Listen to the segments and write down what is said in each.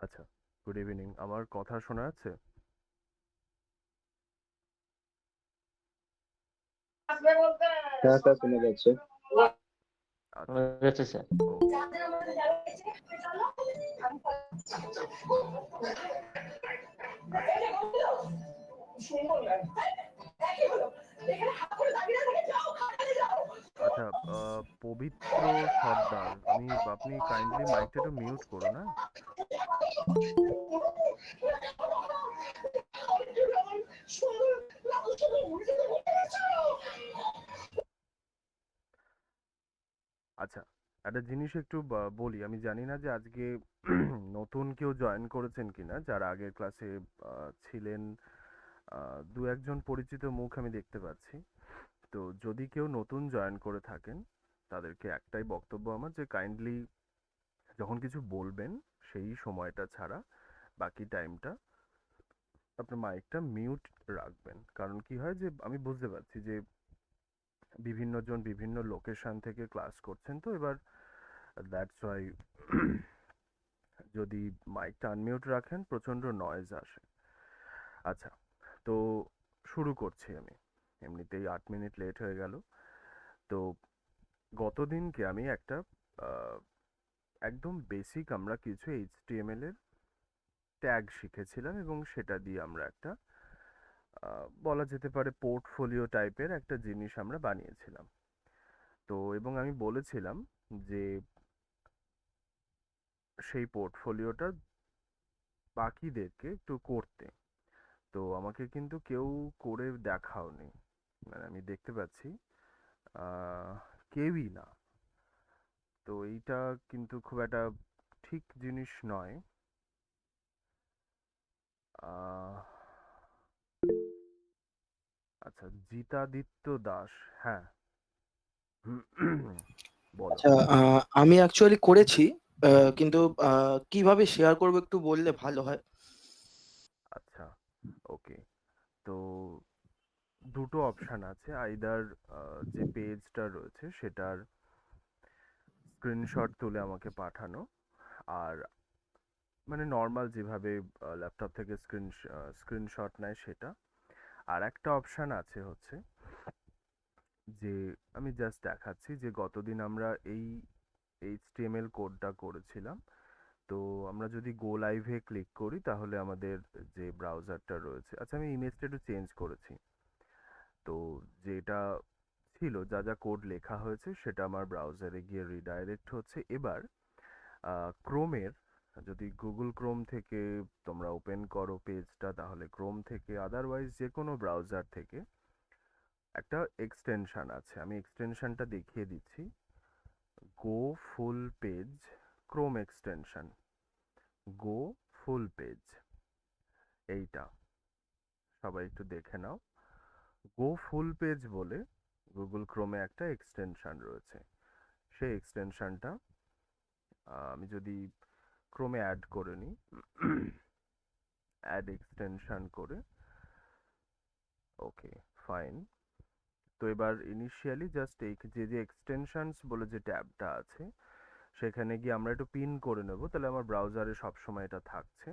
আচ্ছা, good evening. আমার কথা শোনা যাচ্ছে? হ্যাঁ স্যার, শোনা যাচ্ছে। আচ্ছা, গেছে স্যার। ওকে। আচ্ছা, আচ্ছা, পবিত্র সর্দার, আপনি কাইন্ডলি মাইকটা একটু মিউট করুন, হ্যাঁ? আচ্ছা, একটা জিনিস একটু বলি। আমি জানি না যে আজকে নতুন কেউ জয়েন করেছেন কিনা, যারা আগের ক্লাসে ছিলেন। দু একজন পরিচিত মুখ আমি দেখতে পাচ্ছি। তো যদি কেউ নতুন জয়েন করে থাকেন, তাদেরকে একটাই বক্তব্য আমার, যে কাইন্ডলি যখন কিছু বলবেন সেই সময়টা ছাড়া বাকি টাইমটা আপনার মাইকটা মিউট রাখবেন। কারণ কি হয়, যে আমি বুঝতে পারছি যে বিভিন্ন জন বিভিন্ন লোকেশন থেকে ক্লাস করছেন, তো এবার দ্যাটস ওয়াই যদি মাইকটা আনমিউট রাখেন প্রচণ্ড নয়েজ আসে। আচ্ছা, তো শুরু করছি আমি। এমনিতেই 8 মিনিট লেট হয়ে গেল। তো গতদিনকে আমি একটা আহ, একদম বেসিক আমরা কিছু এইচটিএমএল এর ট্যাগ শিখেছিলাম, এবং সেটা দিয়ে আমরা একটা বলা যেতে পারে পোর্টফোলিও টাইপের একটা জিনিস আমরা বানিয়েছিলাম। তো এবং আমি বলেছিলাম যে সেই পোর্টফোলিওটা বাকিদেরকে একটু করতে। তো আমাকে কিন্তু কেউ করে দেখাওনি, মানে আমি দেখতে পাচ্ছি আহ, কেউই না। তো এইটা কিন্তু খুব একটা ঠিক জিনিস নয়। আহ, আচ্ছা, জিতাদিত্য দাস, হ্যাঁ। বলো। আচ্ছা, আমি অ্যাকচুয়ালি করেছি, কিন্তু কিভাবে শেয়ার করবো একটু বললে ভালো হয়। আচ্ছা, ওকে। তো দুটো অপশান আছে, আইদার যে পেজটা রয়েছে সেটার স্ক্রিনশট তুলে আমাকে পাঠানো, আর মানে নর্মাল যেভাবে ল্যাপটপ থেকে স্ক্রিনশট নেয় সেটা। আর একটা অপশান আছে হচ্ছে যে আমি জাস্ট দেখাচ্ছি যে গতদিন আমরা এই এইচটিএমএল কোডটা করেছিলাম। তো আমরা যদি গো লাইভে ক্লিক করি তাহলে আমাদের যে ব্রাউজারটা রয়েছে, আচ্ছা আমি ইমেজটা একটু চেঞ্জ করেছি। তো যেটা ছিল, যা যা কোড লেখা হয়েছে সেটা আমার ব্রাউজারে গিয়ে রিডাইরেক্ট হচ্ছে। এবার ক্রোমের, যদি গুগল ক্রোম থেকে তোমরা ওপেন করো পেজটা, তাহলে ক্রোম থেকে, আদারওয়াইজ যে কোনো ব্রাউজার থেকে একটা এক্সটেনশন আছে, আমি এক্সটেনশনটা দেখিয়ে দিচ্ছি। গো ফুল পেজ ক্রোম এক্সটেনশন, গো ফুল পেজ, এইটা সবাই একটু দেখে নাও। গো ফুল পেজ বলে গুগল ক্রোমে একটা এক্সটেনশন রয়েছে। সেই এক্সটেনশনটা আমি যদি ক্রোমে অ্যাড করে নিই, অ্যাড এক্সটেনশন করে, ওকে, ফাইন। তো এবার ইনিশিয়ালি জাস্ট এই যে যে এক্সটেনশনস বলে যে ট্যাবটা আছে, সেখানে গিয়ে আমরা একটু পিন করে নেব, তাহলে আমার ব্রাউজারে সবসময় এটা থাকছে।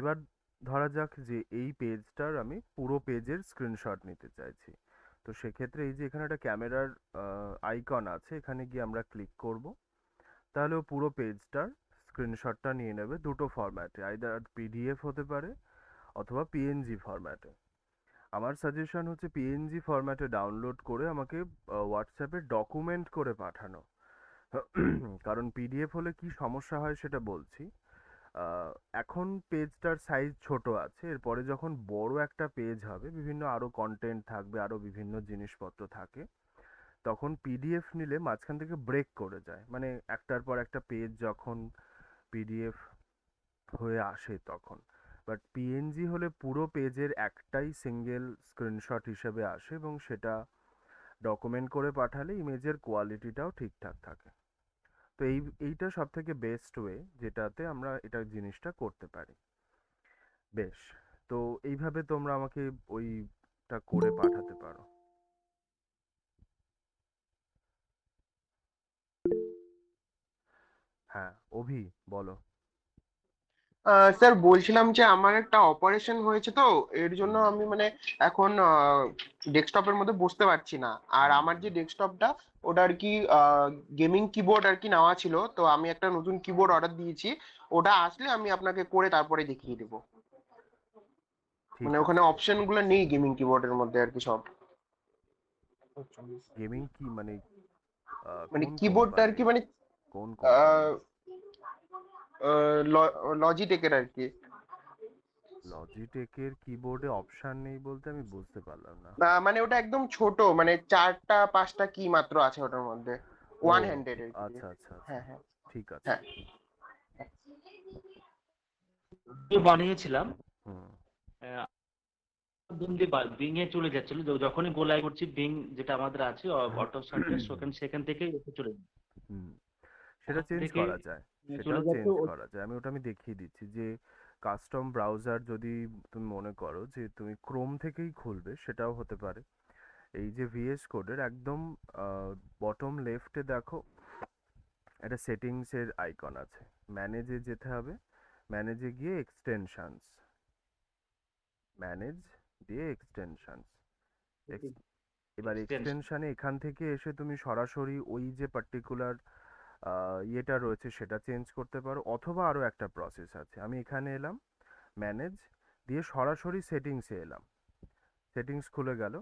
এবার ধরা যাক যে এই পেজটার আমি পুরো পেজের স্ক্রিনশট নিতে চাইছি। তো সেক্ষেত্রে এই যে এখানে একটা ক্যামেরার আইকন আছে, এখানে গিয়ে আমরা ক্লিক করব। তাহলে ও পুরো পেজটার স্ক্রিনশটটা নিয়ে নেবে দুটো ফরম্যাটে, আইদার পিডিএফ হতে পারে অথবা পিএনজি ফরম্যাটে। আমার সাজেশন হচ্ছে পিএনজি ফরম্যাটে ডাউনলোড করে আমাকে হোয়াটসঅ্যাপে ডকুমেন্ট করে পাঠানো। কারণ পিডিএফ হলে কি সমস্যা হয় সেটা বলছি। আহ, এখন পেজটার সাইজ ছোট আছে, এরপরে যখন বড় একটা পেজ হবে, বিভিন্ন আরো কন্টেন্ট থাকবে, আরো বিভিন্ন জিনিসপত্র থাকে, তখন পিডিএফ নিলে মাঝখান থেকে ব্রেক করে যায়, মানে একটার পর একটা পেজ যখন পিডিএফ হয়ে আসে তখন। বাট পিএনজি হলে পুরো পেজের একটাই সিঙ্গেল স্ক্রিনশট হিসেবে আসে, এবং সেটা ডকুমেন্ট করে পাঠালে ইমেজের কোয়ালিটিটাও ঠিকঠাক থাকে। তো এইটা সব থেকে বেস্ট ওয়ে যেটাতে আমরা এটা জিনিসটা করতে পারি। বেশ, তো এইভাবে তোমরা আমাকে ওইটা করে পাঠাতে পারো। হ্যাঁ, অভি, বলো। স্যার বলছিলাম যে আমার একটা অপারেশন হয়েছে, তো এর জন্য হুম আমি মানে এখন ডেস্কটপের মধ্যে বসতে পারছি না। আর আমার হুম যে ডেস্কটপটা ওটা আর কি গেমিং কিবোর্ড আর কি নেওয়া ছিল, তো আমি একটা নতুন কিবোর্ড অর্ডার দিয়েছি। ওটা আসলে আমি আপনাকে করে তারপরে দেখিয়ে দেবো। ঠিক মানে ওখানে আছে। অপশন গুলো নেই গেমিং কিবোর্ডের মধ্যে আর কি সব। গেমিং কি মানে মানে কোন কিবোর্ডটা আর কি কোম্পানির? মানে কোন কোম্পানির? লজিটেকের আর কি। লজিটেকের কিবোর্ডে অপশন নেই বলতে আমি বুঝতে পারলাম না। মানে ওটা একদম ছোট, মানে 4টা 5টা কি মাত্র আছে ওটার মধ্যে, ও, ওয়ান হ্যান্ডেড আর কি। আচ্ছা আচ্ছা আচ্ছা, হ্যাঁ, হ্যাঁ, ঠিক আছে। হ্যাঁ। বানিয়েছিলাম হুম মাধ্যম দিয়ে বিং এ চলে যাচ্ছিল, যখনই গোলাই করছি বিং যেটা আমাদের আছে অটো সার্চ, সেখান থেকে এসে চলে যায়। হুম সেটা ওখান চেঞ্জ থেকে করা যায়, সেটাও চলে যাচ্ছে চেঞ্জ করা যায়। আমি ওটা দেখিয়ে দিচ্ছি যে কাস্টম ব্রাউজার যদি তুমি মনে করো যে তুমি ক্রোম থেকেই খুলবে, সেটাও হতে পারে। এই যে ভিএস কোডের একদম বটম লেফটে দেখো একটা সেটিংস এর আইকন আছে, ম্যানেজে যেতে হবে। ম্যানেজে গিয়ে এক্সটেনশনস, ম্যানেজ দিয়ে এক্সটেনশনস। এবার এক্সটেনশন। এক্সটেনশনে এখান থেকে এসে তুমি সরাসরি ওই যে পার্টিকুলার ইয়েটা রয়েছে সেটা চেঞ্জ করতে পারো, অথবা আরও একটা প্রসেস আছে। আমি এখানে এলাম, ম্যানেজ দিয়ে সরাসরি সেটিংসে এলাম, সেটিংস খুলে গেল।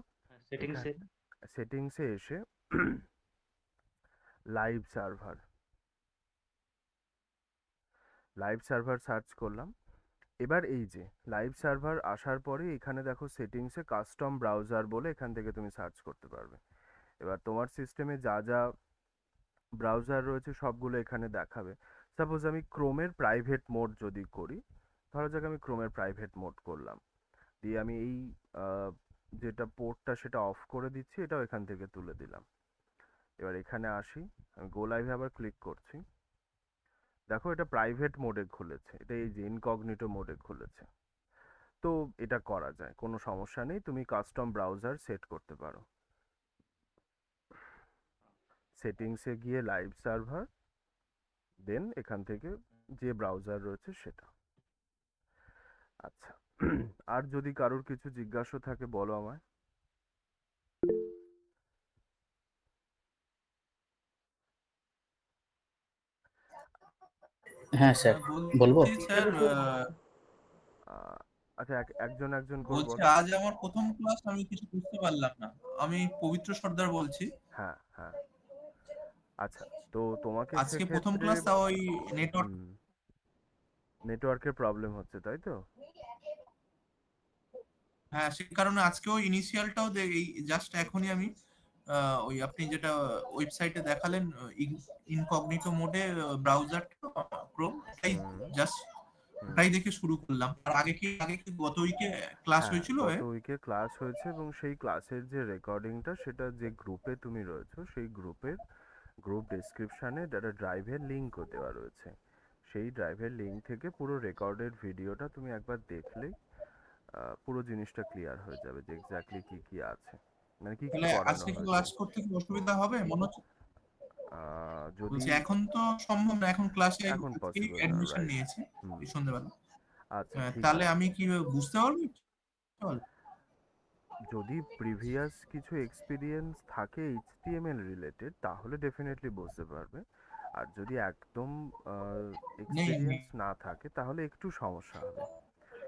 সেটিংসে এখানে সেটিংসে এসে live server, live server search করলাম। এবার এই যে লাইভ সার্ভার আসার পরে এখানে দেখো সেটিংসে কাস্টম ব্রাউজার বলে এখান থেকে তুমি সার্চ করতে পারবে। এবার তোমার সিস্টেমে যা যা ব্রাউজার রয়েছে সবগুলো এখানে দেখাবে। সাপোজ আমি ক্রোমের প্রাইভেট মোড যদি করি, ধরো যাক আমি ক্রোমের প্রাইভেট মোড করলাম, দিয়ে আমি এই আহ, যেটা পোর্টটা সেটা অফ করে দিচ্ছি, এটাও এখান থেকে তুলে দিলাম। এবার এখানে আসি, আমি গো লাইভে আবার ক্লিক করছি। দেখো এটা প্রাইভেট মোডে খুলেছে, এটা এই যে ইনকগনিটো মোডে খুলেছে। তো এটা করা যায়, কোনো সমস্যা নেই, তুমি কাস্টম ব্রাউজার সেট করতে পারো। সেটিংসে গিয়ে লাইভ সার্ভার, দেন এখান থেকে যে ব্রাউজার রয়েছে সেটা। আচ্ছা, আর যদি কারোর কিছু জিজ্ঞাসা থাকে বলো আমায়। হ্যাঁ স্যার, বলবো? বলছি স্যার, আচ্ছা, একজন একজন করে বলছি বলো। আজ আমার প্রথম ক্লাস, আমি কিছু বুঝতে পারলাম না। আমি পবিত্র সর্দার বলছি। হ্যাঁ হ্যাঁ, আচ্ছা, তো তোমাকে আজকে প্রথম সেক্ষেত্রে ক্লাস, তাও ওই নেটওয়ার্ক। হুম নেটওয়ার্কের প্রবলেম হচ্ছে তাই তো? হ্যাঁ, সে কারণে আজকেও ইনিশিয়ালটাও এই জাস্ট এখনই আমি ওই আপনি যেটা ওয়েবসাইটে দেখালেন, ইনকগনিটো মোডে ব্রাউজারটা ক্রোম, এটাই হুম জাস্ট হুম ওটাই দেখে শুরু করলাম। আর আগে কি গত উইকে ক্লাস হ্যাঁ, হয়েছিল গত উইকে ক্লাস হয়েছে এবং সেই ক্লাসের যে রেকর্ডিংটা সেটা যে গ্রুপে তুমি রয়েছো সেই গ্রুপের গ্রুপ ডেসক্রিপশনে একটা ড্রাইভের লিঙ্কও দেওয়া রয়েছে। সেই ড্রাইভের লিঙ্ক থেকে পুরো রেকর্ডেড ভিডিওটা তুমি একবার দেখলেই পুরো জিনিসটা ক্লিয়ার হয়ে যাবে যে এক্স্যাক্টলি কি কি আছে, মানে কি কি তাহলে করানো আজকে কি হয়েছে। ক্লাস করতে কি অসুবিধা হবে মনে হচ্ছে? যদি বলছি এখন তো সম্ভব না, এখন ক্লাসে এখন আজকেই পসিবল না, অ্যাডমিশন রাইট। নিয়েছি হুম, এই সন্ধ্যাবেলা। আচ্ছা ঠিক তাহলে আছে। আমি কি বুঝতে পারবো? চল। যদি প্রিভিয়াস কিছু এক্সপিরিয়েন্স থাকে এইচটিএমএল রিলেটেড তাহলে ডেফিনেটলি বুঝতে পারবে। আর যদি একদম নেই এক্সপিরিয়েন্স নেই। না থাকে তাহলে একটু সমস্যা হবে।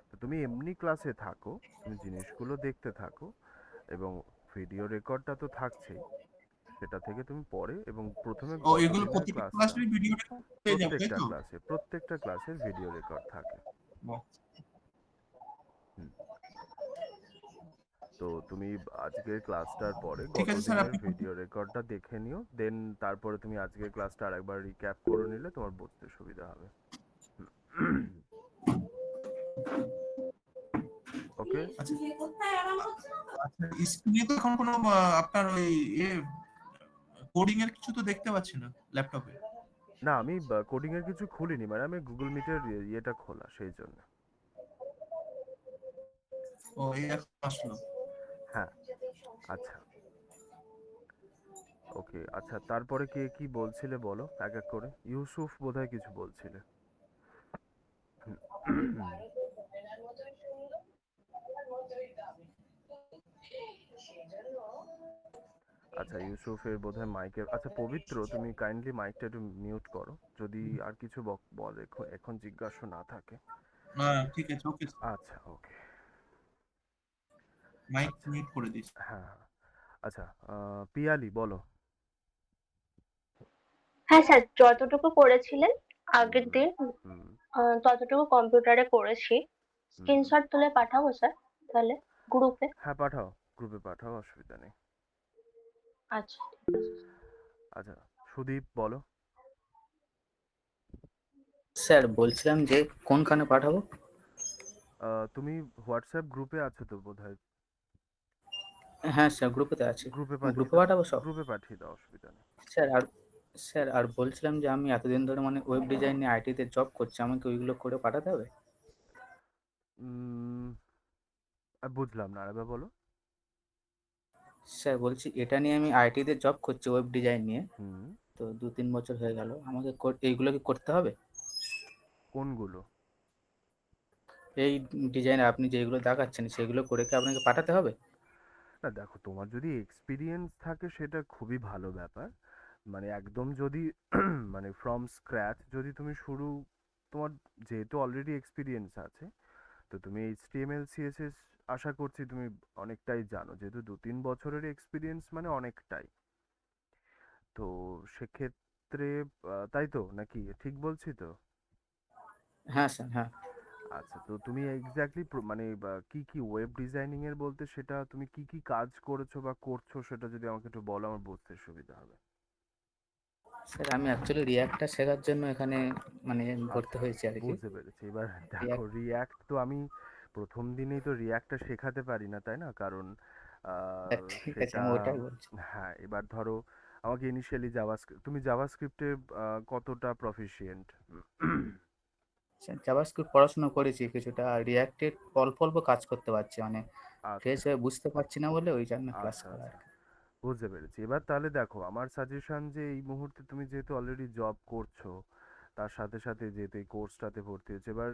তো তুমি এমনি ক্লাসে থাকো, তুমি জিনিসগুলো দেখতে থাকো, এবং ভিডিও রেকর্ডটা তো থাকছেই, সেটা থেকে তুমি পরে এবং প্রথমে ও, গত এগুলো দিনের প্রতিটা ক্লাসটা, ক্লাসের ভিডিও পেয়ে যাবো, তাই তো? প্রত্যেকটা ক্লাসের ভিডিও রেকর্ড থাকে। বাহ। হুম, তো তুমি আজকের ক্লাসটার পরে ঠিক গত আছে স্যার, দিনের আপনি ভিডিও রেকর্ডটা দেখে নিও, দেন তারপরে তুমি আজকের ক্লাসটা আরেকবার রিক্যাপ করে নিলে তোমার বুঝতে সুবিধা হবে। ওকে। আচ্ছা আচ্ছা, স্ক্রিনে তো এখন কোনো আপনার ওই কোডিং এর কিছু তো দেখতে পাচ্ছি না ল্যাপটপে। না, আমি কোডিং এর কিছু খুলিনি, মানে আমি গুগল মিটের ইয়েটা খোলা সেই জন্য। ও এই এখন আসলো। হ্যাঁ, আচ্ছা, ওকে। আচ্ছা, তারপরে কে কি বলছিলে বলো এক এক করে। ইউসুফ বোধহয় কিছু বলছিলে। আচ্ছা, ইউসুফের বোধহয় মাইকের, আচ্ছা পবিত্র তুমি কাইন্ডলি মাইকটা একটু মিউট করো, যদি আর কিছু বল এখন এখন জিজ্ঞাসা না থাকে। হ্যাঁ ঠিক আছে, ওকে। আচ্ছা, ওকে। মাইক আচ্ছা, মিউট করে দিস। হ্যাঁ হ্যাঁ। আচ্ছা, পিয়ালি বলো। হ্যাঁ স্যার, যতটুকু করেছিলেন আগের হুম দিন হুম ততটুকু কম্পিউটারে করেছি। হুম। স্ক্রিনশট তুলে পাঠাবো স্যার তাহলে গ্রুপে? হ্যাঁ পাঠাও, গ্রুপে পাঠাও, অসুবিধা নেই। আচ্ছা ঠিক আছে। আচ্ছা, সুদীপ বলো। স্যার বলছিলাম যে কোনখানে পাঠাবো? তুমি হোয়াটসঅ্যাপ গ্রুপে আছো তো বোধহয়। হ্যাঁ স্যার, গ্রুপেতে আছি। গ্রুপে পাঠিয়ে গ্রুপে দাও, পাঠাবো সব? গ্রুপে পাঠিয়ে দাও, অসুবিধা নেই। স্যার আর স্যার আর বলছিলাম যে আমি এতদিন ধরে মানে ওয়েব ডিজাইন নিয়ে আইটিতে জব করছি, আমাকে ওইগুলো করে পাঠাতে হবে? উম, বুঝলাম না, আরেকবার বলো। স্যার বলছি এটা নিয়ে আমি আইটিতে জব করছি, ওয়েব ডিজাইন নিয়ে। হুম। তো 2-3 বছর হয়ে গেল, আমাকে এইগুলো কি করতে হবে? কোনগুলো? এই ডিজাইন আপনি যেগুলো দেখাচ্ছেন সেগুলো করে কি আপনাকে পাঠাতে হবে? না দেখো, তোমার যদি এক্সপিরিয়েন্স থাকে সেটা খুবই ভালো ব্যাপার। মানে একদম যদি মানে ফ্রম স্ক্র্যাচ যদি তুমি শুরু, তোমার যেহেতু অলরেডি এক্সপিরিয়েন্স আছে, তো তুমি এইচটিএমএল সিএসএস আশা করছি তুমি অনেকটাই জানো, যেহেতু 2-3 বছরের এক্সপিরিয়েন্স মানে অনেকটাই। তো সেক্ষেত্রে তাই তো নাকি ঠিক বলছি তো? হ্যাঁ স্যার, হ্যাঁ। আচ্ছা, তো তুমি এক্স্যাক্টলি মানে কি কি ওয়েব ডিজাইনিং এর বলতে সেটা তুমি কি কি কাজ করেছো বা করছো সেটা যদি আমাকে একটু বলো, আমার বুঝতে সুবিধা হবে। স্যার আমি অ্যাকচুয়ালি রিয়াক্টটা শেখার জন্য এখানে মানে ভর্তি আচ্ছা, হয়েছি আর কি। বুঝতে পেরেছি। এবার দেখো, রিয়াক্ট। রিয়্যাক্ট তো আমি প্রথম দিনেই তো রিয়্যাক্টটা শেখাতে পারি না, তাই না? কারণ ঠিক আছে, সেটা, আমি ওটাই বলছি। হ্যাঁ এবার ধরো আমাকে ইনিশিয়ালি জাভাস্ক্রিপ্ট, তুমি জাভাস্ক্রিপ্টে কতটা প্রফিশিয়েন্ট? জাভাস্ক্রিপ্ট পড়াশোনা করেছি কিছুটা, আর রিয়াক্টে অল্প অল্প কাজ করতে পারছি, মানে ফ্রেশ আচ্ছা হয়ে বুঝতে পারছি না বলে ওই জন্য ক্লাস আচ্ছা করা আচ্ছা, আর কি। বুঝতে পেরেছি। এবার তাহলে দেখো, আমার সাজেশন যে এই মুহূর্তে তুমি যেহেতু অলরেডি জব করছো, তার সাথে সাথে যেহেতু এই কোর্সটাতে ভর্তি হয়েছে, এবার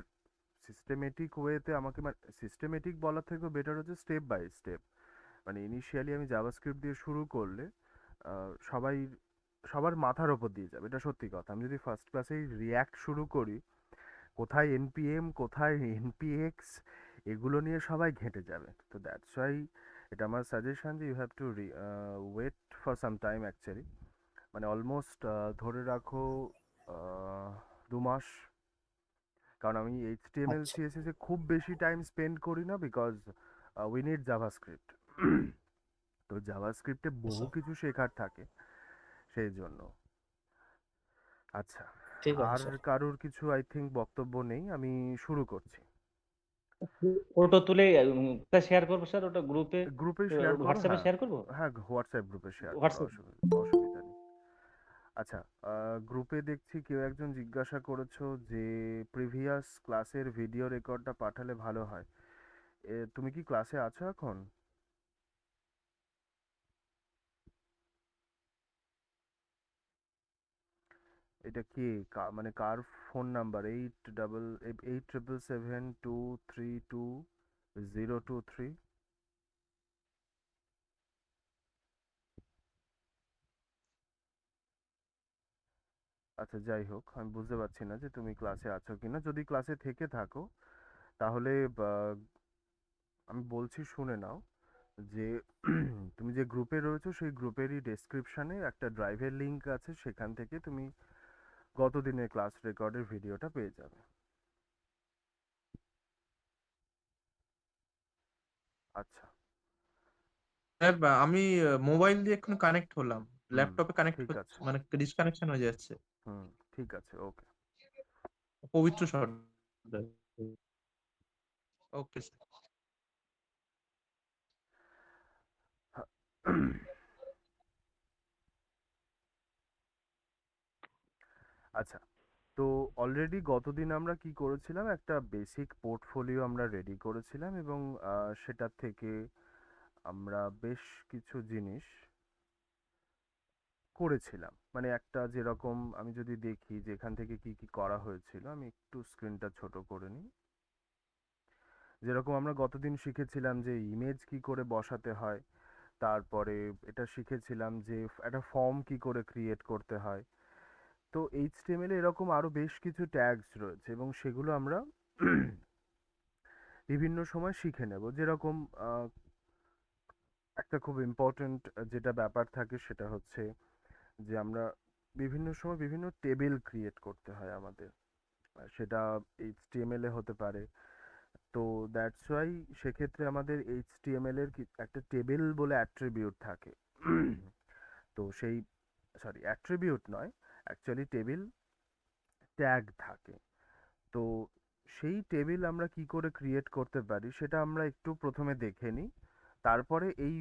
সিস্টেমেটিক ওয়েতে আমাকে, মানে সিস্টেমেটিক বলার থেকেও বেটার হচ্ছে স্টেপ বাই স্টেপ। মানে ইনিশিয়ালি আমি জাভাস্ক্রিপ্ট দিয়ে শুরু করলে সবাই, সবার মাথার ওপর দিয়ে যাবে, এটা সত্যি কথা। আমি যদি ফার্স্ট ক্লাসেই রিয়্যাক্ট শুরু করি, কোথায় এনপিএম কোথায় এনপিএক্স এগুলো নিয়ে সবাই ঘেঁটে যাবে। তো দ্যাটস ওয়াই এটা আমার সাজেশন যে you have to wait for some time actually. মানে অলমোস্ট ধরে রাখো 2 মাস। কারণ আমি এইচটিএমএল আচ্ছা, সিএসএস এ খুব বেশি টাইম স্পেন্ড করি না, বিকজ উই নিড জাভাস্ক্রিপ্ট। তো জাভাস্ক্রিপ্টে বহু আচ্ছা, কিছু শেখার থাকে, সেই জন্য। আচ্ছা, ঠিক আছে আর স্যার। কারোর কিছু আই থিঙ্ক বক্তব্য নেই, আমি শুরু করছি। ফটো তুলে ওটা শেয়ার করবো স্যার, ওটা গ্রুপে গ্রুপে শেয়ার করো, হোয়াটসঅ্যাপে হ্যাঁ। শেয়ার করবো। হ্যাঁ, হোয়াটসঅ্যাপ গ্রুপে শেয়ার করো, হোয়াটসঅ্যাপ। অসুবিধা নেই। আচ্ছা, গ্রুপে দেখছি কেউ একজন জিজ্ঞাসা করেছো যে প্রিভিয়াস ক্লাসের ভিডিও রেকর্ডটা পাঠালে ভালো হয়। তুমি কি ক্লাসে আছো এখন? এটা কে, মানে কার ফোন নাম্বার? 8772323023? আচ্ছা, যাই হোক, আমি বুঝতে পারছি না যে তুমি ক্লাসে আছো কিনা। যদি ক্লাসে থেকে থাকো তাহলে আমি বলছি শুনে নাও যে তুমি যে গ্রুপে রয়েছো সেই গ্রুপেরই ডেসক্রিপশনে একটা ড্রাইভের লিংক আছে, সেখান থেকে তুমি গত দিনের ক্লাস রেকর্ডের ভিডিওটা পেয়ে যাবে। আচ্ছা। স্যার আমি মোবাইল দিয়ে এখন কানেক্ট হলাম, হুম, ল্যাপটপে কানেক্ট ঠিক হচ্ছে আছে। মানে ডিসকানেকশন হয়ে যাচ্ছে। হুম, ঠিক আছে, ওকে। পবিত্র সর্দার। Okay sir. আচ্ছা, তো অলরেডি গতদিন আমরা কি করেছিলাম, একটা বেসিক পোর্টফোলিও আমরা রেডি করেছিলাম এবং সেটার থেকে আমরা বেশ কিছু জিনিস করেছিলাম। মানে একটা যেরকম আমি যদি দেখি যে এখান থেকে কি কি করা হয়েছিল, আমি একটু স্ক্রিনটা ছোট করে নিই। যেরকম আমরা গতদিন শিখেছিলাম যে ইমেজ কি করে বসাতে হয়, তারপরে এটা শিখেছিলাম যে একটা ফর্ম কি করে ক্রিয়েট করতে হয়। তো এইচটিএমএল এ এরকম আরো বেশ কিছু ট্যাগস রয়েছে এবং সেগুলো আমরা বিভিন্ন সময় শিখে নেব। যেরকম একটা খুব ইম্পর্ট্যান্ট যেটা ব্যাপার থাকে সেটা হচ্ছে যে আমরা বিভিন্ন সময় বিভিন্ন টেবিল ক্রিয়েট করতে হয় আমাদের, সেটা এইচটিএমএল এ হতে পারে। তো দ্যাটস ওয়াই সেক্ষেত্রে আমাদের এইচটিএমএল এর একটা টেবিল বলে অ্যাট্রিবিউট থাকে। তো সেই অ্যাট্রিবিউট নয়, অ্যাকচুয়ালি টেবিল ট্যাগ থাকে। তো সেই টেবিল আমরা কি করে ক্রিয়েট করতে পারি সেটা আমরা একটু প্রথমে দেখে নিই। তারপরে এই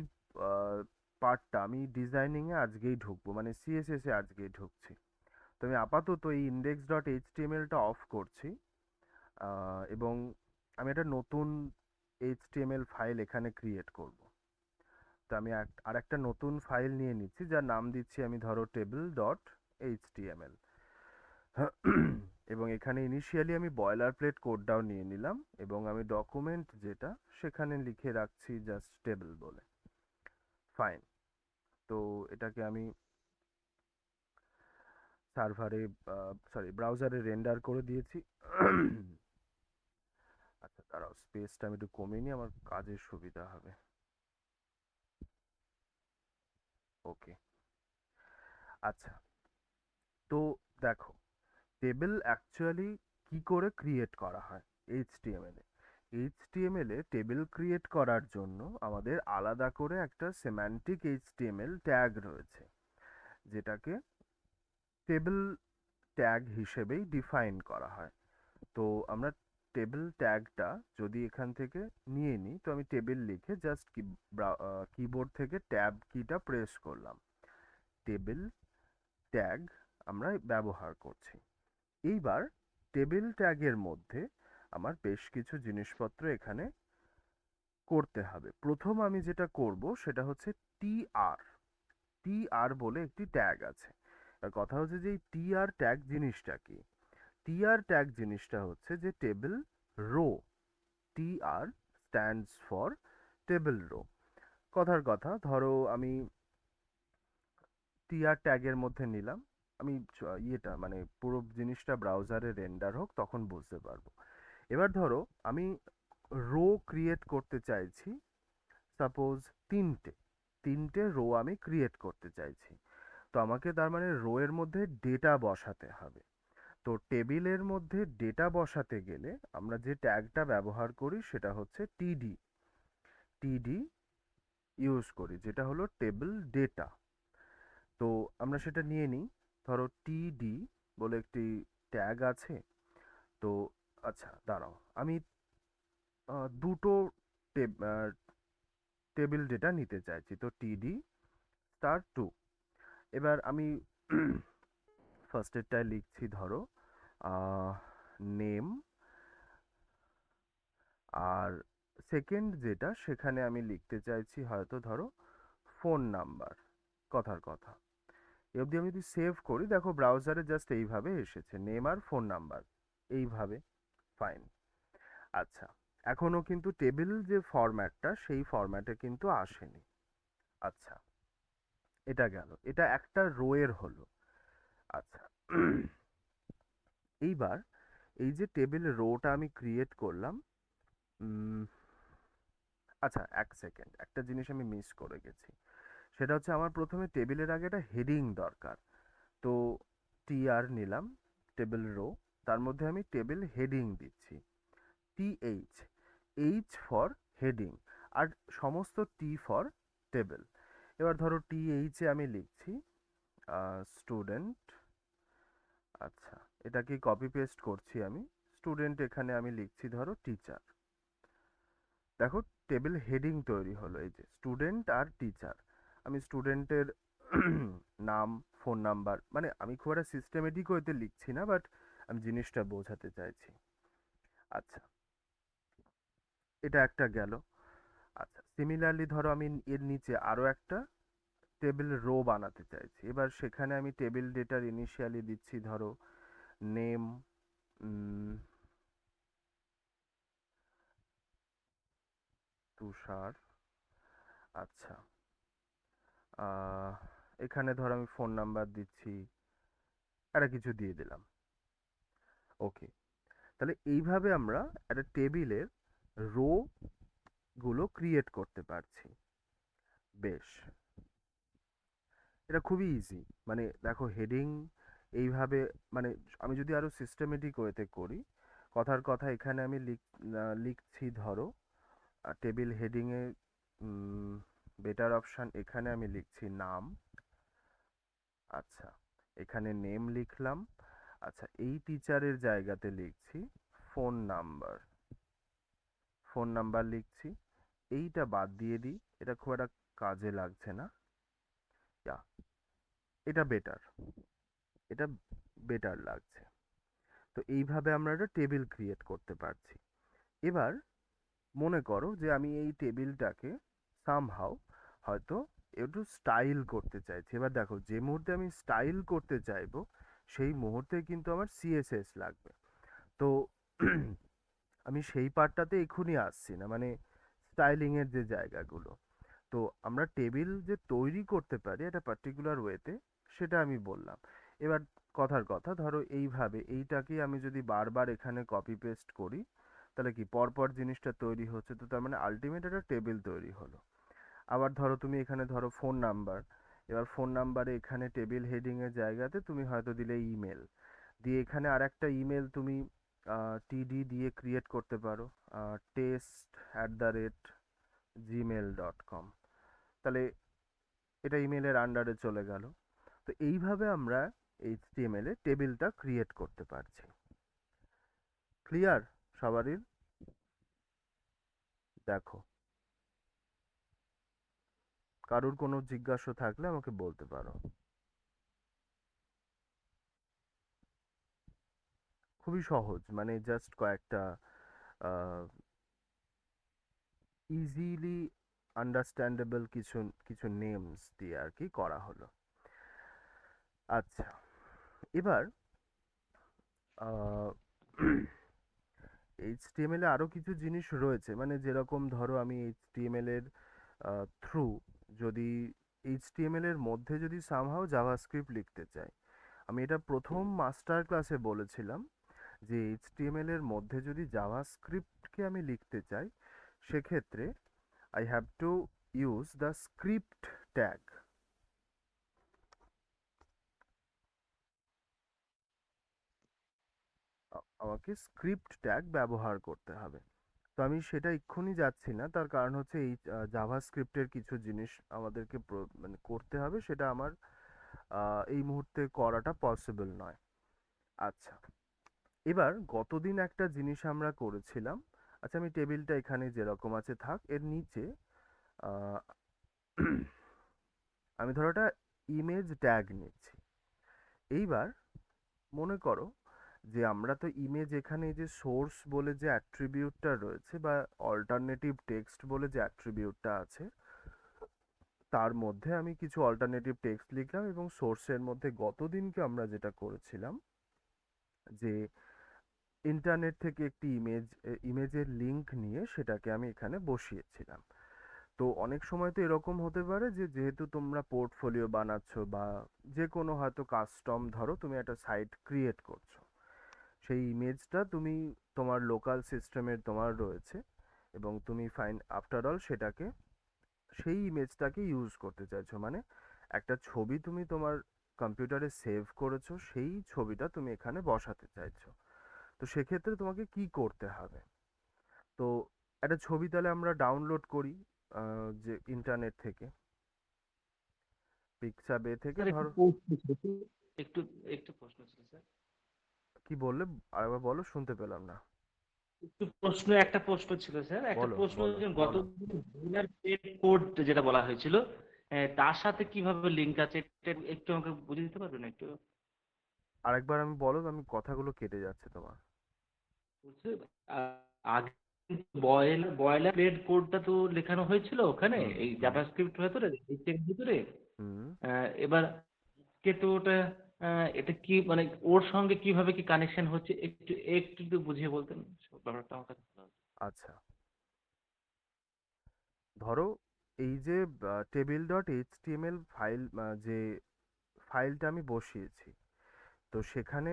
পার্টটা আমি ডিজাইনিংয়ে আজকেই ঢুকবো, মানে সিএসএস এ আজকেই ঢুকছি। তো আমি আপাতত এই ইন্ডেক্স ডট এইচটিএমএলটা অফ করছি এবং আমি একটা নতুন এইচটিএমএল ফাইল এখানে ক্রিয়েট করব। তো আমি আর একটা নতুন ফাইল নিয়ে নিচ্ছি, যার নাম দিচ্ছি আমি ধরো টেবিল ডট এইচটিএমএল। এবং এখানে ইনিশিয়ালি আমি বয়লার প্লেট কোডটাও নিয়ে নিলাম এবং আমি ডকুমেন্ট যেটা সেখানে লিখে রাখছি জাস্ট টেবিল বলে। ফাইন। তো এটাকে আমি সার্ভারে ব্রাউজারে রেন্ডার করে দিয়েছি। আচ্ছা দাঁড়াও, স্পেসটা আমি একটু কমিয়ে নিই, আমার কাজের সুবিধা হবে। ওকে, আচ্ছা। তো দেখো, টেবিল অ্যাকচুয়ালি কি করে ক্রিয়েট করা হয় এইচটিএমএল এ। এইচটিএমএল এ টেবিল ক্রিয়েট করার জন্য আমাদের আলাদা করে একটা সেমান্টিক এইচটিএমএল ট্যাগ রয়েছে, যেটাকে টেবিল ট্যাগ হিসেবেই ডিফাইন করা হয়। তো আমরা টেবিল ট্যাগটা যদি এখান থেকে নিয়ে নিই, তো আমি টেবিল লিখে জাস্ট কিবোর্ড থেকে ট্যাব কিটা প্রেস করলাম, টেবিল ট্যাগ আমরা ব্যবহার করছি। এইবার টেবিল ট্যাগের মধ্যে আমার বেশ কিছু জিনিসপত্র এখানে করতে হবে। প্রথম আমি যেটা করব সেটা হচ্ছে টিআর বলে একটি ট্যাগ আছে। আর কথা হচ্ছে যে এই টিআর ট্যাগ জিনিসটা কি। টিআর ট্যাগ জিনিসটা হচ্ছে যে table row. TR stands for table row. কথার কথা, ধরো আমি টিআর ট্যাগের মধ্যে নিলাম, আমি ইয়েটা মানে পুরো জিনিসটা ব্রাউজারে রেন্ডার হোক তখন বুঝতে পারবো। এবার ধরো আমি রো ক্রিয়েট করতে চাইছি, সাপোজ তিনটে রো আমি ক্রিয়েট করতে চাইছি। তো আমাকে তার মানে রো এর মধ্যে ডেটা বসাতে হবে। তো টেবিলের মধ্যে ডেটা বসাতে গেলে আমরা যে ট্যাগটা ব্যবহার করি সেটা হচ্ছে টিডি ইউজ করি, যেটা হলো টেবিল ডেটা। তো আমরা সেটা নিয়ে নিই, ধরো টিডি বলে একটি ট্যাগ আছে। তো আচ্ছা দাঁড়াও, আমি দুটো টেবিল ডেটা নিতে চাইছি, তো টিডি স্টার 2। এবার আমি ফার্স্টেরটায় লিখছি ধরো নেম, আর সেকেন্ড যেটা সেখানে আমি লিখতে চাইছি হয়তো ধরো ফোন নাম্বার। কথার কথা, এ অবধি আমি যদি সেভ করি, দেখো ব্রাউজারে জাস্ট এইভাবে এসেছে, নেম আর ফোন নাম্বার এইভাবে। ফাইন। আচ্ছা, এখনো কিন্তু টেবিল যে ফরম্যাটটা সেই ফরম্যাটে কিন্তু আসেনি। আচ্ছা, এটা গেল, এটা একটা রো এর হলো। আচ্ছা, এইবার এই যে টেবিল রোটা আমি ক্রিয়েট করলাম, আচ্ছা এক সেকেন্ড, একটা জিনিস আমি মিস করে গেছি। সেটা হচ্ছে আমার প্রথমে টেবিলের আগে একটা হেডিং দরকার। তো টিআর নিলাম, টেবিল রো, তার মধ্যে আমি টেবিল হেডিং দিচ্ছি এইচ ফর হেডিং, আর সমস্ত টি ফর টেবিল। এবার ধরো টিএইচে আমি লিখছি স্টুডেন্ট। আচ্ছা, এটাকে কপি পেস্ট করছি আমি, স্টুডেন্ট এখানে আমি লিখছি ধরো টিচার। দেখো টেবিল হেডিং তৈরি হলো, এই যে স্টুডেন্ট আর টিচার। আমি স্টুডেন্টের নাম, ফোন নাম্বার, মানে আমি খুব একটা সিস্টেমেটিক ওয়েতে লিখছি না, বাট আমি জিনিসটা বোঝাতে চাইছি। আচ্ছা, এটা একটা গেল। আচ্ছা, সিমিলারলি ধরো আমি এর নিচে আরো একটা টেবিল রো বানাতে চাইছি। এবার সেখানে আমি টেবিল ডেটার ইনিশিয়ালি দিচ্ছি ধরো নেম, তুষার। আচ্ছা, এখানে ধরো আমি ফোন নাম্বার দিচ্ছি, একটা কিছু দিয়ে দিলাম। ওকে, তাহলে এইভাবে আমরা একটা টেবিলের রো গুলো ক্রিয়েট করতে পারছি। বেশ, এটা খুবই ইজি। মানে দেখো হেডিং এইভাবে, মানে আমি যদি আরো সিস্টেমেটিক ওয়েতে করি, কথার কথা এখানে আমি লিখছি ধরো টেবিল হেডিংয়ে বেটার অপশন, এখানে আমি লিখছি নাম। আচ্ছা, এখানে নেম লিখলাম। আচ্ছা, এই টিচারের জায়গাতে লিখছি ফোন নাম্বার, ফোন নাম্বার লিখছি। এইটা বাদ দিয়ে দিই, এটা খুব একটা কাজে লাগছে না। ইয়া, এটা বেটার, এটা বেটার লাগছে। তো এইভাবে আমরা একটা টেবিল ক্রিয়েট করতে পারছি। এবার মনে করো যে আমি এই টেবিলটাকে সামহাউ হয়তো একটু স্টাইল করতে চাইছি। এবার দেখো, যে মুহূর্তে আমি স্টাইল করতে চাইবো সেই মুহূর্তে কিন্তু আমার সিএসএস লাগবে। তো আমি সেই পার্টটাতে এক্ষুনি আসছি না, মানে স্টাইলিং এর যে জায়গাগুলো। তো আমরা টেবিল যে তৈরি করতে পারি একটা পার্টিকুলার ওয়েতে, সেটা আমি বললাম। এবার কথার কথা ধরো এইভাবে এইটাকে আমি যদি বারবার এখানে কপি পেস্ট করি, তাহলে কি পরপর জিনিসটা তৈরি হচ্ছে, তো তার মানে আলটিমেট একটা টেবিল তৈরি হলো। আবার ধরো তুমি এখানে ধরো ফোন নাম্বার, এবার ফোন নাম্বারে এখানে টেবিল হেডিং এর জায়গাতে তুমি হয়তো দিলে ইমেল, দিয়ে এখানে আর একটা ইমেল তুমি টিডি দিয়ে ক্রিয়েট করতে পারো, test@gmail.com। তাহলে এটা ইমেলের আন্ডারে চলে গেল। তো এইভাবে আমরা এইচটিএমএল এ টেবিলটা ক্রিয়েট করতে পারছি। ক্লিয়ার সবারই? দেখো, কারোর কোনো জিজ্ঞাসা থাকলে আমাকে বলতে পারো। খুবই সহজ, মানে জাস্ট কয়েকটা ইজিলি আন্ডারস্ট্যান্ডেবল কিছু কিছু নেমস দিয়ে আর কি করা হলো। আচ্ছা, এবার এইচটিএমএল এ আরো কিছু জিনিস রয়েছে, মানে যেরকম ধরো আমি এইচটিএমএল এর থ্রু যদি এইচটিএমএল এর মধ্যে যদি সামহাউ জাভাস্ক্রিপ্ট লিখতে চাই, আমি এটা প্রথম মাস্টার ক্লাসে বলেছিলাম যে এইচটিএমএল এর মধ্যে যদি জাভাস্ক্রিপ্টকে আমি লিখতে চাই, সেক্ষেত্রে I have to use the script tag. আমাকে স্ক্রিপ্ট ট্যাগ ব্যবহার করতে হবে। তো আমি সেটা এক্ষুনি যাচ্ছি না, তার কারণ হচ্ছে এই জাভাস্ক্রিপ্টের কিছু জিনিস আমাদেরকে মানে করতে হবে, সেটা আমার এই মুহূর্তে করাটা পসিবল নয়। আচ্ছা, এবার গতদিন একটা জিনিস আমরা করেছিলাম। আচ্ছা, আমি টেবিলটা এখানে যেরকম আছে থাক, এর নিচে আহ, আমি ধরো একটা ইমেজ ট্যাগ নিচ্ছি। এইবার মনে করো যে আমরা তো ইমেজ এখানে যে সোর্স বলে যে অ্যাট্রিবিউটটা রয়েছে, বা অল্টারনেটিভ টেক্সট বলে যে অ্যাট্রিবিউটটা আছে, তার মধ্যে আমি কিছু অল্টারনেটিভ টেক্সট লিখলাম, এবং সোর্সের মধ্যে গতদিনকে আমরা যেটা করেছিলাম যে ইন্টারনেট থেকে একটি ইমেজের লিংক নিয়ে সেটাকে আমি এখানে বসিয়েছিলাম। তো অনেক সময় তো এরকম হতে পারে যে যেহেতু তোমরা পোর্টফোলিও বানাচ্ছ বা যে কোনো হয়তো কাস্টম, ধরো তুমি একটা সাইট ক্রিয়েট করছো, সেই ইমেজটা তুমি তোমার লোকাল সিস্টেমের তোমার রয়েছে, এবং তুমি আফটার অল সেটাকে সেই ইমেজটাকে ইউজ করতে চাইছো, মানে একটা ছবি তুমি তোমার কম্পিউটারে সেভ করেছো, সেই ছবিটা তুমি এখানে বসাতে চাইছো। তো সেক্ষেত্রে তোমাকে কি করতে হবে? তো একটা ছবি তাহলে আমরা ডাউনলোড করি যে ইন্টারনেট থেকে, পিক্সাবে থেকে স্যার ধরো। একটু একটু প্রশ্ন ছিল স্যার। কি বললে আরেকবার বলো, শুনতে পেলাম না। একটা প্রশ্ন ছিল স্যার, একটা বলো প্রশ্ন বলো যে বলো। কোড যেটা বলা হয়েছিল, তার সাথে কিভাবে লিংক আছে এটা একটু আমাকে বুঝিয়ে দিতে পারবেন একটু? আরেকবার আমি বলো, আমি কথাগুলো কেটে যাচ্ছে তোমার। বলছে আগে বয়লার প্লেট কোডটা তো লেখানো হয়েছিল ওখানে হুম এই হুম জাভাস্ক্রিপ্ট ভেতরে এই চেক ভিতরে। হুম। এবার কে তো ওটা এটা কি মানে ওর সঙ্গে কিভাবে কি কানেকশন হচ্ছে একটু একটু যদি বুঝিয়ে বলতেন ব্যাপারটা আমার কাছে ভালো হতো। আচ্ছা, ধরো এই যে টেবিল ডট এইচটিএমএল ফাইল, যে ফাইলটা আমি বসিয়েছি, তো সেখানে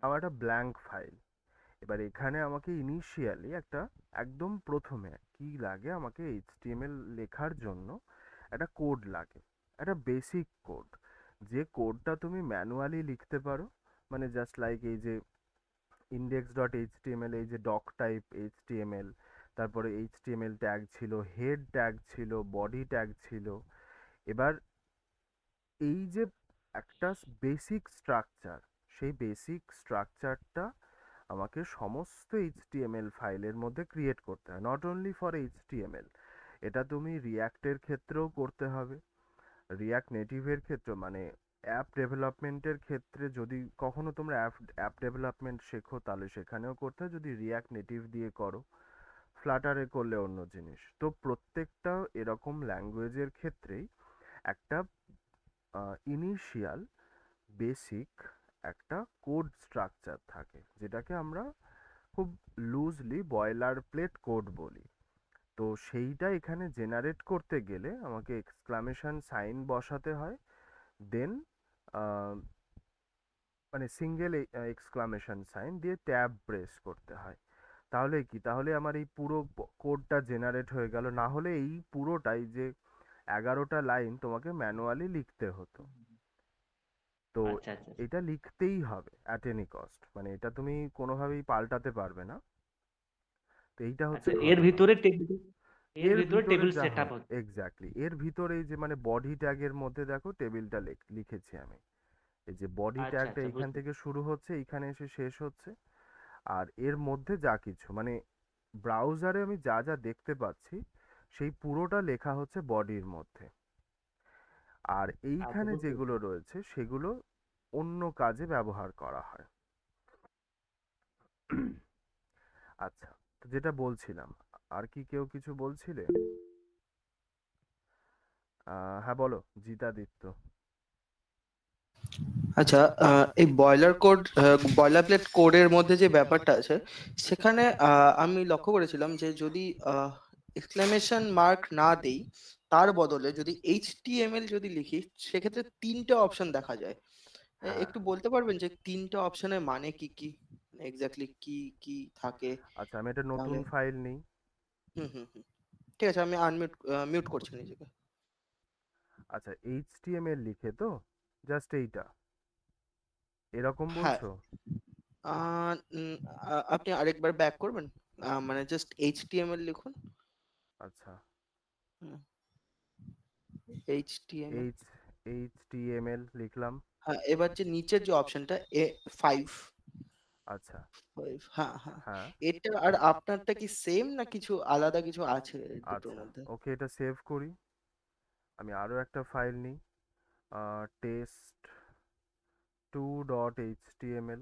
আমার একটা ব্ল্যাঙ্ক ফাইল। এবার এখানে আমাকে ইনিশিয়ালি একটা, একদম প্রথমে কি লাগে, আমাকে এইচটিএমএল লেখার জন্য একটা কোড লাগে, একটা বেসিক কোড। যে কোডটা তুমি ম্যানুয়ালি লিখতে পারো, মানে জাস্ট লাইক এই যে ইন্ডেক্স ডট এইচটিএমএল, এই যে ডক টাইপ এইচটিএমএল, তারপরে এইচটিএমএল ট্যাগ ছিল, হেড ট্যাগ ছিল, বডি ট্যাগ ছিল। এবার এই যে একটা বেসিক স্ট্রাকচার, সেই বেসিক স্ট্রাকচারটা আমাকে সমস্ত এইচটিএমএল ফাইলের মধ্যে ক্রিয়েট করতে হয়, নট অনলি ফর এইচটিএমএল। এটা তুমি রিয়াক্টের ক্ষেত্রেও করতে হবে, রিয়াক্ট নেটিভের ক্ষেত্রে, মানে অ্যাপ ডেভেলপমেন্টের ক্ষেত্রে যদি কখনো তোমরা অ্যাপ ডেভেলপমেন্ট শেখো তাহলে সেখানেও করতে হয়, যদি রিয়াক্ট নেটিভ দিয়ে করো। ফ্লাটারে করলে অন্য জিনিস। তো প্রত্যেকটা এরকম ল্যাঙ্গুয়েজের ক্ষেত্রেই একটা ইনিশিয়াল বেসিক একটা কোড স্ট্রাকচার থাকে, যেটাকে আমরা খুব লুজলি বয়লার প্লেট কোড বলি। তো সেইটা এখানে জেনারেট করতে গেলে আমাকে এক্সক্লামেশন সাইন বসাতে হয়, দেন মানে সিঙ্গেল এক্সক্লামেশন সাইন দিয়ে ট্যাব প্রেস করতে হয়। তাহলে কি, তাহলে আমার এই পুরো কোডটা জেনারেট হয়ে গেল। না হলে এই পুরোটাই যে 11টা লাইন তোমাকে ম্যানুয়ালি লিখতে হতো। তো আচ্ছা আচ্ছা আচ্ছা। এটা লিখতেই হবে অ্যাট এনি কস্ট, মানে এটা তুমি কোনোভাবেই পাল্টাতে পারবে না। তো এইটা হচ্ছে আচ্ছা ঘটনা। এর এর ভিতরে ভিতরে টেবিল যা সেট আপ হয়, হচ্ছে। এক্স্যাক্টলি এর ভিতরে এই যে মানে বডি ট্যাগের মধ্যে দেখো টেবিলটা লিখেছি আমি। এই যে বডি আচ্ছা ট্যাগটা আচ্ছা এইখান বুঝতে থেকে শুরু হচ্ছে, এইখানে এসে শেষ হচ্ছে। আর এর মধ্যে যা কিছু মানে ব্রাউজারে আমি যা যা দেখতে পাচ্ছি, সেই পুরোটা লেখা হচ্ছে বডির মধ্যে। আর আচ্ছা এইখানে বুঝতে যেগুলো পেরেছি। রয়েছে সেগুলো অন্য কাজে ব্যবহার করা হয়। আচ্ছা, তো যেটা বলছিলাম, আর কি কেউ কিছু বলছিলে? হ্যাঁ বলো, জিতাদিত্য। আচ্ছা, এই বয়লার প্লেট কোডের মধ্যে যে ব্যাপারটা আছে, সেখানে আমি লক্ষ্য করেছিলাম যে যদি এক্সক্লেমেশন মার্ক না দেই, তার বদলে যদি এইচটিএমএল যদি লিখি, সেক্ষেত্রে তিনটে অপশন দেখা যায়। হ্যাঁ, একটু বলতে পারবেন যে তিনটে অপশনের মানে কি কি, এক্স্যাক্টলি কি কি থাকে? আচ্ছা আমি একটা নতুন তাহলে ফাইল নিই। হুম হুম হুম, ঠিক আছে, আমি মিউট করছি নিজেকে। আচ্ছা, এইচটিএমএল লিখে তো জাস্ট এইটা এরকম হ্যাঁ, বলছো? আপনি আরেকবার ব্যাক করবেন, মানে জাস্ট এইচটিএমএল লিখুন। আচ্ছা, এইচটিএমএল, এইচ এইচটিএমএল লিখলাম। হ্যাঁ, এবার যে নিচের যে অপশনটা ফাইভ, আচ্ছা, হ্যাঁ হ্যাঁ, হ্যাঁ, এটা আর আপনারটা কি সেম না কিছু আলাদা কিছু আছে এই দুটোর আচ্ছা, মধ্যে? ওকে, এটা সেভ করি। আমি আরো একটা ফাইল নিই, টেস্ট 2.html।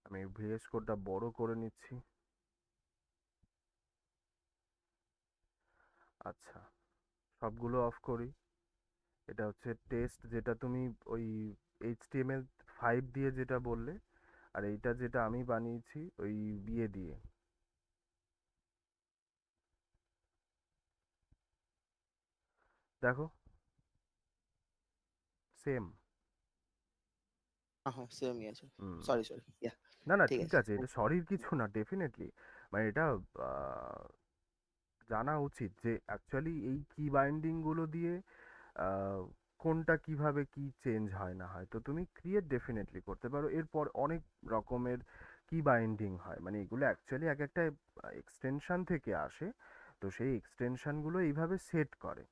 আমি ভিএস কোডটা বড় করে নিচ্ছি। আচ্ছা, সবগুলো অফ করি। এটা হচ্ছে টেস্ট, যেটা তুমি ওই HTML5 দিয়ে যেটা বললে, আর এইটা যেটা আমি বানিয়েছি ওই বিয়ে দিয়ে। দেখো, সেম। হ্যাঁ সেমই আছে। হুম। সরি সরি, ইয়া, না না, ঠিক ঠিক আছে। আছে, এটা সরির কিছু না, ডেফিনেটলি। মানে এটা আহ, জানা উচিত যে অ্যাকচুয়ালি এই কি বাইন্ডিং গুলো দিয়ে আহ, কোনটা কিভাবে কি চেঞ্জ হয় না হয়। তো তুমি ক্রিয়েট ডেফিনেটলি করতে পারো। এরপর অনেক রকমের কি বাইন্ডিং হয়, মানে এগুলো অ্যাকচুয়ালি এক একটা এক্সটেনশন থেকে আসে। তো সেই এক্সটেনশনগুলো এইভাবে সেট করে।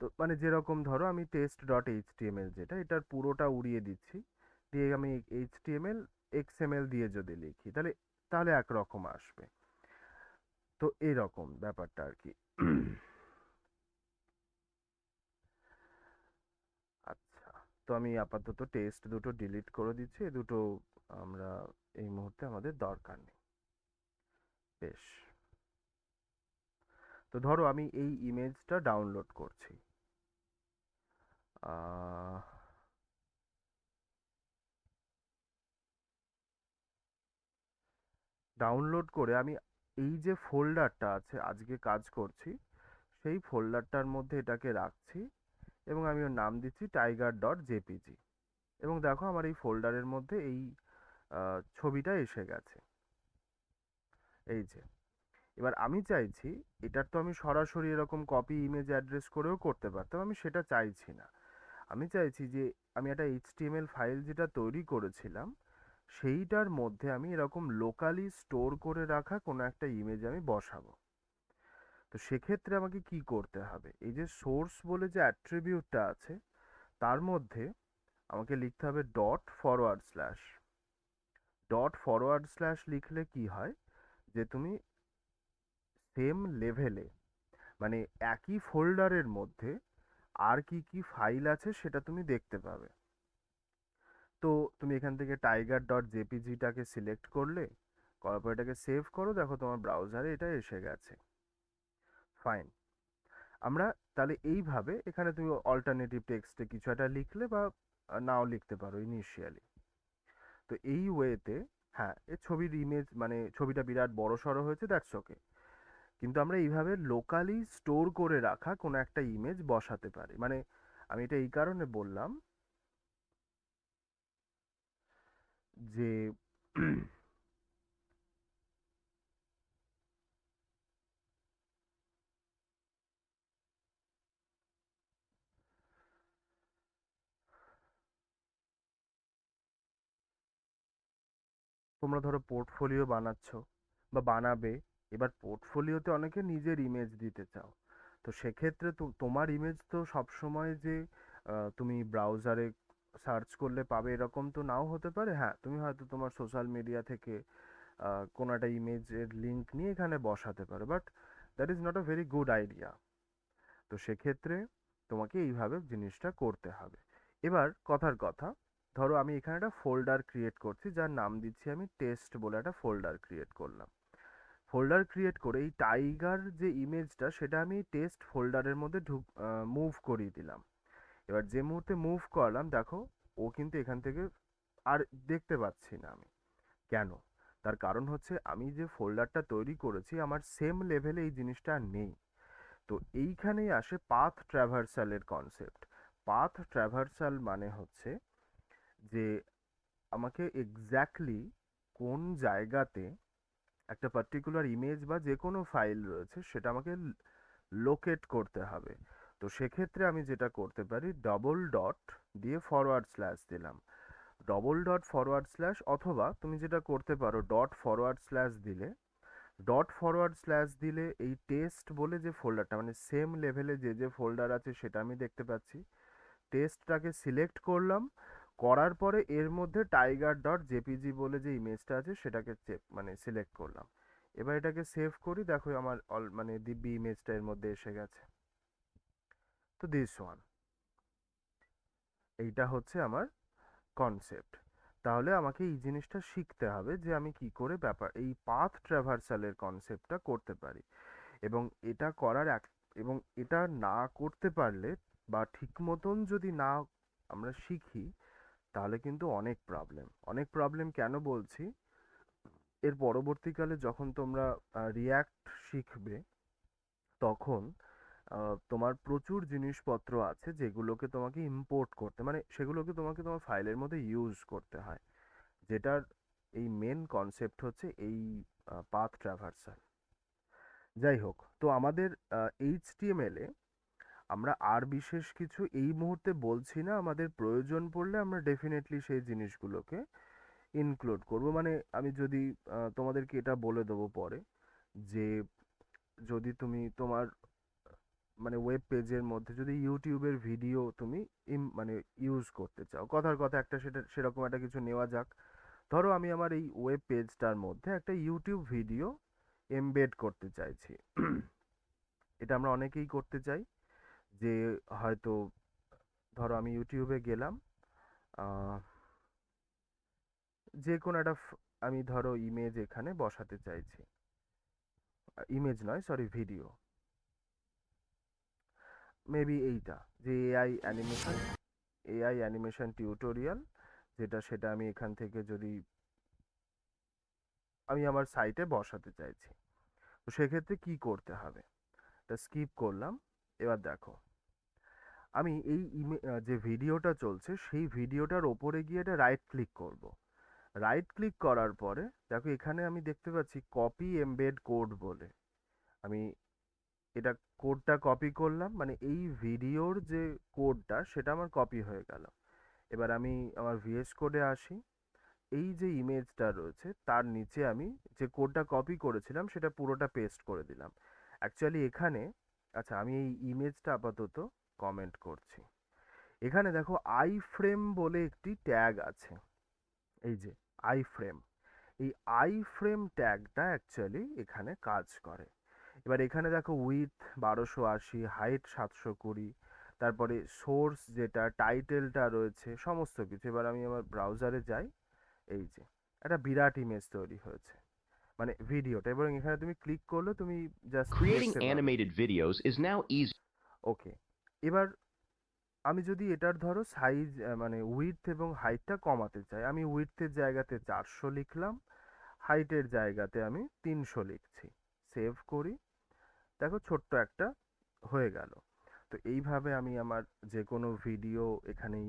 তো মানে যেরকম ধরো আমি টেস্ট ডট এইচটিএমএল, যেটা এটার পুরোটা উড়িয়ে দিচ্ছি, দিয়ে আমি এইচটিএমএল এক্সএমএল দিয়ে যদি লিখি, তাহলে তাহলে একরকম আসবে। তো এরকম ব্যাপারটা আর কি। আচ্ছা, তো আমি আপাতত টেস্ট দুটো ডিলিট করে দিচ্ছি, এই দুটো আমরা এই মুহূর্তে আমাদের দরকার নেই। বেশ, তো ধরো আমি এই ইমেজটা ডাউনলোড করছি। ডাউনলোড করে আমি এই যে ফোল্ডারটা আছে আজকে কাজ করছি সেই ফোল্ডারটার মধ্যে এটাকে রাখছি এবং আমি ওর নাম দিচ্ছি tiger.jpg এবং দেখো আমার এই ফোল্ডারের মধ্যে এই ছবিটা এসে গেছে। এই যে, এবার আমি চাইছি এটার তো আমি সরাসরি এরকম কপি ইমেজ অ্যাড্রেস করেও করতে পারতাম, আমি সেটা চাইছি না। আমি চাইছি যে আমি একটা HTML ফাইল যেটা তৈরি করেছিলাম সেইটার মধ্যে আমি এরকম লোকালি স্টোর করে রাখা কোনো একটা ইমেজ আমি বসাবো। তো সেক্ষেত্রে আমাকে কি করতে হবে, এই যে সোর্স বলে যে অ্যাট্রিবিউটটা আছে তার মধ্যে আমাকে লিখতে হবে ডট ফরওয়ার্ড স্ল্যাশ লিখলে কি হয় যে তুমি সেম লেভেলে মানে একই ফোল্ডারের মধ্যে আর কি কি ফাইল আছে সেটা তুমি দেখতে পাবে। তো তুমি এখান থেকে tiger.jpgটাকে সিলেক্ট করলে, করার পর এটাকে সেভ করো, দেখো তোমার ব্রাউজারে এটা এসে গেছে। ফাইন, আমরা তাহলে এইভাবে এখানে তুমি অল্টারনেটিভ টেক্সটে কিছু একটা লিখলে বা নাও লিখতে পারো ইনিশিয়ালি। তো এই ওয়েতে হ্যাঁ, এই ছবির ইমেজ মানে ছবিটা বিরাট বড় সড়ো হয়েছে, দ্যাটস ওকে, কিন্তু আমরা এইভাবে লোকালি স্টোর করে রাখা কোনো একটা ইমেজ বসাতে পারি। মানে আমি এটা এই কারণে বললাম যে তোমরা ধরো পোর্টফোলিও বানাচ্ছ বা বানাবে, এবার পোর্টফোলিওতে অনেকে নিজের ইমেজ দিতে চাও, তো সেক্ষেত্রে তো তোমার ইমেজ তো সবসময় যে তুমি ব্রাউজারে সার্চ করলে পাবে এরকম তো নাও হতে পারে। হ্যাঁ, তুমি হয়তো তোমার সোশ্যাল মিডিয়া থেকে কোনো একটা ইমেজের লিঙ্ক নিয়ে এখানে বসাতে পারো, but that is not a very good idea. তো সেক্ষেত্রে তোমাকে এইভাবে জিনিসটা করতে হবে। এবার কথার কথা, ধরো আমি এখানে একটা ফোল্ডার ক্রিয়েট করছি যার নাম দিচ্ছি আমি টেস্ট বলে একটা ফোল্ডার ক্রিয়েট করলাম। ফোল্ডার ক্রিয়েট করে এই টাইগার যে ইমেজটা সেটা আমি টেস্ট ফোল্ডারের মধ্যে মুভ করিয়ে দিলাম। এবার যে মুহূর্তে মুভ করলাম দেখো ও কিন্তু এখান থেকে আর দেখতে পাচ্ছি না আমি। কেন? তার কারণ হচ্ছে আমি যে ফোল্ডারটা তৈরি করেছি আমার সেম লেভেলে এই জিনিসটা আর নেই। তো এইখানেই আসে পাথ ট্র্যাভার্সালের কনসেপ্ট। পাথ ট্র্যাভার্সাল মানে হচ্ছে যে আমাকে এক্স্যাক্টলি কোন জায়গাতে একটা পার্টিকুলার ইমেজ বা যে কোনো ফাইল রয়েছে সেটা আমাকে লোকেট করতে হবে। তো সেক্ষেত্রে আমি যেটা করতে পারি ডবল ডট দিয়ে ফরওয়ার্ড স্ল্যাশ দিলাম, ডবল ডট ফরওয়ার্ড স্ল্যাশ, অথবা তুমি যেটা করতে পারো ডট ফরওয়ার্ড স্ল্যাশ দিলে এই টেস্ট বলে যে ফোল্ডারটা মানে সেম লেভেলে যে যে ফোল্ডার আছে সেটা আমি দেখতে পাচ্ছি। টেস্টটাকে সিলেক্ট করলাম, করার পরে এর মধ্যে tiger.jpg বলে যে ইমেজটা আছে সেটাকে মানে সিলেক্ট করলাম। এবার এটাকে সেভ করি, দেখো আমার মানে দিব্যি ইমেজটা এর মধ্যে এসে গেছে। তো দিস ওয়ান, এইটা হচ্ছে আমার কনসেপ্ট। তাহলে আমাকে এই জিনিসটা শিখতে হবে যে আমি কি করে এই পাথ ট্র্যাভার্সালের কনসেপ্টটা করতে পারি। এবং এটা করার এবং এটা না করতে পারলে বা ঠিক মতন যদি না আমরা শিখি তাহলে কিন্তু অনেক প্রবলেম কেন বলছি, এর পরবর্তীকালে যখন তোমরা রিয়্যাক্ট শিখবে তখন তোমার প্রচুর জিনিসপত্র আছে যেগুলোকে তোমাকে ইম্পোর্ট করতে মানে সেগুলোকে তোমাকে তোমার ফাইলের মধ্যে ইউজ করতে হয়, যেটার এই মেন কনসেপ্ট হচ্ছে এই পাথ ট্র্যাভার্সাল। যাই হোক, তো আমাদের HTML এ আমরা আর বিশেষ কিছু এই মুহূর্তে বলছি না, আমাদের প্রয়োজন পড়লে আমরা ডেফিনেটলি সেই জিনিসগুলোকে ইনক্লুড করব। মানে আমি যদি তোমাদেরকে এটা বলে দেবো পরে যে যদি তুমি তোমার মানে ওয়েব পেজের মধ্যে যদি ইউটিউবের ভিডিও তুমি মানে ইউজ করতে চাও, কথার কথা একটা সেরকম একটা কিছু নেওয়া যাক। ধরো আমি আমার এই ওয়েব পেজটার মধ্যে একটা ইউটিউব ভিডিও এমবেড করতে চাইছি। এটা আমরা অনেকেই করতে চাই যে হয়তো ধরো আমি ইউটিউবে গেলাম, আহ, যে কোনো একটা আমি ধরো ইমেজ এখানে বসাতে চাইছি, ইমেজ নয় সরি ভিডিও, মেবি এইটা যে এআই অ্যানিমেশন টিউটোরিয়াল যেটা, সেটা আমি এখান থেকে যদি আমি আমার সাইটে বসাতে চাইছি, তো সেক্ষেত্রে কি করতে হবে, এটা স্কিপ করলাম। এবার দেখো আমি এই যে ভিডিওটা চলছে সেই ভিডিওটার ওপরে গিয়ে এটা রাইট ক্লিক করব। রাইট ক্লিক করার পরে দেখো এখানে আমি দেখতে পাচ্ছি কপি এমবেড কোড বলে, আমি এটা কোডটা কপি করলাম, মানে এই ভিডিওর যে কোডটা সেটা আমার কপি হয়ে গেল। এবার আমি আমার ভিএস কোডে আসি, এই যে ইমেজটা রয়েছে তার নিচে আমি যে কোডটা কপি করেছিলাম সেটা পুরোটা পেস্ট করে দিলাম অ্যাকচুয়ালি এখানে। আচ্ছা আমি এই ইমেজটা আপাতত কমেন্ট করছি। এখানে দেখো আই ফ্রেম বলে একটি ট্যাগ আছে, এই যে আই ফ্রেম, এই আই ফ্রেম ট্যাগটা অ্যাকচুয়ালি এখানে কাজ করে। এবার এখানে দেখো উইথ 1280, হাইট 720, তারপরে সোর্স যেটা টাইটেলটা রয়েছে সমস্ত কিছু। এবার আমি আমার ব্রাউজারে যাই, এই যে একটা বিরাট ইমেজ তৈরি হয়েছে, মানে ভিডিওটা, এবং এখানে তুমি ক্লিক করলে তুমি just Creating animated videos is now easy. ওকে। এবার আমি যদি এটার ধরো সাইজ মানে উইডথ এবং হাইটটা কমাতে চাই, আমি উইডথের জায়গাতে 400 লিখলাম, হাইটের জায়গাতে আমি 300 লিখছি, সেভ করি, দেখো ছোট্ট একটা হয়ে গেল। তো এইভাবে আমি আমার যে কোনো ভিডিও এখানে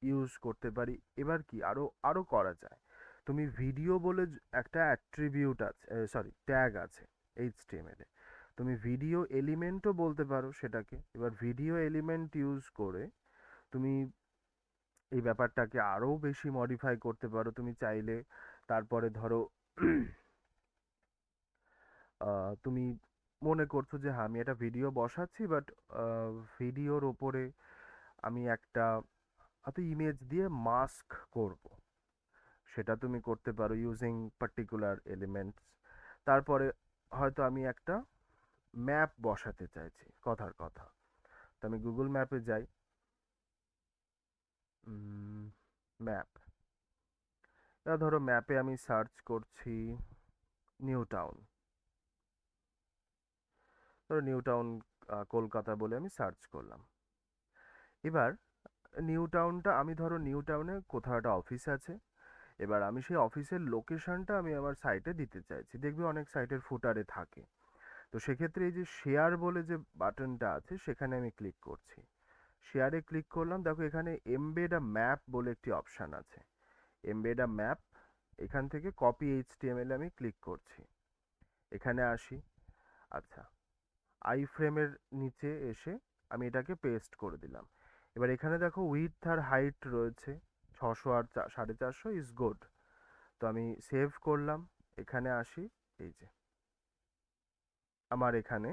ইউজ করতে পারি। এবার কি আরো আরো করা যায়, তুমি ভিডিও বলে একটা অ্যাট্রিবিউট আছে, সরি ট্যাগ আছে এইচটিএমএল এ, তুমি ভিডিও এলিমেন্টও বলতে পারো সেটাকে। এবার ভিডিও এলিমেন্ট ইউজ করে তুমি এই ব্যাপারটাকে আরো বেশি মডিফাই করতে পারো তুমি চাইলে। তারপরে ধরো তুমি মনে করছো যে হ্যাঁ আমি একটা ভিডিও বসাচ্ছি, বাট ভিডিওর ওপরে আমি একটা হয়তো ইমেজ দিয়ে মাস্ক করব, সেটা তুমি করতে পারো ইউজিং পার্টিকুলার এলিমেন্টস। তারপরে হয়তো আমি একটা ম্যাপ বসাতে চাইছি, কথার কথা, তো আমি গুগল ম্যাপে যাই, ম্যাপ, ধরো ম্যাপে আমি সার্চ করছি নিউ টাউন, ধরো নিউ টাউন কলকাতা বলে আমি সার্চ করলাম। এবার নিউ টাউনটা আমি ধরো নিউ টাউনে কোথাও একটা অফিস আছে, এবার আমি সেই অফিসের লোকেশনটা আমি আমার সাইটে দিতে চাইছি, দেখবি অনেক সাইটের ফুটারে থাকে। তো সেক্ষেত্রে এই যে শেয়ার বলে যে বাটনটা আছে সেখানে আমি ক্লিক করছি, শেয়ারে ক্লিক করলাম, দেখো এখানে এমবেড আ ম্যাপ বলে একটি অপশান আছে, এমবেড আ ম্যাপ, এখান থেকে কপি এইচটিএমএল আমি ক্লিক করছি, এখানে আসি। আচ্ছা আই ফ্রেমের নিচে এসে আমি এটাকে পেস্ট করে দিলাম। এবার এখানে দেখো উইডথ আর হাইট রয়েছে 600 আর 450 ইজ গুড, তো আমি সেভ করলাম, এখানে আসি, এই যে আমার এখানে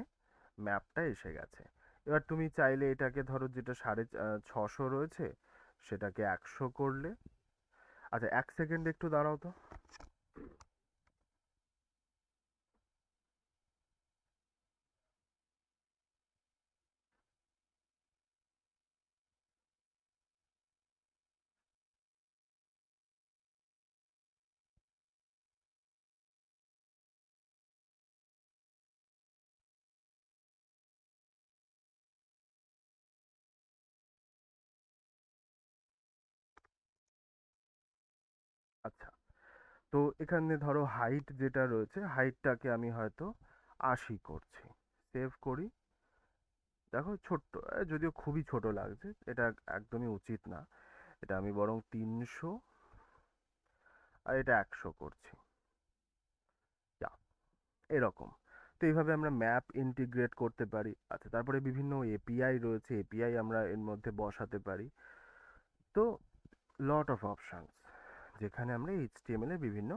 ম্যাপটা এসে গেছে। এবার তুমি চাইলে এটাকে ধরো যেটা 650 রয়েছে সেটাকে 100 করলে। আচ্ছা 1 সেকেন্ড একটু দাঁড়াও তো। আচ্ছা তো এখানে ধরো হাইট যেটা রয়েছে হাইটটাকে আমি হয়তো 80 করছি, সেভ করি, দেখো ছোট্ট, যদিও খুবই ছোট লাগছে, এটা একদমই উচিত না, এটা আমি বরং 300 আর এটা 100 করছি, যা এরকম। তো এইভাবে আমরা ম্যাপ ইন্টিগ্রেট করতে পারি। আচ্ছা তারপরে বিভিন্ন এপিআই রয়েছে, এপিআই আমরা এর মধ্যে বসাতে পারি। তো লট অফ অপশনস যেখানে আমরা এইচটিএমএল এর বিভিন্ন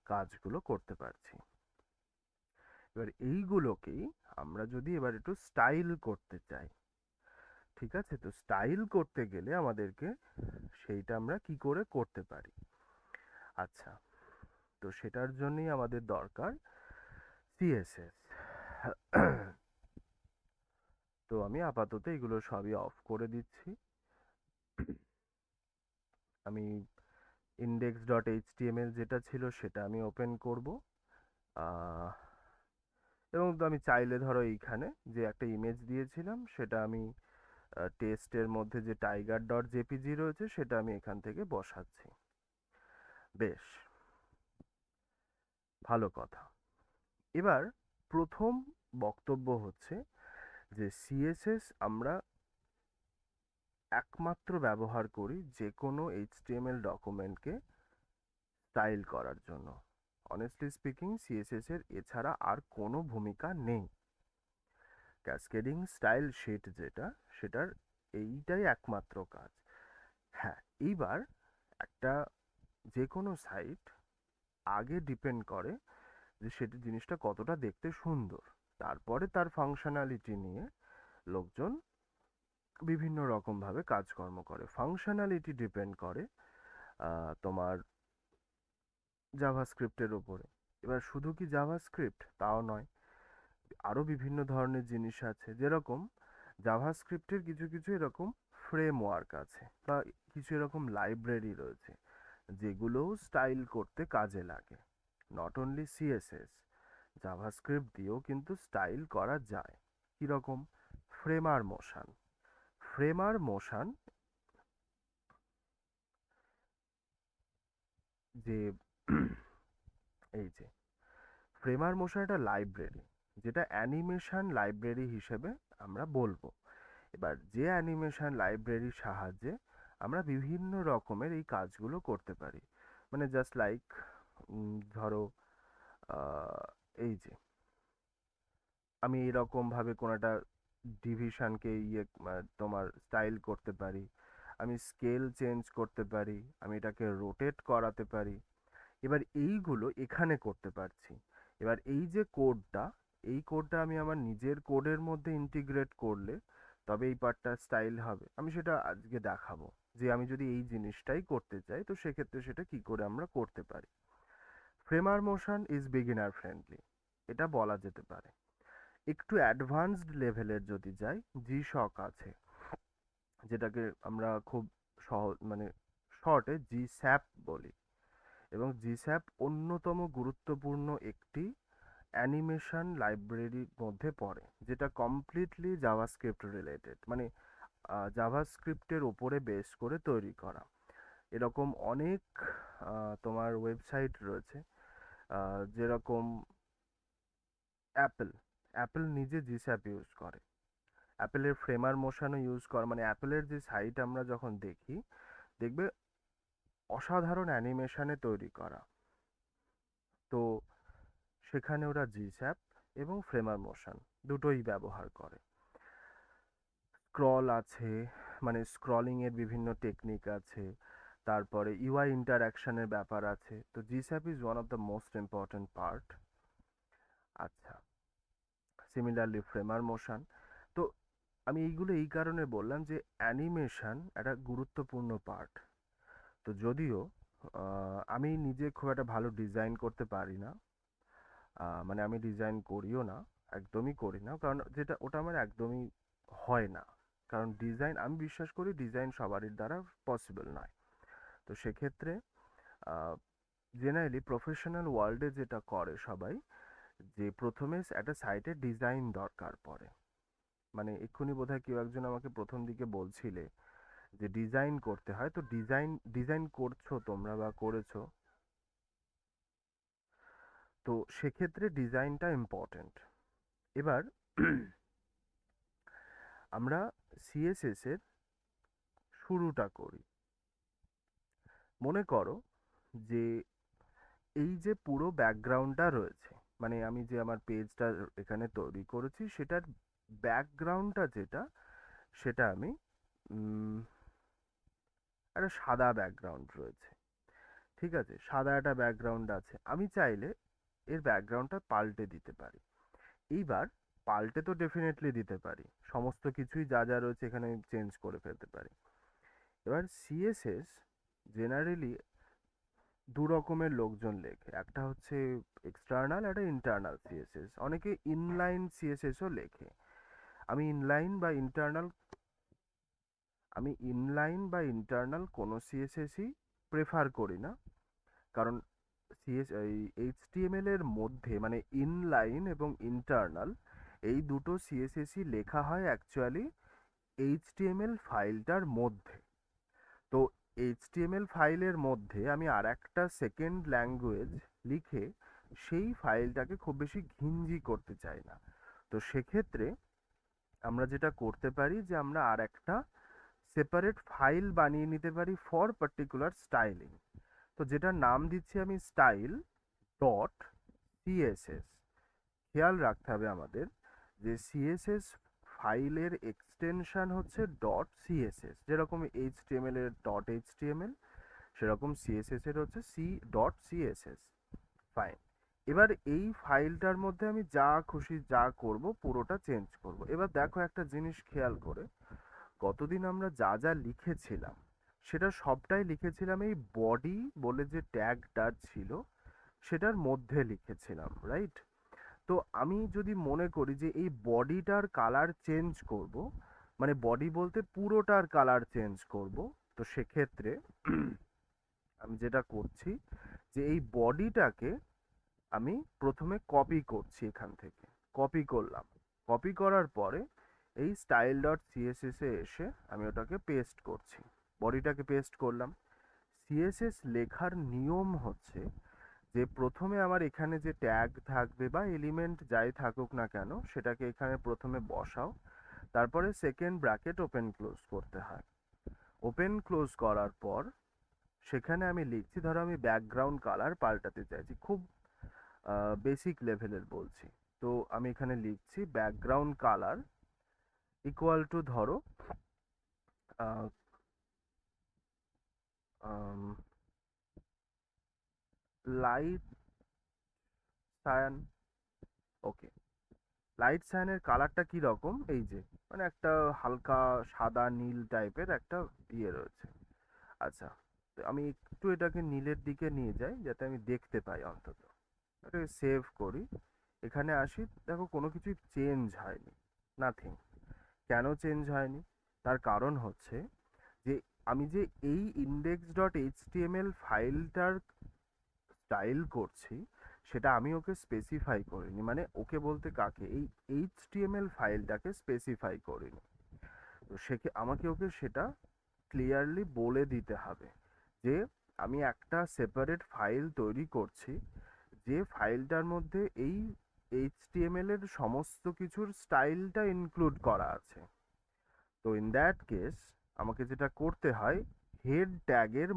কাজগুলো করতে পারছি। এবার এইগুলোকেই আমরা যদি এবার একটু স্টাইল করতে চাই, ঠিক আছে, তো স্টাইল করতে গেলে আমাদেরকে সেইটা আমরা কি করে করতে পারি। আচ্ছা তো সেটার জন্যই আমাদের দরকার সিএসএস। তো আমি আপাতত এগুলো সবই অফ করে দিচ্ছি। আমি index.html যেটা ছিল সেটা আমি ওপেন করব। এবং তো আমি চাইলে ধরো এইখানে যে একটা ইমেজ দিয়েছিলাম সেটা আমি টেস্টের মধ্যে যে tiger.jpg রয়েছে সেটা আমি এখান থেকে বসাচ্ছি। বেশ ভালো কথা। এবার প্রথম বক্তব্য হচ্ছে যে সিএসএস আমরা একমাত্র ব্যবহার করি যে কোনো এইচটিএমএল ডকুমেন্টকে স্টাইল করার জন্য। অনেস্টলি স্পিকিং সিএসএস এর এছাড়া আর কোনো ভূমিকা নেই। ক্যাসকেডিং স্টাইল শিট যেটা, সেটার এইটাই একমাত্র কাজ। হ্যাঁ, এইবার একটা যে কোনো সাইট আগে ডিপেন্ড করে যে সেটি জিনিসটা কতটা দেখতে সুন্দর, তারপরে তার ফাংশনালিটি নিয়ে লোকজন বিভিন্ন রকমভাবে কাজকর্ম করে। ফাংশনালিটি ডিপেন্ড করে তোমার জাভাস্ক্রিপ্টের উপরে। এবার শুধু কি জাভাস্ক্রিপ্ট তাও নয়, আরও বিভিন্ন ধরনের জিনিস আছে। যেরকম জাভাস্ক্রিপ্টের কিছু কিছু এরকম ফ্রেমওয়ার্ক আছে বা কিছু এরকম লাইব্রেরি রয়েছে যেগুলোও স্টাইল করতে কাজে লাগে। নট অনলি সিএসএস, জাভাস্ক্রিপ্ট দিয়েও কিন্তু স্টাইল করা যায়। কীরকম? ফ্রেমার মোশন। ফ্রেমার মোশন যে এই যে ফ্রেমার মোশন একটা লাইব্রেরি, যেটা অ্যানিমেশন লাইব্রেরি হিসেবে আমরা বলবো। এবার যে অ্যানিমেশন লাইব্রেরির সাহায্যে আমরা বিভিন্ন রকমের এই কাজগুলো করতে পারি। মানে জাস্ট লাইক ধরো এই যে আমি এরকমভাবে কোনো একটা ডিভিশনকে তোমার স্টাইল করতে পারি, আমি স্কেল চেঞ্জ করতে পারি, আমি এটাকে রোটেট করাতে পারি। এবার এইগুলো এখানে করতে পারছি। এবার এই যে কোডটা, এই কোডটা আমি আমার নিজের কোডের মধ্যে ইন্টিগ্রেট করলে তবে এই পার্টটা স্টাইল হবে। আমি সেটা আজকে দেখাবো যে আমি যদি এই জিনিসটাই করতে চাই তো সেক্ষেত্রে সেটা কি করে আমরা করতে পারি। ফ্রেমার মোশন ইজ বিগিনার ফ্রেন্ডলি, এটা বলা যেতে পারে। একটু অ্যাডভান্সড লেভেলের যদি যাই, জিশক আছে, যেটাকে আমরা খুব সহজ মানে শর্টে জিস্যাপ বলি। এবং জিস্যাপ অন্যতম গুরুত্বপূর্ণ একটি অ্যানিমেশন লাইব্রেরির মধ্যে পড়ে, যেটা কমপ্লিটলি জাভাস্ক্রিপ্ট রিলেটেড, মানে জাভাস্ক্রিপ্টের ওপরে বেস করে তৈরি করা। এরকম অনেক তোমার ওয়েবসাইট রয়েছে, যেরকম অ্যাপেল নিজে জিস্যাপ ইউজ করে, অ্যাপেলের ফ্রেমার মোশনও ইউজ করে। মানে অ্যাপেলের যে সাইট আমরা যখন দেখি দেখবে অসাধারণ অ্যানিমেশনে তৈরি করা, তো সেখানে ওরা জিস্যাপ এবং ফ্রেমার মোশন দুটোই ব্যবহার করে। স্ক্রল আছে, মানে স্ক্রলিং এর বিভিন্ন টেকনিক আছে, তারপরে ইউআই ইন্টারঅ্যাকশনের ব্যাপার আছে। তো GSAP is one of the most important part. আচ্ছা, সিমিলারলি ফ্রেমার মোশন। তো আমি এইগুলো এই কারণে বললাম যে অ্যানিমেশন একটা গুরুত্বপূর্ণ পার্ট। তো যদিও আমি নিজে খুব একটা ভালো ডিজাইন করতে পারি না, মানে আমি ডিজাইন করিও না, একদমই করি না, কারণ ওটা আমার একদমই হয় না। কারণ ডিজাইন, আমি বিশ্বাস করি ডিজাইন সবারই দ্বারা পসিবল নয়। তো সেক্ষেত্রে জেনারেলি প্রফেশনাল ওয়ার্ল্ডে যেটা করে সবাই, যে প্রথমে একটা সাইটের ডিজাইন দরকার পড়ে। মানে এক্ষুনি বোধহয় কেউ একজন আমাকে প্রথম দিকে বলছিলে যে ডিজাইন করতে হয়। তো ডিজাইন করছো তোমরা বা করেছো, তো সেক্ষেত্রে ডিজাইনটা ইম্পর্টেন্ট। এবার আমরা সিএসএস এর শুরুটা করি। মনে করো যে এই যে পুরো ব্যাকগ্রাউন্ডটা রয়েছে, মানে আমি যে আমার পেজটা এখানে তৈরি করেছি সেটার ব্যাকগ্রাউন্ডটা যেটা, সেটা আমি একটা সাদা ব্যাকগ্রাউন্ড রয়েছে, ঠিক আছে, সাদা একটা ব্যাকগ্রাউন্ড আছে। আমি চাইলে এর ব্যাকগ্রাউন্ডটা পাল্টে দিতে পারি। এইবার পাল্টে তো ডেফিনেটলি দিতে পারি, সমস্ত কিছুই যা যা রয়েছে এখানে চেঞ্জ করে ফেলতে পারি। এবার সিএসএস জেনারেলি দু রকমের লোকজন লেখে, একটা হচ্ছে এক্সটার্নাল, একটা ইন্টারনাল সিএসএস। অনেকে ইনলাইন সিএসএসও লেখে। আমি ইনলাইন বা ইন্টারনাল আমি ইনলাইন বা ইন্টারনাল কোনো সিএসএসই প্রেফার করি না, কারণ এইচটিএমএল এর মধ্যে মানে ইনলাইন এবং ইন্টারনাল এই দুটো সিএসএসই লেখা হয় অ্যাকচুয়ালি এইচটিএমএল ফাইলটার মধ্যে। তো এইচটিএমএল ফাইলের মধ্যে আমি আর একটা সেকেন্ড ল্যাঙ্গুয়েজ লিখে সেই ফাইলটাকে খুব বেশি ঘিঞ্জি করতে চাই না। তো সেক্ষেত্রে আমরা যেটা করতে পারি যে আমরা আর একটা সেপারেট ফাইল বানিয়ে নিতে পারি ফর পার্টিকুলার স্টাইলিং। তো যেটার নাম দিচ্ছি আমি স্টাইল ডট সিএসএস। খেয়াল রাখতে হবে আমাদের যে সিএসএস ফাইলের এক্সটেনশন হচ্ছে ডট সিএসএস, যেরকম এইচটিএমএল এর ডট এইচটিএমএল সেরকম সিএসএস এর হচ্ছে সি ডট সিএসএস। ফাইন। এবার এই ফাইলটার মধ্যে আমি যা খুশি যা করব পুরোটা চেঞ্জ করব। এবার দেখো একটা জিনিস খেয়াল করে, গতদিন আমরা যা যা লিখেছিলাম সেটা সবটাই লিখেছিলাম এই বডি বলে যে ট্যাগটা ছিল সেটার মধ্যে লিখেছিলাম, রাইট? তো আমি যদি মনে করি যে এই বডিটার কালার চেঞ্জ করব, মানে বডি বলতে পুরোটার কালার চেঞ্জ করব, তো সেক্ষেত্রে আমি যেটা করছি যে এই বডিটাকে আমি প্রথমে কপি করছি, এখান থেকে কপি করলাম। কপি করার পরে এই স্টাইল ডট সিএসএস এ এসে আমি ওটাকে পেস্ট করছি, বডিটাকে পেস্ট করলাম। সিএসএস লেখার নিয়ম হচ্ছে যে প্রথমে আমার এখানে যে ট্যাগ থাকবে বা এলিমেন্ট যাই থাকুক না কেন সেটাকে এখানে প্রথমে বসাও, তারপরে সেকেন্ড ব্র্যাকেট ওপেন ক্লোজ করতে হয়। ওপেন ক্লোজ করার পর সেখানে আমি লিখছি, ধরো আমি ব্যাকগ্রাউন্ড কালার পাল্টাতে চাইছি, খুব বেসিক লেভেলের বলছি। তো আমি এখানে লিখছি ব্যাকগ্রাউন্ড কালার ইকুয়াল টু ধরো লাইট সায়ান। ওকে, লাইট সায়ানের কালারটা কি রকম, এই যে মানে একটা হালকা সাদা নীল টাইপের একটা ইয়ে রয়েছে। আচ্ছা, তো আমি একটু এটাকে নীলের দিকে নিয়ে যাই যাতে আমি দেখতে পাই অন্তত। এটাকে সেভ করি, এখানে আসি, দেখো কোনো কিছুই চেঞ্জ হয়নি, নাথিং। কেন চেঞ্জ হয়নি? তার কারণ হচ্ছে যে আমি যে এই ইন্ডেক্স ডট এইচটিএমএল ফাইলটার স্টাইল করছি সেটা আমি ওকে স্পেসিফাই করিনি, মানে ওকে বলতে কাকে, এই এইচটিএমএল ফাইলটাকে স্পেসিফাই করিনি। তো আমাকে ওকে সেটা ক্লিয়ারলি বলে দিতে হবে যে আমি একটা সেপারেট ফাইল তৈরি করছি যে ফাইলটার মধ্যে এই এইচটিএমএল এর সমস্ত কিছুর স্টাইলটা ইনক্লুড করা আছে। তো ইন দ্যাট কেস আমাকে যেটা করতে হয়, হেড ট্যাগের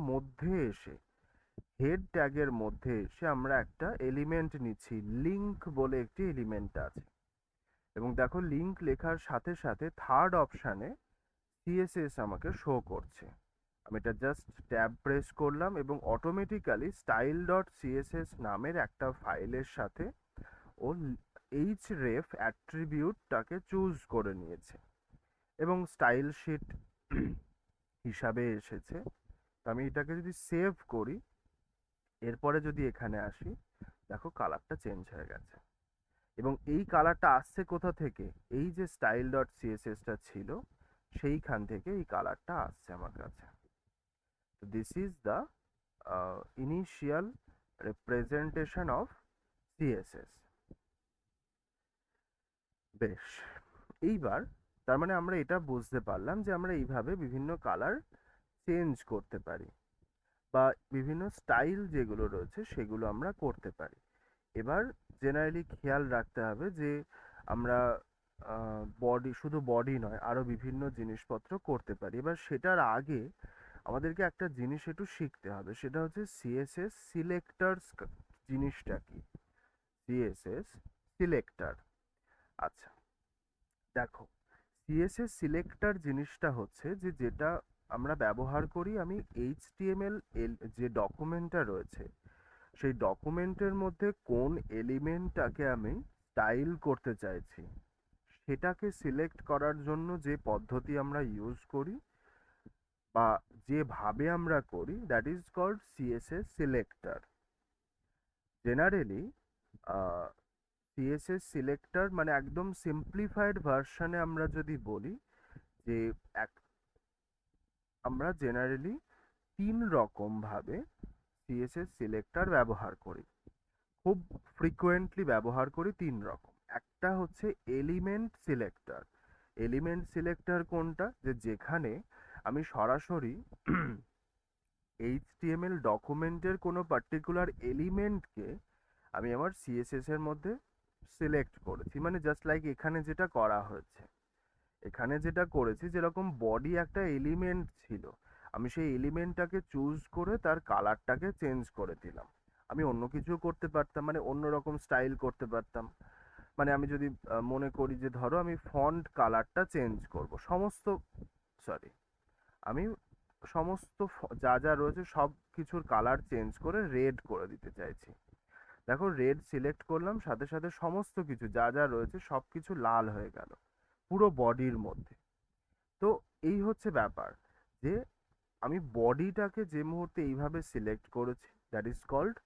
মধ্যে এসে আমরা একটা এলিমেন্ট নিচ্ছি, লিংক বলে একটি এলিমেন্ট আছে, এবং দেখো লিংক লেখার সাথে সাথে থার্ড অপশানে সিএসএস আমাকে শো করছে। আমি এটা জাস্ট ট্যাব প্রেস করলাম এবং অটোমেটিক্যালি স্টাইল ডট সিএসএস নামের একটা ফাইলের সাথে ও href অ্যাট্রিবিউটটাকে চুজ করে নিয়েছে এবং স্টাইল শিট হিসাবে এসেছে। তো আমি এটাকে যদি সেভ করি, এরপরে যদি এখানে আসি, দেখো কালারটা চেঞ্জ হয়ে গেছে। এবং এই কালারটা আসছে কোথা থেকে, এই যে স্টাইল ডট সিএসএসটা ছিল সেইখান থেকে এই কালারটা আসছে আমার কাছে। তো this is the initial representation of CSS. বেশ, এইবার তার মানে আমরা এটা বুঝতে পারলাম যে আমরা এইভাবে বিভিন্ন কালার চেঞ্জ করতে পারি বা বিভিন্ন স্টাইল যেগুলো রয়েছে সেগুলো আমরা করতে পারি। এবার জেনারেলি খেয়াল রাখতে হবে যে আমরা শুধু বডি নয় আরো বিভিন্ন জিনিসপত্র করতে পারি। এবার সেটার আগে আমাদেরকে একটা জিনিস একটু শিখতে হবে, সেটা হচ্ছে সিএসএস সিলেক্টরস জিনিসটা কি। সিএসএস সিলেক্টর, আচ্ছা দেখো সিএসএস সিলেক্টর জিনিসটা হচ্ছে যে যেটা আমরা ব্যবহার করি আমি এইচটিএমএল যে ডকুমেন্টটা রয়েছে সেই ডকুমেন্টের মধ্যে কোন এলিমেন্টটাকে আমি স্টাইল করতে চাইছি সেটাকে সিলেক্ট করার জন্য যে পদ্ধতি আমরা ইউজ করি বা যেভাবে আমরা করি that is called CSS selector. Generally CSS selector মানে একদম সিম্পলিফাইড ভার্সনে আমরা যদি বলি যে আমরা জেনারেলি 3 রকম ভাবে সিএসএস সিলেক্টর ব্যবহার করি, খুব ফ্রিকোয়েন্টলি ব্যবহার করি 3 রকম। একটা হচ্ছে এলিমেন্ট সিলেক্টর। এলিমেন্ট সিলেক্টর কোনটা, যে যেখানে আমি সরাসরি এইচটিএমএল ডকুমেন্টের কোনো পার্টিকুলার এলিমেন্টকে আমি আমার সিএসএস এর মধ্যে সিলেক্ট করেছি, মানে জাস্ট লাইক এখানে যেটা করা হয়েছে। এখানে যেটা করেছি, যেরকম বডি একটা এলিমেন্ট ছিল, আমি সেই এলিমেন্টটাকে চুজ করে তার কালারটাকে চেঞ্জ করে দিলাম। আমি অন্য কিছু করতে পারতাম, মানে অন্য রকম স্টাইল করতে পারতাম। মানে আমি যদি মনে করি যে ধরো আমি ফন্ট কালারটা চেঞ্জ করব, আমি সমস্ত যা যা রয়েছে সব কিছুর কালার চেঞ্জ করে রেড করে দিতে চাইছি। দেখো রেড সিলেক্ট করলাম, সাথে সাথে সমস্ত কিছু যা যা রয়েছে সব কিছু লাল হয়ে গেল পুরো বডির মধ্যে। তো এই হচ্ছে ব্যাপার, যে আমি বডিটাকে যে মুহূর্তে এইভাবে সিলেক্ট করেছি, that is called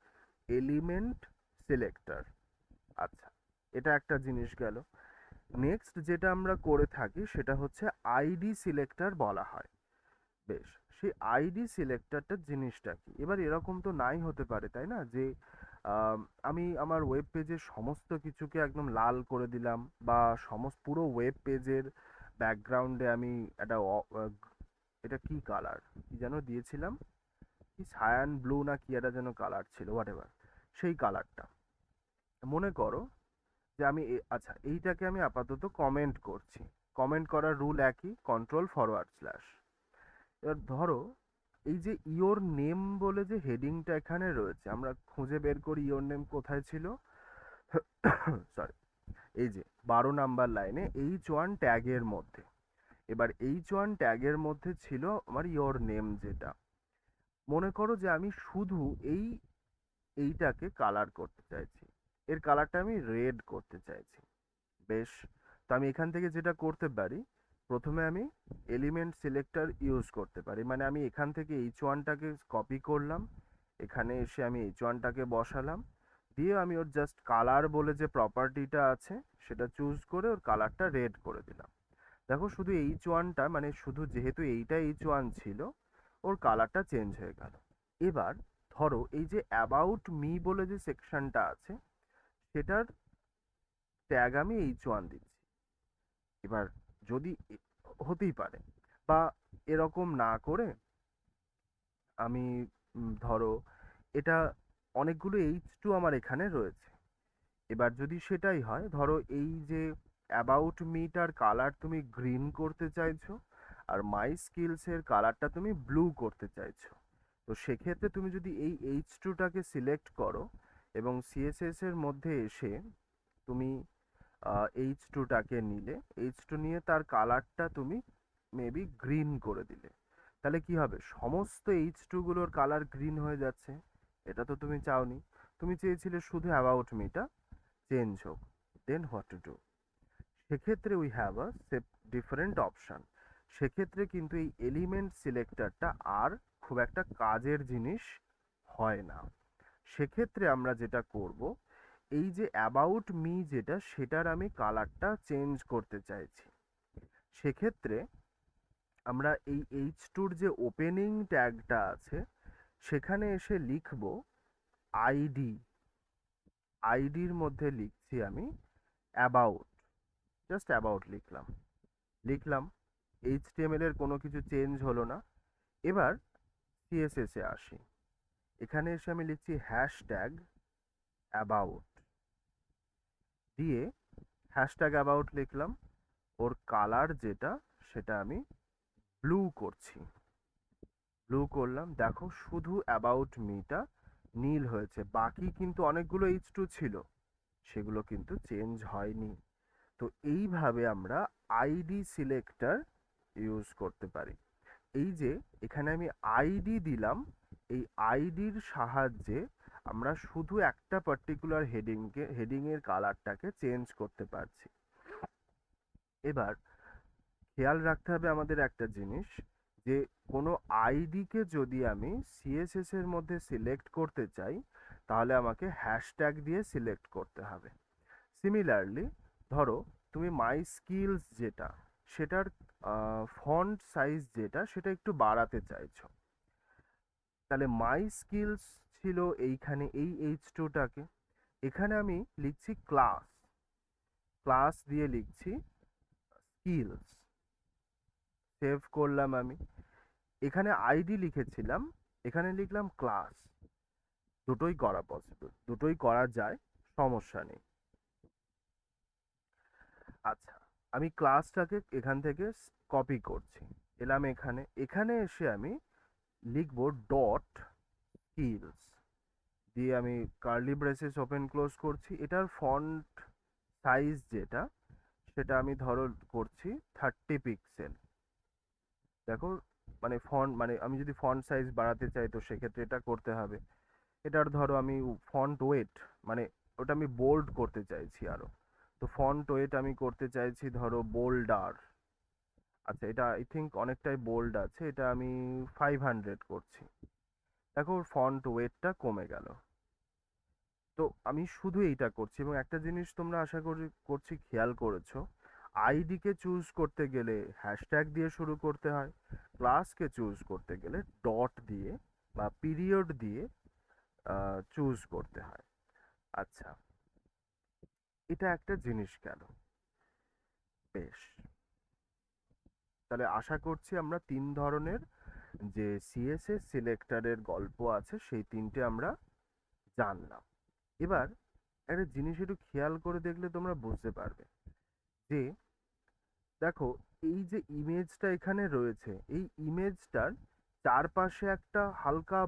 element selector. আচ্ছা, এটা একটা জিনিস গেল। নেক্সট যেটা আমরা করে থাকি সেটা হচ্ছে আইডি সিলেক্টর বলা হয়। বেশ, সেই আইডি সিলেক্টরটার জিনিসটা কি? এবার এরকম তো নাই হতে পারে, তাই না, যে আমি আমার ওয়েব পেজের সমস্ত কিছুকে একদম লাল করে দিলাম, বা পুরো ওয়েব পেজের ব্যাকগ্রাউন্ডে আমি একটা এটা কি কালার কি যেন দিয়েছিলাম, কি সায়ান ব্লু না কি একটা যেন কালার ছিল, হোয়াট এভার, সেই কালারটা মনে করো যে আমি আচ্ছা এইটাকে আমি আপাতত কমেন্ট করছি। কমেন্ট করার রুল একই, কন্ট্রোল/। এবার ধরো এই যে ইওর নেম বলে যে হেডিংটা এখানে রয়েছে, আমরা খুঁজে বের করি ইওর নেম কোথায় ছিল। সরি, এই যে 12 নাম্বার লাইনে H1 ট্যাগের মধ্যে। এবার H1 ট্যাগের মধ্যে ছিল আমার ইওর নেম, যেটা মনে করো যে আমি শুধু এইটাকে কালার করতে চাইছি, এর কালারটা আমি রেড করতে চাইছি। বেশ, তো আমি এখান থেকে যেটা করতে পারি, প্রথমে আমি এলিমেন্ট সিলেক্টর ইউজ করতে পারি। মানে আমি এখান থেকে H1টাকে কপি করলাম, এখানে এসে আমি H1টাকে বসালাম, দিয়ে আমি ওর জাস্ট কালার বলে যে প্রপার্টিটা আছে সেটা চুজ করে ওর কালারটা রেড করে দিলাম। দেখো শুধু H1টা, মানে শুধু যেহেতু এইটা H1 ছিল, ওর কালারটা চেঞ্জ হয়ে গেল। এবার ধরো এই যে অ্যাবাউট মি বলে যে সেকশনটা আছে, সেটার ট্যাগ আমি H1 দিচ্ছি। এবার যদি হতেই পারে, বা এরকম না করে আমি ধরো এটা অনেকগুলো H2 আমার এখানে রয়েছে। এবার যদি সেটাই হয়, ধরো এই যে অ্যাবাউট মিটার কালার তুমি গ্রিন করতে চাইছো, আর মাই স্কিলসের কালারটা তুমি ব্লু করতে চাইছো, তো সেক্ষেত্রে তুমি যদি এই H2টাকে সিলেক্ট করো এবং সিএসএস এর মধ্যে এসে তুমি H2টাকে নিলে, H2 নিয়ে তার কালারটা তুমি মেবি গ্রিন করে দিলে, তাহলে কি হবে, সমস্ত H2 গুলোর কালার গ্রিন হয়ে যাচ্ছে। এটা তো তুমি চাওনি, তুমি চেয়েছিলে শুধু অ্যাবাউট মিটা চেঞ্জ হোক। দেন হোয়াট টু ডু? সেক্ষেত্রে we have a different option. সেক্ষেত্রে কিন্তু এই এলিমেন্ট সিলেক্টরটা আর খুব একটা কাজের জিনিস হয় না। সেক্ষেত্রে আমরা যেটা করব, এই যে অ্যাবাউট মি যেটা, সেটার আমি কালারটা চেঞ্জ করতে চাইছি। সেক্ষেত্রে আমরা এই H2-র যে ওপেনিং ট্যাগটা আছে সেখানে এসে লিখব আইডি। আইডির মধ্যে লিখছি আমি অ্যাবাউট, জাস্ট অ্যাবাউট লিখলাম। HTML এর কোনো কিছু চেঞ্জ হলো না। এবার CSS এ আসি, এখানে এসে আমি লিখছি হ্যাশট্যাগ অ্যাবাউট, দিয়ে হ্যাশট্যাগ অ্যাবাউট লিখলাম। ওর কালার যেটা সেটা আমি ব্লু করছি, ব্লু করলাম। দেখো শুধু অ্যাবাউট মিটা নীল হয়েছে, বাকি কিন্তু অনেকগুলো H2 ছিল, সেগুলো কিন্তু চেঞ্জ হয়নি। তো এইভাবে আমরা আইডি সিলেক্টর ইউজ করতে পারি। এই যে এখানে আমি আইডি দিলাম, এই আইডির সাহায্যে আমরা শুধু একটা পার্টিকুলার হেডিংয়ের কালারটাকে চেঞ্জ করতে পারছি। এবার খেয়াল রাখতে হবে আমাদের একটা জিনিস, যে কোনো আইডিকে যদি আমি সিএসএস এর মধ্যে সিলেক্ট করতে চাই, তাহলে আমাকে হ্যাশট্যাগ দিয়ে সিলেক্ট করতে হবে। সিমিলারলি ধরো তুমি মাই স্কিলস যেটা, সেটার ফন্ট সাইজ যেটা সেটা একটু বাড়াতে চাইছো, তাহলে মাই স্কিলস ছিল এইখানে এই H2টাকে, এখানে আমি লিখছি ক্লাস, ক্লাস দিয়ে লিখছি স্কিলস, সেভ করলাম আমি। এখানে আইডি লিখেছিলাম, এখানে লিখলাম ক্লাস। দুটোই করা পসিবল, দুটোই করা যায়, সমস্যা নেই। আচ্ছা, আমি ক্লাসটাকে এখান থেকে কপি করছি, এলাম এখানে, এখানে এসে আমি লিখব ডট স্কিলস দিয়ে আমি কার্লি ব্রেসেস ওপেন ক্লোজ করছি। এটার ফন্ট সাইজ যেটা সেটা আমি ধরো করছি 30 পিক্সেল। দেখো মানে ফন্ট মানে আমি যদি ফন্ট সাইজ বাড়াতে চাই তো সেক্ষেত্রে এটা করতে হবে। এটার ধরো আমি ফন্ট ওয়েট মানে ওটা আমি বোল্ড করতে চাইছি আরো, তো ফন্ট ওয়েট আমি করতে চাইছি ধরো বোল্ডার। আচ্ছা, এটা আই থিঙ্ক অনেকটাই বোল্ড আছে, এটা আমি 500 করছি। দেখো ফন্ট ওয়েটটা কমে গেল। তো আমি শুধু এইটা করছি, এবং একটা জিনিস তোমরা আশা করছি খেয়াল করেছো, আইডিকে চুজ করতে গেলে হ্যাশট্যাগ দিয়ে শুরু করতে হয়, ক্লাসকে চুজ করতে গেলে ডট দিয়ে বা পিরিয়ড দিয়ে চুজ করতে হয়। আচ্ছা, এটা একটা জিনিস গেল। বেশ, তাহলে আশা করছি আমরা 3 ধরনের যে সিএসএস সিলেক্টরের গল্প আছে সেই 3টে আমরা জানলাম। এবার একটা জিনিস একটু খেয়াল করে দেখলে তোমরা বুঝতে পারবে যে দেখো এই যে ইমেজটা এখানে রয়েছে, এই ইমেজটার চারপাশে একটা হালকা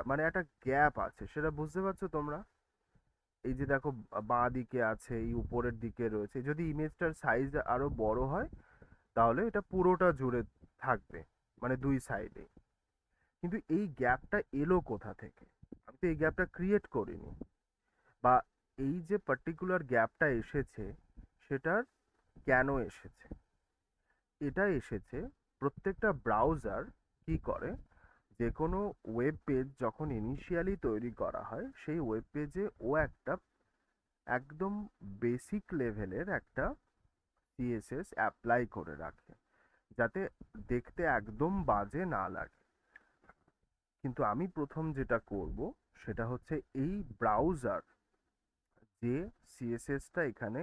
মানে একটা গ্যাপ আছে, সেটা বুঝতে পারছো তোমরা? এই যে দেখো বাঁ দিকে আছে, এই উপরের দিকে রয়েছে। যদি ইমেজটার সাইজ আরো বড় হয় তাহলে এটা পুরোটা জুড়ে থাকবে, মানে দুই সাইডে। কিন্তু এই গ্যাপটা এলো কোথা থেকে? আমি তো এই গ্যাপটা ক্রিয়েট করিনি, বা এই যে পার্টিকুলার গ্যাপটা এসেছে সেটার কেন এসেছে? এটা এসেছে, প্রত্যেকটা ব্রাউজার কি করে, যে কোনো ওয়েব পেজ যখন ইনিশিয়ালি তৈরি করা হয় সেই ওয়েব পেজে ও একটা একদম বেসিক লেভেলের একটা সিএসএস অ্যাপ্লাই করে রাখে যাতে দেখতে একদম বাজে না লাগে। কিন্তু আমি প্রথম যেটা করব সেটা হচ্ছে এই ব্রাউজার যে সিএসএসটা এখানে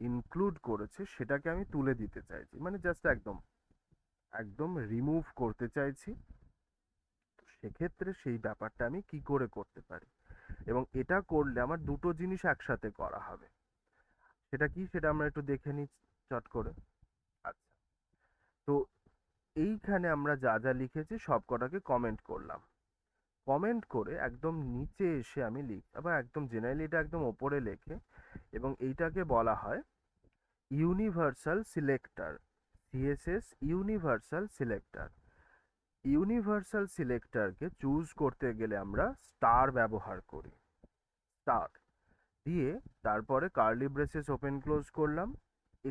ইনক্লুড করেছে সেটাকে আমি তুলে দিতে চাইছি, মানে জাস্ট একদম একদম রিমুভ করতে চাইছি। সেক্ষেত্রে সেই ব্যাপারটা আমি কি করে করতে পারি, এবং এটা করলে আমার দুটো জিনিস একসাথে করা হবে। সেটা কি, সেটা আমরা একটু দেখে নিই চট করে। আচ্ছা, তো এইখানে আমরা যা যা লিখেছি সব কটাকে কমেন্ট করলাম, কমেন্ট করে একদম নিচে এসে আমি আবার একদম জেনারেলি এটা একদম ওপরে লেখে, এবং এইটাকে বলা হয় universal selector, CSS universal selector. Universal সিলেক্টরকে চুজ করতে গেলে আমরা স্টার ব্যবহার করি, স্টার দিয়ে তারপরে কার্লি ব্রেসেস ওপেন ক্লোজ করলাম।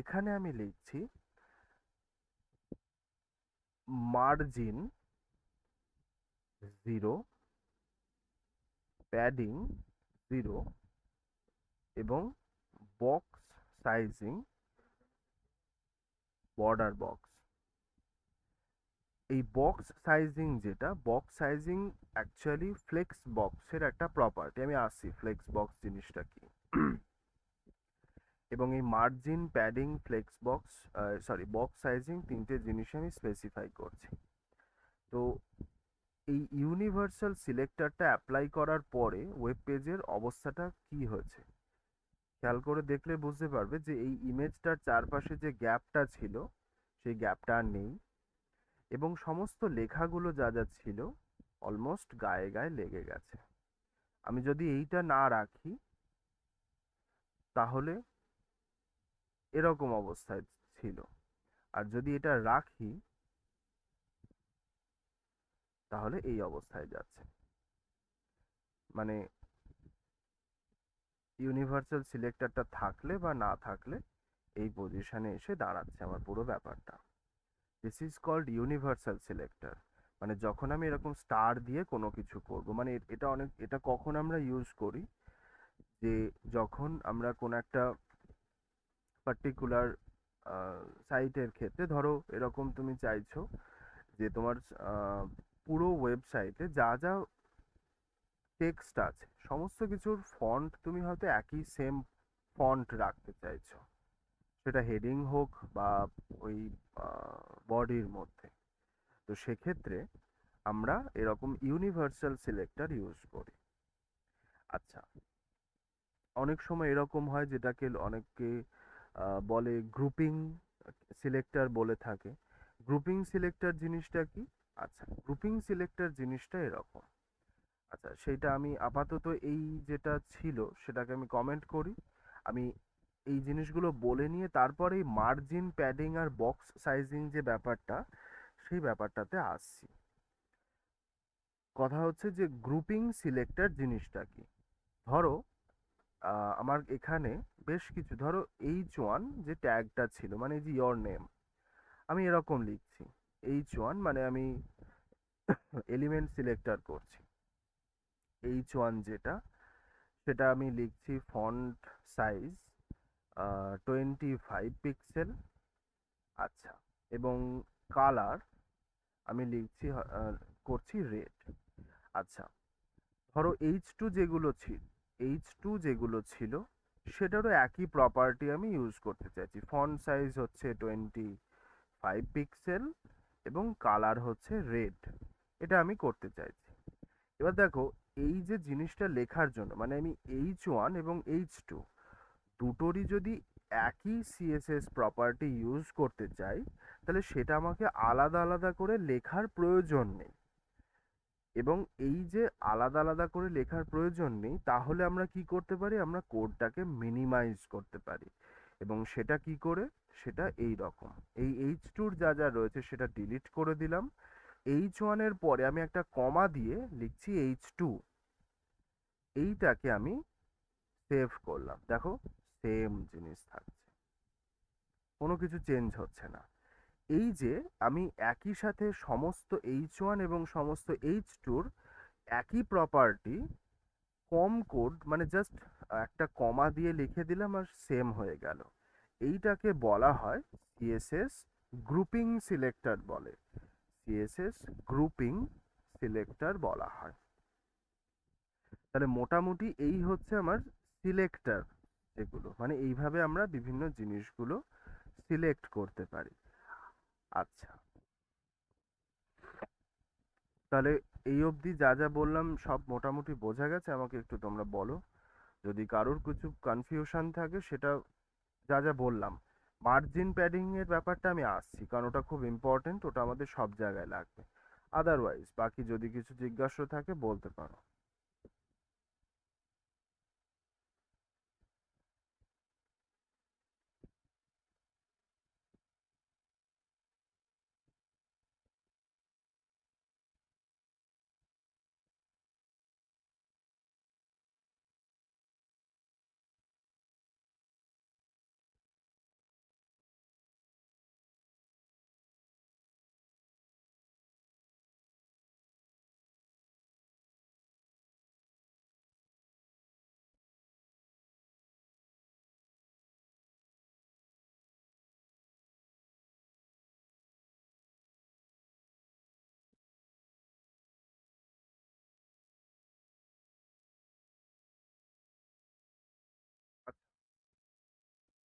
এখানে আমি লিখছি মার্জিন 0, প্যাডিং 0 এবং বক্স সাইজিং বর্ডার বক্স। এই বক্স সাইজিং যেটা, বক্স সাইজিং অ্যাকচুয়ালি ফ্লেক্স বক্সের একটা প্রপার্টি, আমি আসছি ফ্লেক্স বক্স জিনিসটা কি। এবং এই margin, padding, flex box box sizing তিনটে জিনিস আমি স্পেসিফাই করছি। তো এই ইউনিভার্সাল সিলেক্টরটা অ্যাপ্লাই করার পরে ওয়েব পেজের অবস্থাটা কি হয়েছে খেয়াল করে দেখলে বুঝতে পারবে যে এই ইমেজটার চারপাশে যে গ্যাপটা ছিল সেই গ্যাপটা আর নেই, এবং সমস্ত লেখাগুলো যা যা ছিল অলমোস্ট গায়ে গায়ে লেগে গেছে। আমি যদি এইটা না রাখি তাহলে এরকম অবস্থায় ছিল, আর যদি এটা রাখি তাহলে এই অবস্থায় যাচ্ছে। মানে ইউনিভার্সাল সিলেক্টরটা থাকলে বা না থাকলে এই পজিশনে এসে দাঁড়াচ্ছে আমার পুরো ব্যাপারটা। This is called universal selector. মানে যখন আমি এরকম স্টার দিয়ে কোনো কিছু করব, মানে এটা কখন আমরা ইউজ করি, যে যখন আমরা কোনো একটা পার্টিকুলার সাইটের ক্ষেত্রে ধরো এরকম তুমি চাইছো যে তোমার পুরো ওয়েবসাইটে যা যা টেক্সট আছে সমস্ত কিছুর ফন্ট তুমি হয়তো একই সেম ফন্ট রাখতে চাইছো, সেটা হেডিং হোক বা ওই বডির মধ্যে। তো সেক্ষেত্রে আমরা এরকম ইউনিভার্সাল সিলেক্টর ইউজ করি। আচ্ছা, অনেক সময় এরকম হয় যেটাকে অনেকে বলে গ্রুপিং সিলেক্টর বলে থাকে। গ্রুপিং সিলেক্টর জিনিসটা কি? আচ্ছা, গ্রুপিং সিলেক্টর জিনিসটা এরকম। আচ্ছা, সেইটা আমি আপাতত এই যেটা ছিল সেটাকে আমি কমেন্ট করি। আমি এই জিনিসগুলো বলে নিয়ে তারপরে মার্জিন প্যাডিং আর বক্স সাইজিং যে ব্যাপারটা, সেই ব্যাপারটাতে আসছি। কথা হচ্ছে যে গ্রুপিং সিলেক্টর জিনিসটা কি। ধরো আমার এখানে বেশ কিছু, ধরো H1 যে ট্যাগটা ছিল মানে এই যে ইয়োর নেম, আমি এরকম লিখছি। H1 মানে আমি এলিমেন্ট সিলেক্টর করছি। H1 যেটা, সেটা আমি লিখছি ফন্ট সাইজ 25 পিক্সেল। আচ্ছা, এবং কালার আমি লিখছি করছি রেড। আচ্ছা, ধরো H2 যেগুলো ছিল সেটারও একই প্রপার্টি আমি ইউজ করতে চাইছি। ফন্ট সাইজ হচ্ছে 25 পিক্সেল এবং কালার হচ্ছে রেড, এটা আমি করতে চাইছি। এবার দেখো, এই যে জিনিসটা লেখার জন্য মানে আমি H1 এবং H2 দুটোরই যদি একই সিএসএস প্রপার্টি ইউজ করতে চাই, তাহলে সেটা আমাকে আলাদা আলাদা করে লেখার প্রয়োজন নেই। এবং এই যে আলাদা আলাদা করে লেখার প্রয়োজন নেই, তাহলে আমরা কি করতে পারি, আমরা কোডটাকে মিনিমাইজ করতে পারি। এবং সেটা কি করে, সেটা এই রকম। এই H2 যা যা রয়েছে সেটা ডিলিট করে দিলাম। H1 এর পরে আমি একটা কমা দিয়ে লিখছি H2, এইটাকে আমি সেভ করলাম। দেখো, সেম জিনিস থাকছে, কোনো কিছু চেঞ্জ হচ্ছে না। এই যে আমি একই সাথে সমস্ত H1 এবং সমস্ত H2 একই প্রপার্টি কম কোড মানে জাস্ট একটা কমা দিয়ে লিখে দিলাম আর সেম হয়ে গেল, এইটাকে বলা হয় সিএসএস গ্রুপিং সিলেক্টর বলে। সিএসএস গ্রুপিং সিলেক্টর বলা হয়। তাহলে মোটামুটি এই হচ্ছে আমার সিলেক্টর, এগুলো মানে এইভাবে আমরা বিভিন্ন জিনিসগুলো সিলেক্ট করতে পারি। আচ্ছা, তাহলে এই অবধি যা যা বললাম সব মোটামুটি বোঝা গেছে? আমাকে একটু তোমরা বলো যদি কারোর কিছু কনফিউশন থাকে। সেটা যা যা বললাম, মার্জিন প্যাডিং এর ব্যাপারটা আমি আসছি, কারণ ওটা খুব ইম্পর্টেন্ট, ওটা আমাদের সব জায়গায় লাগবে। আদারওয়াইজ বাকি যদি কিছু জিজ্ঞাসা থাকে বলতে পারো।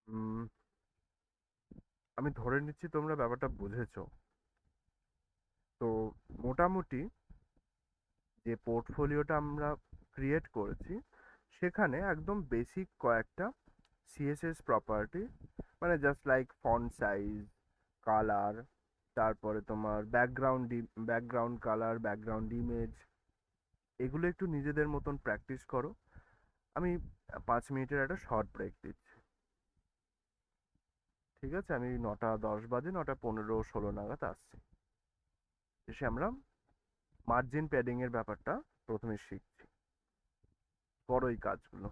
উম, আমি ধরে নিচ্ছি তোমরা ব্যাপারটা বুঝেছো। তো মোটামুটি যে পোর্টফোলিওটা আমরা ক্রিয়েট করেছি সেখানে একদম বেসিক কয়েকটা সিএসএস প্রপার্টি মানে just like font size, colour, তারপরে তোমার ব্যাকগ্রাউন্ড কালার, ব্যাকগ্রাউন্ড ইমেজ, এগুলো একটু নিজেদের মতন প্র্যাকটিস করো। আমি 5 মিনিটের একটা শর্ট ব্রেক দিচ্ছি, ঠিক আছে? আমি 9:10 বাজে, 9:15-16 নাগাদ আসছি। এসে আমরা মার্জিন প্যাডিং এর ব্যাপারটা প্রথমে শিখছি। করো এই কাজগুলো।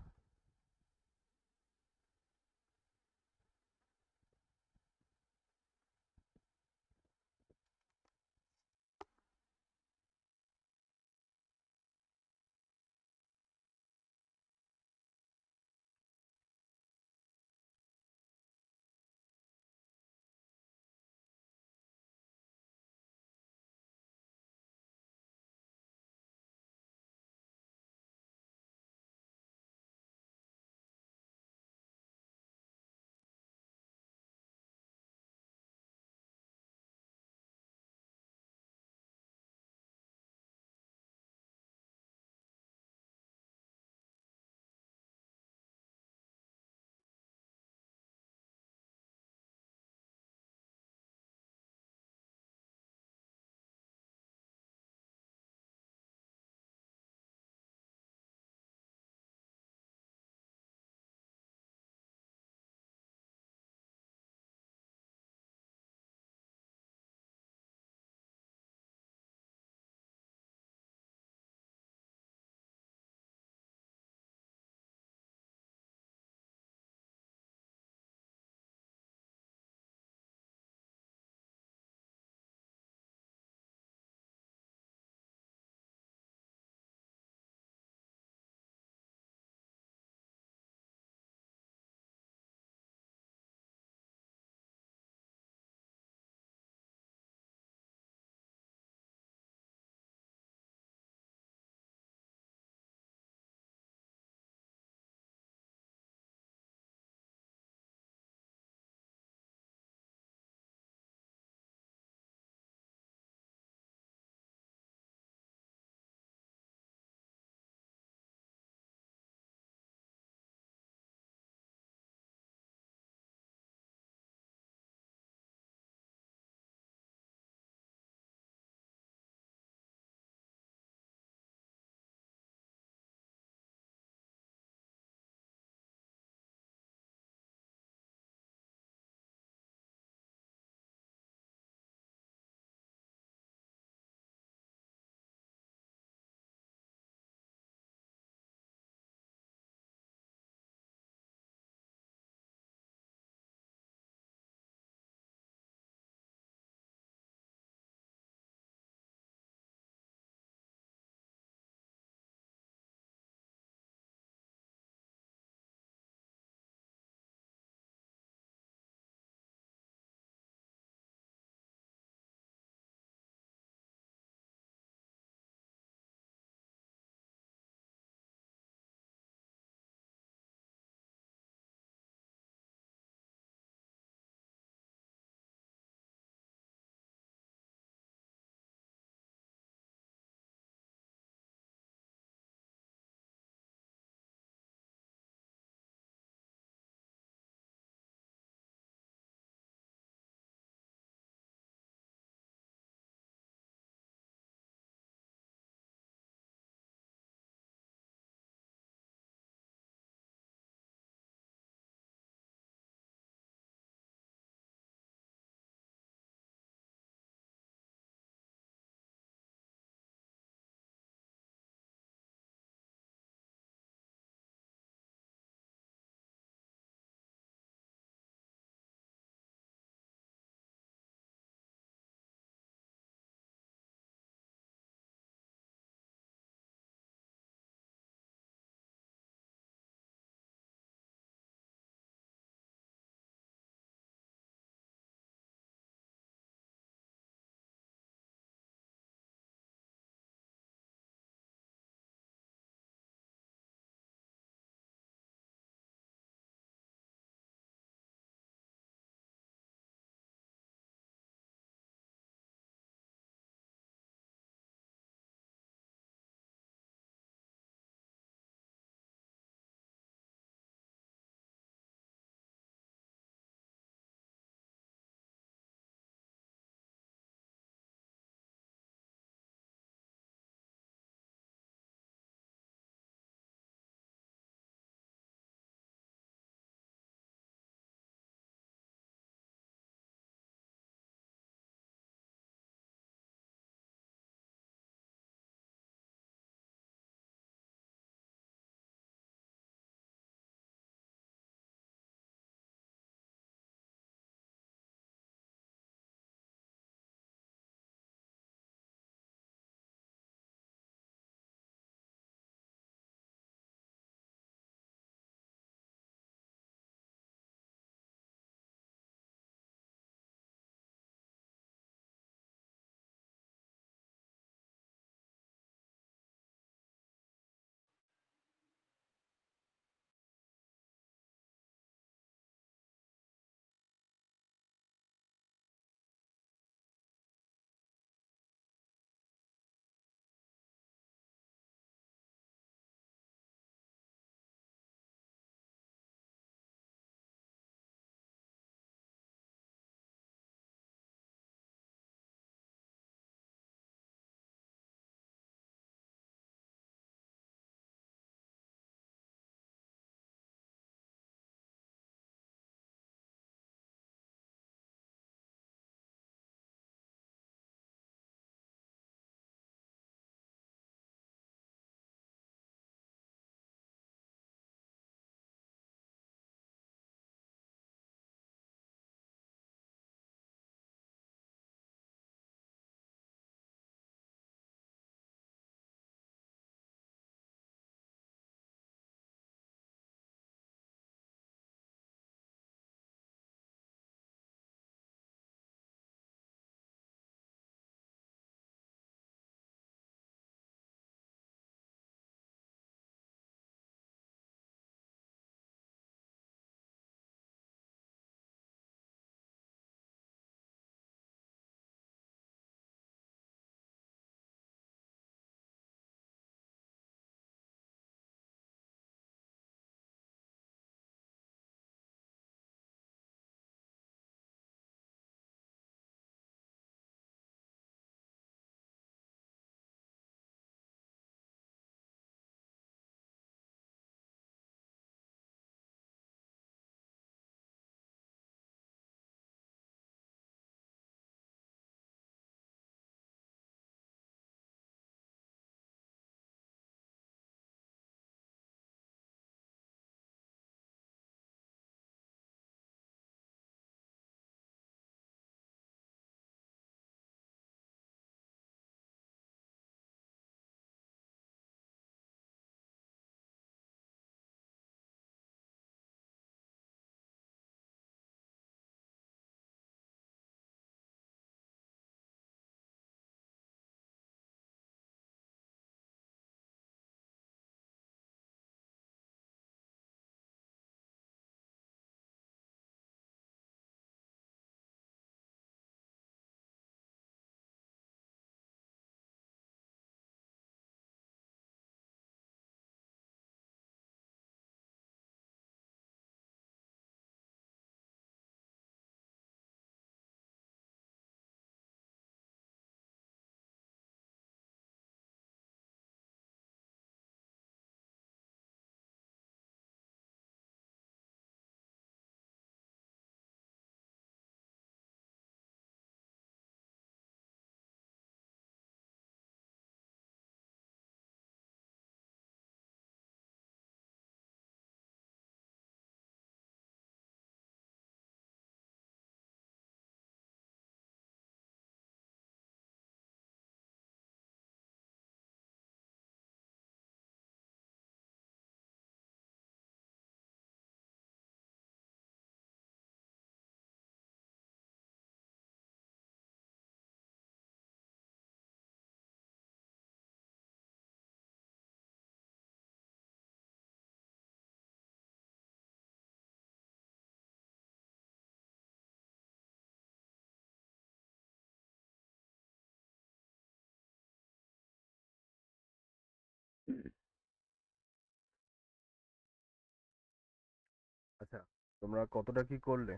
তোমরা কতটা কি করলে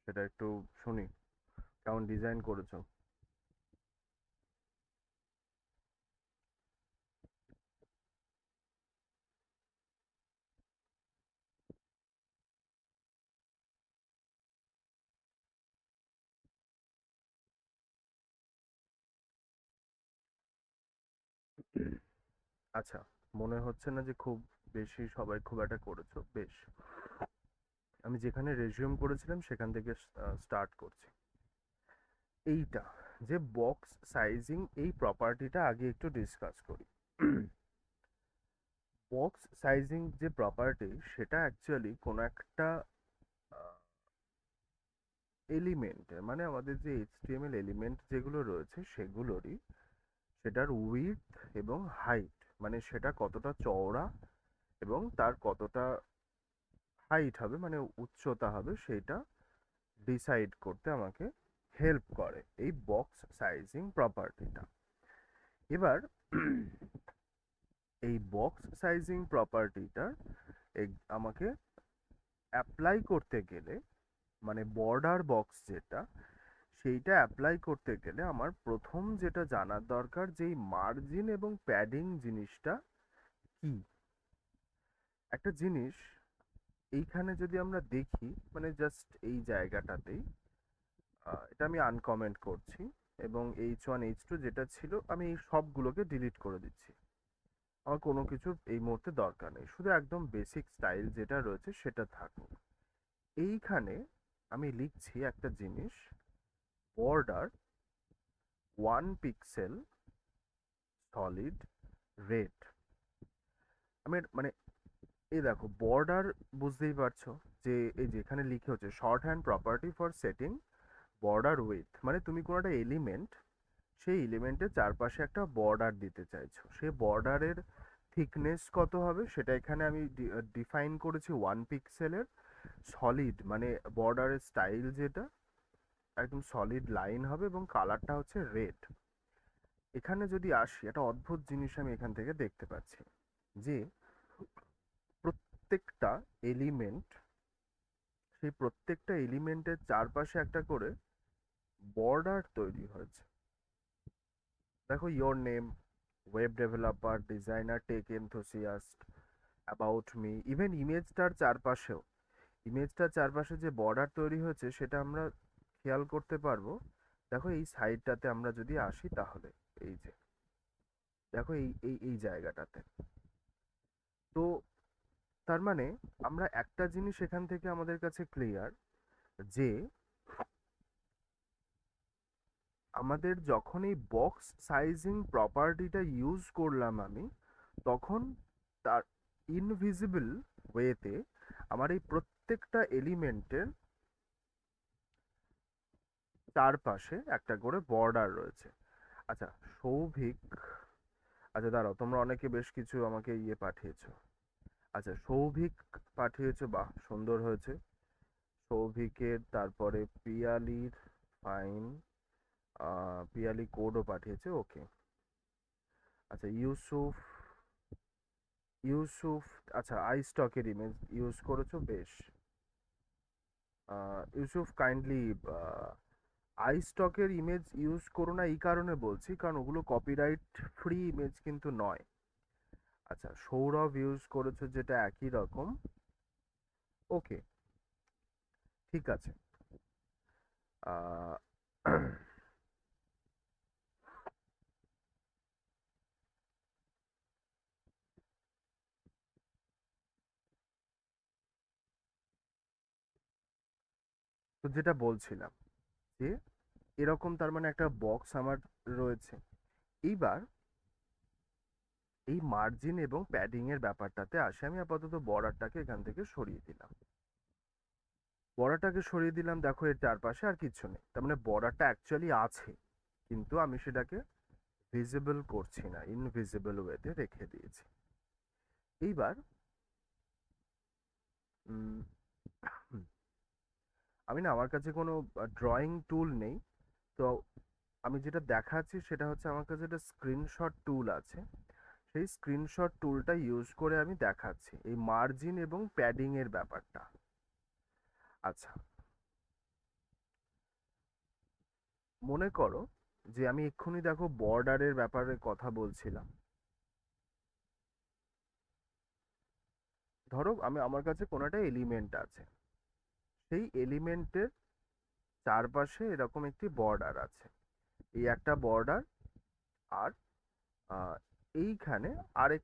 সেটা একটু শুনি, কেমন ডিজাইন করেছো। আচ্ছা, মনে হচ্ছে না যে খুব বেশি সবাই খুব একটা করেছো। বেশ, আমি যেখানে রেজিউম করেছিলাম সেখান থেকে স্টার্ট করছি। এইটা যে বক্স সাইজিং, এই প্রপার্টিটা আগে একটু ডিসকাস করি। বক্স সাইজিং যে প্রপার্টি, সেটা অ্যাকচুয়ালি কোনো একটা এলিমেন্টের, মানে আমাদের যে এইচটিএমএল এলিমেন্ট যেগুলো রয়েছে সেগুলোরই, সেটার উইডথ এবং হাইট, মানে সেটা কতটা চওড়া এবং তার কতটা হাইট হবে, মানে উচ্চতা হবে, সেটা ডিসাইড করতে আমাকে হেল্প করে এই বক্স সাইজিং প্রপার্টিটা। এবার এই বক্স সাইজিং প্রপার্টিটা আমাকে অ্যাপ্লাই করতে গেলে, মানে বর্ডার বক্স যেটা, সেইটা অ্যাপ্লাই করতে গেলে আমার প্রথম যেটা জানার দরকার যে এই মার্জিন এবং প্যাডিং জিনিসটা কি। একটা জিনিস এইখানে যদি আমরা দেখি, মানে জাস্ট এই জায়গাটাতেই, এটা আমি আনকমেন্ট করছি এবং H1 H2 যেটা ছিল আমি এই সবগুলোকে ডিলিট করে দিচ্ছি। আমার কোনো কিছু এই মুহূর্তে দরকার নেই, শুধু একদম বেসিক স্টাইল যেটা রয়েছে সেটা থাকুক। এইখানে আমি লিখছি একটা জিনিস, বর্ডার 1 পিক্সেল সলিড রেড। আমি মানে এই দেখো বর্ডার, বুঝতেই পারছো যে এই যেখানে লিখে হচ্ছে short hand property for setting border with, মানে তুমি কোনো একটা এলিমেন্ট, সেই এলিমেন্টের চারপাশে একটা বর্ডার দিতে চাইছো, সেই বর্ডারের থিকনেস কত হবে সেটা এখানে আমি ডিফাইন করেছি 1 পিক্সেলের। সলিড মানে বর্ডারের স্টাইল যেটা একদম সলিড লাইন হবে এবং কালারটা হচ্ছে রেড। এখানে যদি আসি, একটা অদ্ভুত জিনিস আমি এখান থেকে দেখতে পাচ্ছি যে প্রত্যেকটা এলিমেন্ট, সেই প্রত্যেকটা এলিমেন্টের চারপাশে একটা করে বর্ডার তৈরি হয়েছে। দেখো, your name, web developer, designer, tech enthusiast, about me, even ইমেজটার চারপাশে যে বর্ডার তৈরি হয়েছে সেটা আমরা খেয়াল করতে পারবো। দেখো এই সাইডটাতে আমরা যদি আসি তাহলে এই যে দেখো এই এই এই জায়গাটাতে, তো তার মানে আমরা একটা জিনিস এখান থেকে আমাদের কাছে ক্লিয়ার যে আমাদের যখন এই বক্স সাইজিং প্রপার্টিটা ইউজ করলাম আমি, তখন তার ইনভিজিবল ওয়েতে আমার এই প্রত্যেকটা এলিমেন্টের চারপাশে একটা করে বর্ডার রয়েছে। আচ্ছা সৌভিক, আচ্ছা দাঁড়াও, তোমরা অনেকে বেশ কিছু আমাকে পাঠিয়েছো। আচ্ছা সৌভিক পাঠিয়েছো, বাহ সুন্দর হয়েছে। সৌভিকের, তারপরে পিয়ালির, ফাইন, পিয়ালি কোডও পাঠিয়েছে, ওকে। আচ্ছা ইউসুফ, আচ্ছা আই স্টকের ইমেজ ইউজ করেছো, বেশ। ইউসুফ কাইন্ডলি আই স্টকের ইমেজ ইউজ করো না, এই কারণে বলছি কারণ ওগুলো কপিরাইট ফ্রি ইমেজ কিন্তু নয়। আচ্ছা সৌরভ ইউজ করেছো যেটা একই রকম, ওকে ঠিক আছে। আহ, তো যেটা বলছিলাম যে এরকম তার মানে একটা বক্স আমার রয়েছে। এইবার এই মার্জিন এবং প্যাডিং এর ব্যাপারটাতে আসে। আমি আপাতত বর্ডারটাকে এখান থেকে সরিয়ে দিলাম, দেখো এর চারপাশে আর কিছু নেই, তার মানে বর্ডারটা অ্যাকচুয়ালি আছে কিন্তু আমি সেটাকে ভিজিবল করছি না, ইনভিজিবল ওয়েতে রেখে দিয়েছি। এইবার আমি না, আমার কাছে কোনো ড্রয়িং টুল নেই, তো আমি যেটা দেখাচ্ছি সেটা হচ্ছে আমার কাছে একটা স্ক্রিনশট টুল আছে, সেই স্ক্রিনশট টুলটা ইউজ করে আমি দেখাচ্ছি এই মার্জিন এবং প্যাডিং এর ব্যাপারটা। আচ্ছা, মনে করো যে আমি এক্ষুনি দেখো বর্ডারের ব্যাপারে কথা বলছিলাম। ধরো আমার কাছে কোনো একটা এলিমেন্ট আছে, সেই এলিমেন্টের চারপাশে এরকম একটি বর্ডার আছে, এই একটা বর্ডার, আর আহ, এইখানে আরেক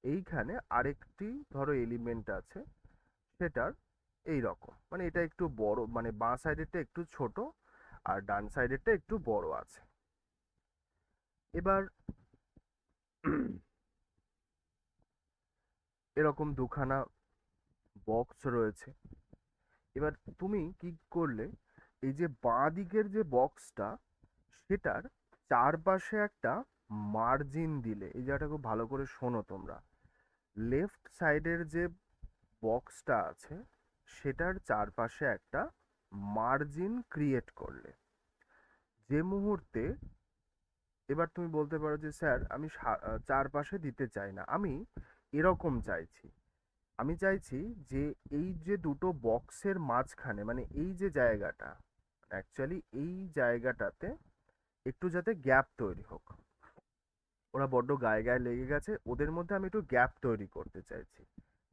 এইখানে আরেকটি ধরো এলিমেন্ট আছে, সেটার এই রকম, মানে এটা একটু বড়, মানে বাঁ সাইডেরটা একটু ছোট আর ডান সাইডেরটা একটু বড় আছে। এবার এরকম দুখানা বক্স রয়েছে। এবার তুমি কি করলে, এই যে বাঁ দিকের যে বক্সটা, সেটার চারপাশে একটা মার্জিন দিলে। এই জায়গাটা খুব ভালো করে শোনো তোমরা। লেফট সাইডের যে বক্সটা আছে সেটার চারপাশে একটা মার্জিন ক্রিয়েট করলে। যে মুহূর্তে, এবার তুমি বলতে পারো যে স্যার আমি চারপাশে দিতে চাই না, আমি এরকম চাইছি। আমি চাইছি যে এই যে দুটো বক্সের মাঝখানে, মানে এই যে জায়গাটা, অ্যাকচুয়ালি এই জায়গাটাতে একটু যাতে গ্যাপ তৈরি হোক। ওরা বড্ড গায়ে গায়ে লেগে গেছে, ওদের মধ্যে আমি একটু গ্যাপ তৈরি করতে চাইছি।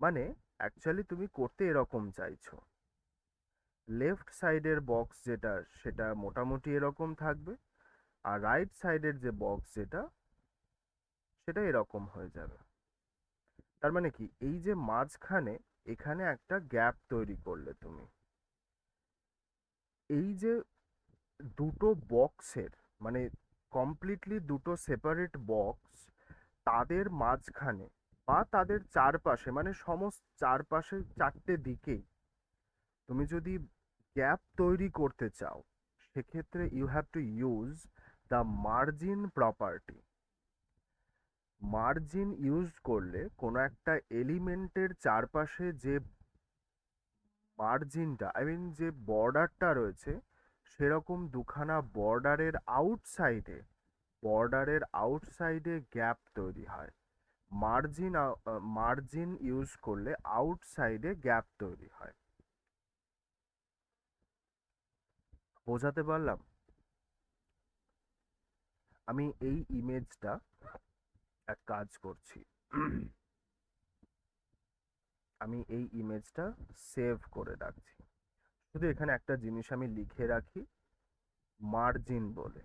মানে অ্যাকচুয়ালি তুমি করতে এরকম চাইছো, লেফট সাইডের বক্স যেটা সেটা মোটামুটি এরকম থাকবে, আর রাইট সাইডের যে বক্স যেটা সেটা এরকম হয়ে যাবে। তার মানে কি, এই যে মাঝখানে এখানে একটা গ্যাপ তৈরি করলে তুমি, এই যে দুটো বক্সের, মানে কমপ্লিটলি দুটো সেপারেট বক্স, তাদের মাঝখানে বা তাদের চারপাশে, মানে সমস্ত চারপাশে চারটে দিকেই তুমি যদি গ্যাপ তৈরি করতে চাও, সেক্ষেত্রে you have to use the margin property. Margin use করলে কোনো একটা এলিমেন্টের চারপাশে যে মার্জিনটা, আই মিন যে বর্ডারটা রয়েছে, সেরকম দুখানা বর্ডারের আউটসাইডে গ্যাপ তৈরি হয়। মার্জিন ইউজ করলে আউটসাইডে গ্যাপ তৈরি হয়। বোঝাতে পারলাম? আমি এই ইমেজটা এক কাজ করছি, আমি এই ইমেজটা সেভ করে রাখছি। শুধু এখানে একটা জিনিস আমি লিখে রাখি, মার্জিন বলে।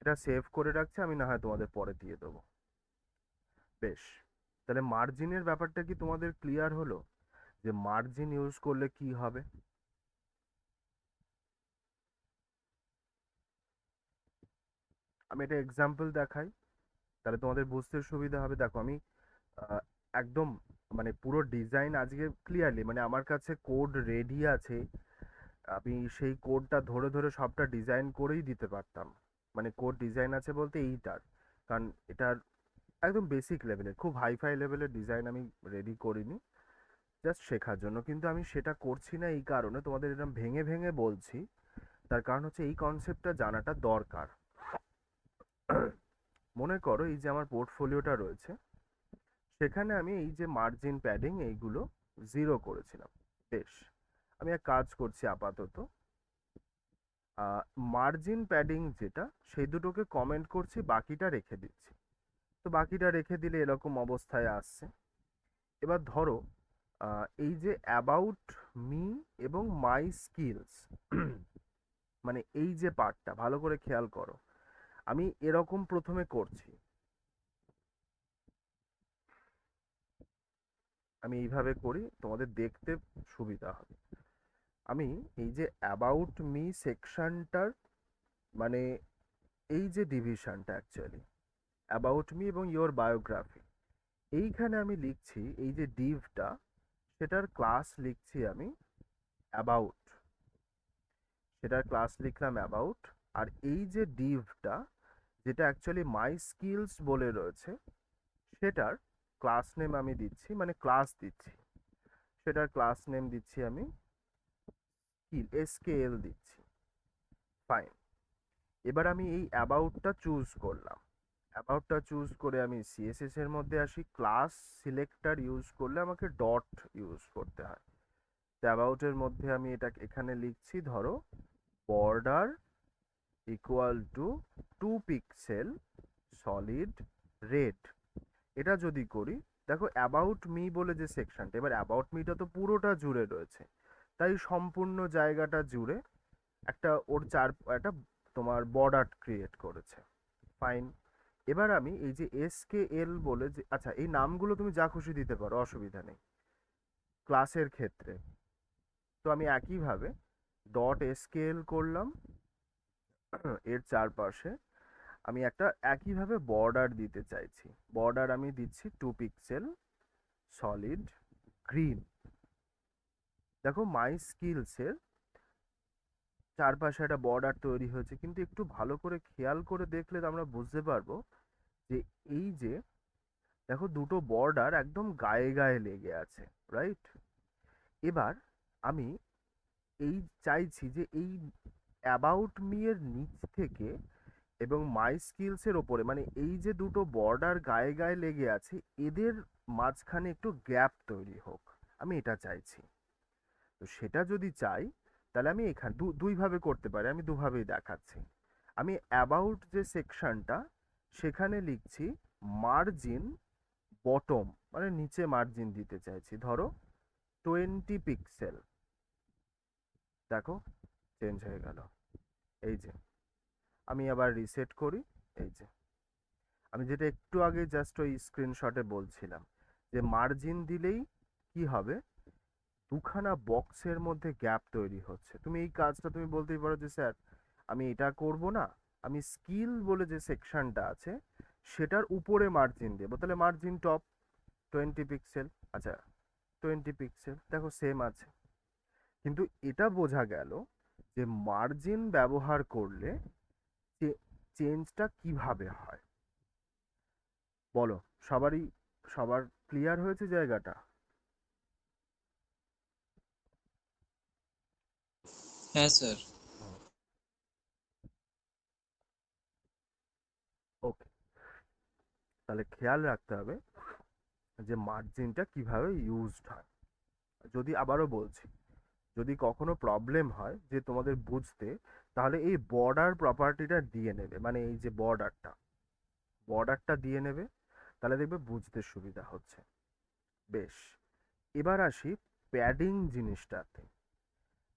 এটা সেভ করে রাখছি, আমি না হয় তোমাদের পরে দিয়ে দেবো। বেশ, তাহলে মার্জিনের ব্যাপারটা কি তোমাদের ক্লিয়ার হলো, যে মার্জিন ইউজ করলে কি হবে? আমি এটা এক্সাম্পল দেখাই, তাহলে তোমাদের বুঝতে সুবিধা হবে। দেখো আমি আহ, একদম মানে পুরো ডিজাইন আজকে ক্লিয়ারলি, মানে আমার কাছে কোড রেডি আছে, আমি সেই কোডটা ধরে ধরে সবটা ডিজাইন করেই দিতে পারতাম। মানে কোড ডিজাইন আছে বলতে এইটার, কারণ এটার একদম বেসিক লেভেলের, খুব হাইফাই লেভেলের ডিজাইন আমি রেডি করিনি, জাস্ট শেখার জন্য। কিন্তু আমি সেটা করছি না এই কারণে, তোমাদের এরকম ভেঙে ভেঙে বলছি, তার কারণ হচ্ছে এই কনসেপ্টটা জানাটা দরকার। মনে করো এই যে আমার পোর্টফোলিওটা রয়েছে, সেখানে আমি এই যে মার্জিন প্যাডিং এইগুলো 0 করেছিলাম। বেশ, আমি এক কাজ করছি আপাতত, মার্জিন প্যাডিং যেটা, সেই দুটোকে কমেন্ট করছি, বাকিটা রেখে দিচ্ছি। তো বাকিটা রেখে দিলে এরকম অবস্থায় আসছে। এবার ধরো এই যে অ্যাবাউট মি এবং মাই স্কিলস, মানে এই যে পার্টটা ভালো করে খেয়াল করো, আমি এরকম প্রথমে করছি, আমি এইভাবে করি, তোমাদের দেখতে সুবিধা হবে। আমি এই যে অ্যাবাউট মি সেকশনটার, মানে এই যে ডিভিশনটা অ্যাকচুয়ালি অ্যাবাউট মি এবং ইয়োর বায়োগ্রাফি, এইখানে আমি লিখছি এই যে ডিভটা, সেটার ক্লাস লিখছি আমি অ্যাবাউট, সেটার ক্লাস লিখলাম অ্যাবাউট। আর এই যে ডিভটা, যেটা অ্যাকচুয়ালি মাই স্কিলস বলে রয়েছে, সেটার ক্লাস নেম আমি দিচ্ছি, মানে ক্লাস দিচ্ছি, সেটার ক্লাস নেম দিচ্ছি আমি স্কিল, SKL দিচ্ছি। ফাইন। এবার আমি এই অ্যাবাউটটা চুজ করলাম, অ্যাবাউটটা চুজ করে আমি সিএসএস এর মধ্যে আসি। ক্লাস সিলেক্টর ইউজ করলে আমাকে ডট ইউজ করতে হয়। তো অ্যাবাউটের মধ্যে আমি এটা এখানে লিখছি, ধরো border equal to 2 pixel solid red. এটা যদি করি, দেখো অ্যাবাউট মি বলে যে সেকশনটা, এবার অ্যাবাউট মিটা তো পুরোটা জুড়ে রয়েছে, তাই সম্পূর্ণ জায়গাটা জুড়ে একটা ওর একটা তোমার বর্ডার ক্রিয়েট করেছে। ফাইন। এবার আমি এই যে SKL বলে যে, আচ্ছা এই নামগুলো তুমি যা খুশি দিতে পারো, অসুবিধা নেই ক্লাসের ক্ষেত্রে। তো আমি একইভাবে ডট SKL করলাম, এর চারপাশে আমি একটা একইভাবে বর্ডার দিতে চাইছি। বর্ডার আমি দিচ্ছি 2 পিক্সেল সলিড গ্রিন। দেখো মাই স্কিলসের চারপাশে একটা বর্ডার তৈরি হয়েছে, কিন্তু একটু ভালো করে খেয়াল করে দেখলে আমরা বুঝতে পারবো যে এই যে দেখো দুটো বর্ডার একদম গায়ে গায়ে লেগে আছে, রাইট? এবার আমি এই চাইছি যে এই অ্যাবাউট মি এর নিচ থেকে এবং মাই স্কিলসের ওপরে, মানে এই যে দুটো বর্ডার গায়ে গায়ে লেগে আছে, এদের মাঝখানে একটু গ্যাপ তৈরি হোক, আমি এটা চাইছি। তো সেটা যদি চাই তাহলে আমি এখানে দুইভাবে করতে পারি, আমি দুভাবেই দেখাচ্ছি। আমি অ্যাবাউট যে সেকশনটা সেখানে লিখছি মার্জিন বটম, মানে নিচে মার্জিন দিতে চাইছি, ধরো 20 পিক্সেল। দেখো চেঞ্জ হয়ে গেল, এই যে আমি আবার রিসেট করি। এই যে আমি যেটা একটু আগে জাস্ট ওই স্ক্রিনশটে বলছিলাম যে মার্জিন দিলেই কি হবে, দুখানা বক্সের মধ্যে গ্যাপ তৈরি হচ্ছে। তুমি এই কাজটা তুমি বলতেই পারো যে স্যার আমি এটা করব না, আমি স্কিল বলে যে সেকশনটা আছে সেটার উপরে মার্জিন দেবো, তাহলে মার্জিন টপ 20 পিক্সেল। আচ্ছা 20 পিক্সেল দেখো সেম আছে, কিন্তু এটা বোঝা গেল যে মার্জিন ব্যবহার করলে চেঞ্জটা কিভাবে হয়। বলো, সবার ক্লিয়ার হয়েছে জায়গাটা? হ্যাঁ স্যার। ওকে, তাহলে খেয়াল রাখতে হবে যে মার্জিনটা কিভাবে ইউজড হয়। যদি আবারও বলছি, যদি কখনো প্রবলেম হয় যে তোমাদের বুঝতে, তাহলে এই বর্ডার প্রপার্টিটা দিয়ে নেবে, মানে এই যে বর্ডারটা দিয়ে নেবে, তাহলে দেখবে বুঝতে সুবিধা হচ্ছে। বেশ, এবার আসি প্যাডিং জিনিসটাতে।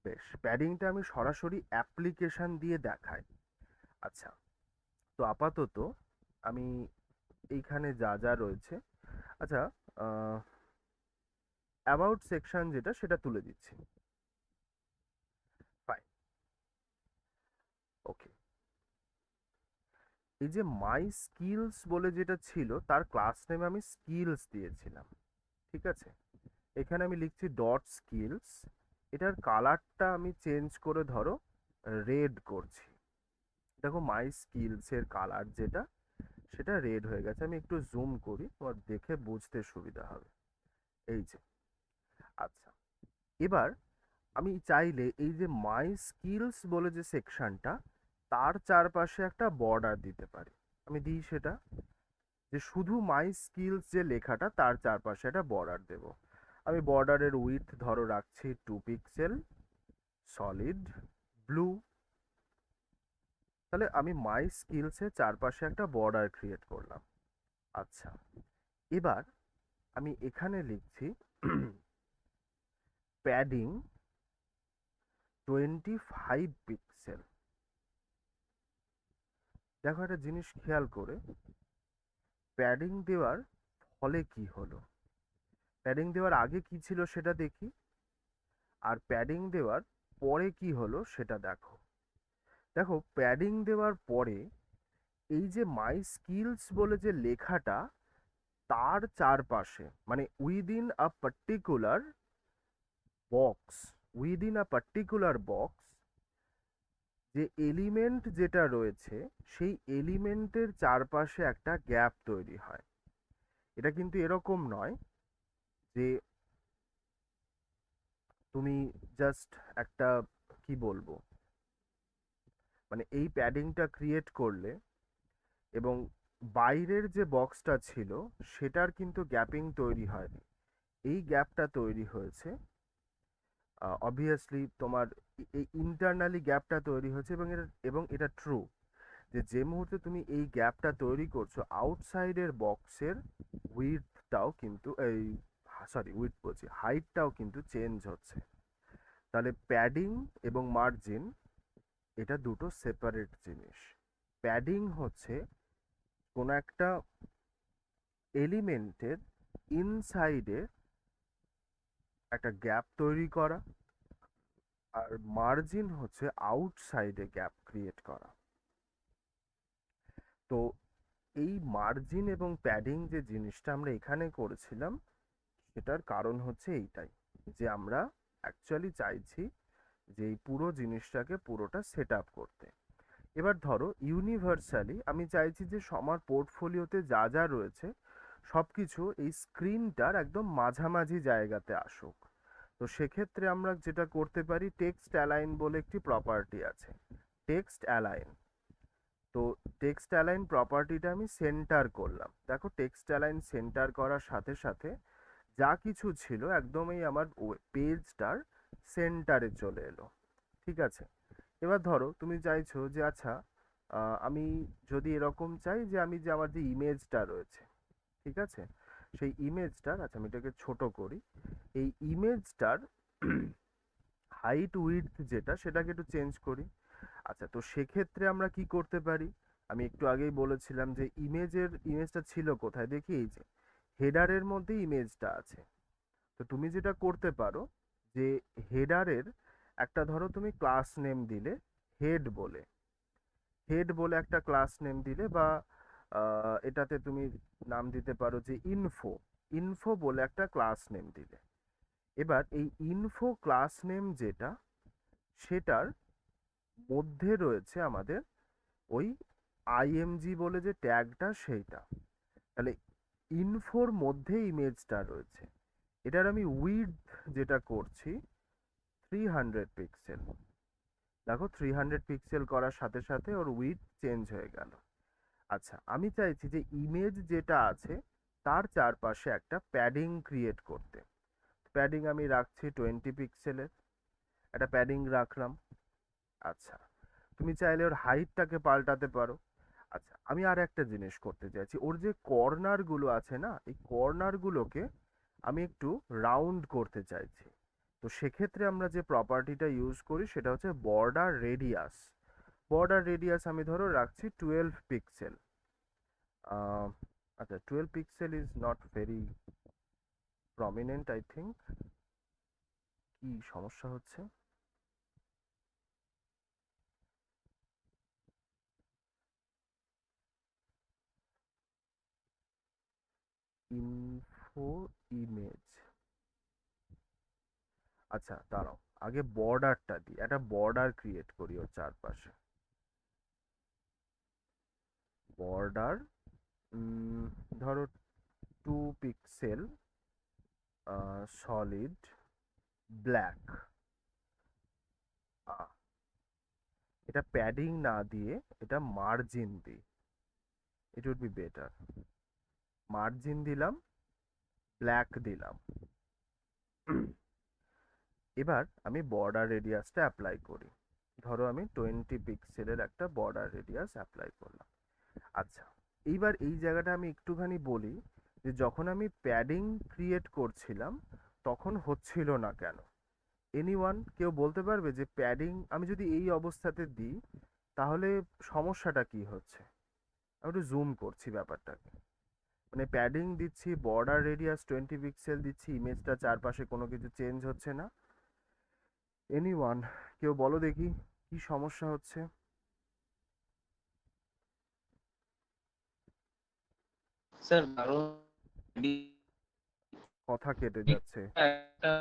বেশ, প্যাডিংটা আমি সরাসরি অ্যাপ্লিকেশন দিয়ে দেখাই। আচ্ছা, তো আপাতত আমি এইখানে যা যা রয়েছে, আচ্ছা অ্যাবাউট সেকশন যেটা সেটা তুলে দিচ্ছি। ফাইন, ওকে। এই যে মাই স্কিলস বলে যেটা ছিল তার ক্লাস নেমে আমি স্কিলস দিয়েছিলাম, ঠিক আছে? এখানে আমি লিখছি ডট স্কিলস, এটার কালারটা আমি চেঞ্জ করে ধরো রেড করছি। দেখো মাই স্কিলসের কালার যেটা সেটা রেড হয়ে গেছে। আমি একটু জুম করি, তোমার দেখে বুঝতে সুবিধা হবে। এই যে, আচ্ছা এবার আমি চাইলে এই যে মাই স্কিলস বলে যে সেকশনটা তার চারপাশে একটা বর্ডার দিতে পারি। আমি দিই সেটা, যে শুধু মাই স্কিলস যে লেখাটা তার চারপাশে একটা বর্ডার দেব। আমি বর্ডারের উইডথ ধরো রাখছি 2 পিক্সেল সলিড ব্লু। তাহলে আমি মাই স্কিলসের চারপাশে একটা বর্ডার ক্রিয়েট করলাম। আচ্ছা, এবার আমি এখানে লিখছি প্যাডিং 25 পিক্সেল। দেখো একটা জিনিস খেয়াল করে, প্যাডিং দেওয়ার ফলে কি হলো, প্যাডিং দেওয়ার আগে কি ছিল সেটা দেখি, আর প্যাডিং দেওয়ার পরে কি হলো সেটা দেখো। দেখো প্যাডিং দেওয়ার পরে এই যে মাই স্কিলস বলে যে লেখাটা তার চারপাশে, মানে উইদিন আ পার্টিকুলার বক্স যে এলিমেন্ট যেটা রয়েছে সেই এলিমেন্টের চারপাশে একটা গ্যাপ তৈরি হয়। এটা কিন্তু এরকম নয় যে তুমি জাস্ট একটা কি বলবো মানে এই প্যাডিংটা ক্রিয়েট করলে এবং বাইরের যে বক্সটা ছিল সেটার কিন্তু গ্যাপিং তৈরি হয়নি, এই গ্যাপটা তৈরি হয়েছে। অবভিয়াসলি তোমার এই ইন্টারনালি গ্যাপটা তৈরি হয়েছে এবং এটা ট্রু যে মুহূর্তে তুমি এই গ্যাপটা তৈরি করছো আউটসাইডের বক্সের উইডথটাও কিন্তু উইডথ বলছি, হাইটটাও কিন্তু চেঞ্জ হচ্ছে। তাহলে প্যাডিং এবং মার্জিন এটা দুটো সেপারেট জিনিস। প্যাডিং হচ্ছে কোনো একটা এলিমেন্টের ইনসাইডে একটা গ্যাপ তৈরি করা, আর মার্জিন হচ্ছে আউটসাইডে গ্যাপ ক্রিয়েট করা। তো এই মার্জিন এবং প্যাডিং যে জিনিসটা আমরা এখানে করেছিলাম সেটার কারণ হচ্ছে এইটাই, যে আমরা অ্যাকচুয়ালি চাইছি যে এই পুরো জিনিসটাকে পুরোটা সেট আপ করতে। এবার ধরো ইউনিভার্সালি আমি চাইছি যে আমার পোর্টফোলিওতে যা যা রয়েছে সব কিছু এই স্ক্রিনটার একদম মাঝামাঝি জায়গাতে আসুক। তো সেক্ষেত্রে আমরা যেটা করতে পারি, টেক্সট অ্যালাইন বলে একটি প্রপার্টি আছে, টেক্সট অ্যালাইন। তো টেক্সট অ্যালাইন প্রপার্টিটা আমি সেন্টার করলাম। দেখো টেক্সট অ্যালাইন সেন্টার করার সাথে সাথে যা কিছু ছিল একদমই আমার পেজটার সেন্টারে চলে এলো। ঠিক আছে, এবার ধরো তুমি চাইছো যে আচ্ছা আমি যদি এরকম চাই যে আমি যে আমার যে ইমেজটা রয়েছে, ঠিক আছে, সেই ইমেজটার, আচ্ছা আমি এটাকে ছোট করি, এই ইমেজটার হাইট উইডথ যেটা সেটাকে একটু চেঞ্জ করি। আচ্ছা, তো সেক্ষেত্রে আমরা কি করতে পারি, আমি একটু আগেই বলেছিলাম যে ইমেজটা ছিল কোথায়, দেখি এই যে হেডারের মধ্যে ইমেজটা আছে। তো তুমি যেটা করতে পারো যে হেডারের একটা ধরো তুমি ক্লাস নেম দিলে, হেড বলে একটা ক্লাস নেম দিলে, বা এটাতে তুমি নাম দিতে পারো যে ইনফো বলে একটা ক্লাস নেম দিলে। এবার এই ইনফো ক্লাস নেম যেটা, সেটার মধ্যে রয়েছে আমাদের ওই আইএমজি বলে যে ট্যাগটা, সেইটা। তাহলে ইনফোর মধ্যে ইমেজটা রয়েছে, এটার আমি উইডথ যেটা করছি 300 পিক্সেল। দেখো 300 পিক্সেল করার সাথে সাথে ওর উইডথ চেঞ্জ হয়ে গেল। আচ্ছা, আমি চাইছি যে ইমেজ যেটা আছে তার চারপাশে একটা প্যাডিং ক্রিয়েট করতে। প্যাডিং আমি রাখছি 20 পিক্সেলের, একটা প্যাডিং রাখলাম। আচ্ছা, তুমি চাইলে ওর হাইটটাকে পাল্টাতে পারো। আচ্ছা, আমি আর একটা জিনিস করতে চাইছি, ওর যে কর্নারগুলো আছে না, এই কর্নারগুলোকে আমি একটু রাউন্ড করতে চাইছি। তো সেক্ষেত্রে আমরা যে প্রপার্টিটা ইউজ করি সেটা হচ্ছে বর্ডার রেডিয়াস আমি ধরো রাখছি 12 পিক্সেল। আচ্ছা, 12 pixel is not very prominent, I think. কি সমস্যা হচ্ছে? ইনফো ইমেজ, আচ্ছা দাঁড়াও, আগে বর্ডারটা দিই, একটা বর্ডার ক্রিয়েট করি ওর চারপাশে। বর্ডার ধরো 2 পিক্সেল সলিড ব্ল্যাক। এটা প্যাডিং না দিয়ে এটা মার্জিন দিই, it would be better. Margin দিলাম, ব্ল্যাক দিলাম। এবার আমি বর্ডার রেডিয়াসটা অ্যাপ্লাই করি, ধরো আমি 20 পিক্সেলের একটা বর্ডার রেডিয়াস অ্যাপ্লাই করলাম। আচ্ছা, এইবার এই জায়গাটা আমি একটুখানি বলি যে যখন আমি প্যাডিং ক্রিয়েট করছিলাম তখন হচ্ছিল না কেন। এনিওয়ান কেউ বলতে পারবে যে প্যাডিং আমি যদি এই অবস্থাতে দিই তাহলে সমস্যাটা কি হচ্ছে? আমি একটু জুম করছি ব্যাপারটাকে, মানে প্যাডিং দিচ্ছি, বর্ডার রেডিয়াস 20 পিক্সেল দিচ্ছি, ইমেজটা চারপাশে কোনো কিছু চেঞ্জ হচ্ছে না। এনিওয়ান কেউ বলো দেখি কি সমস্যা হচ্ছে? স্যার কারণ কথা কেটে যাচ্ছে, একটা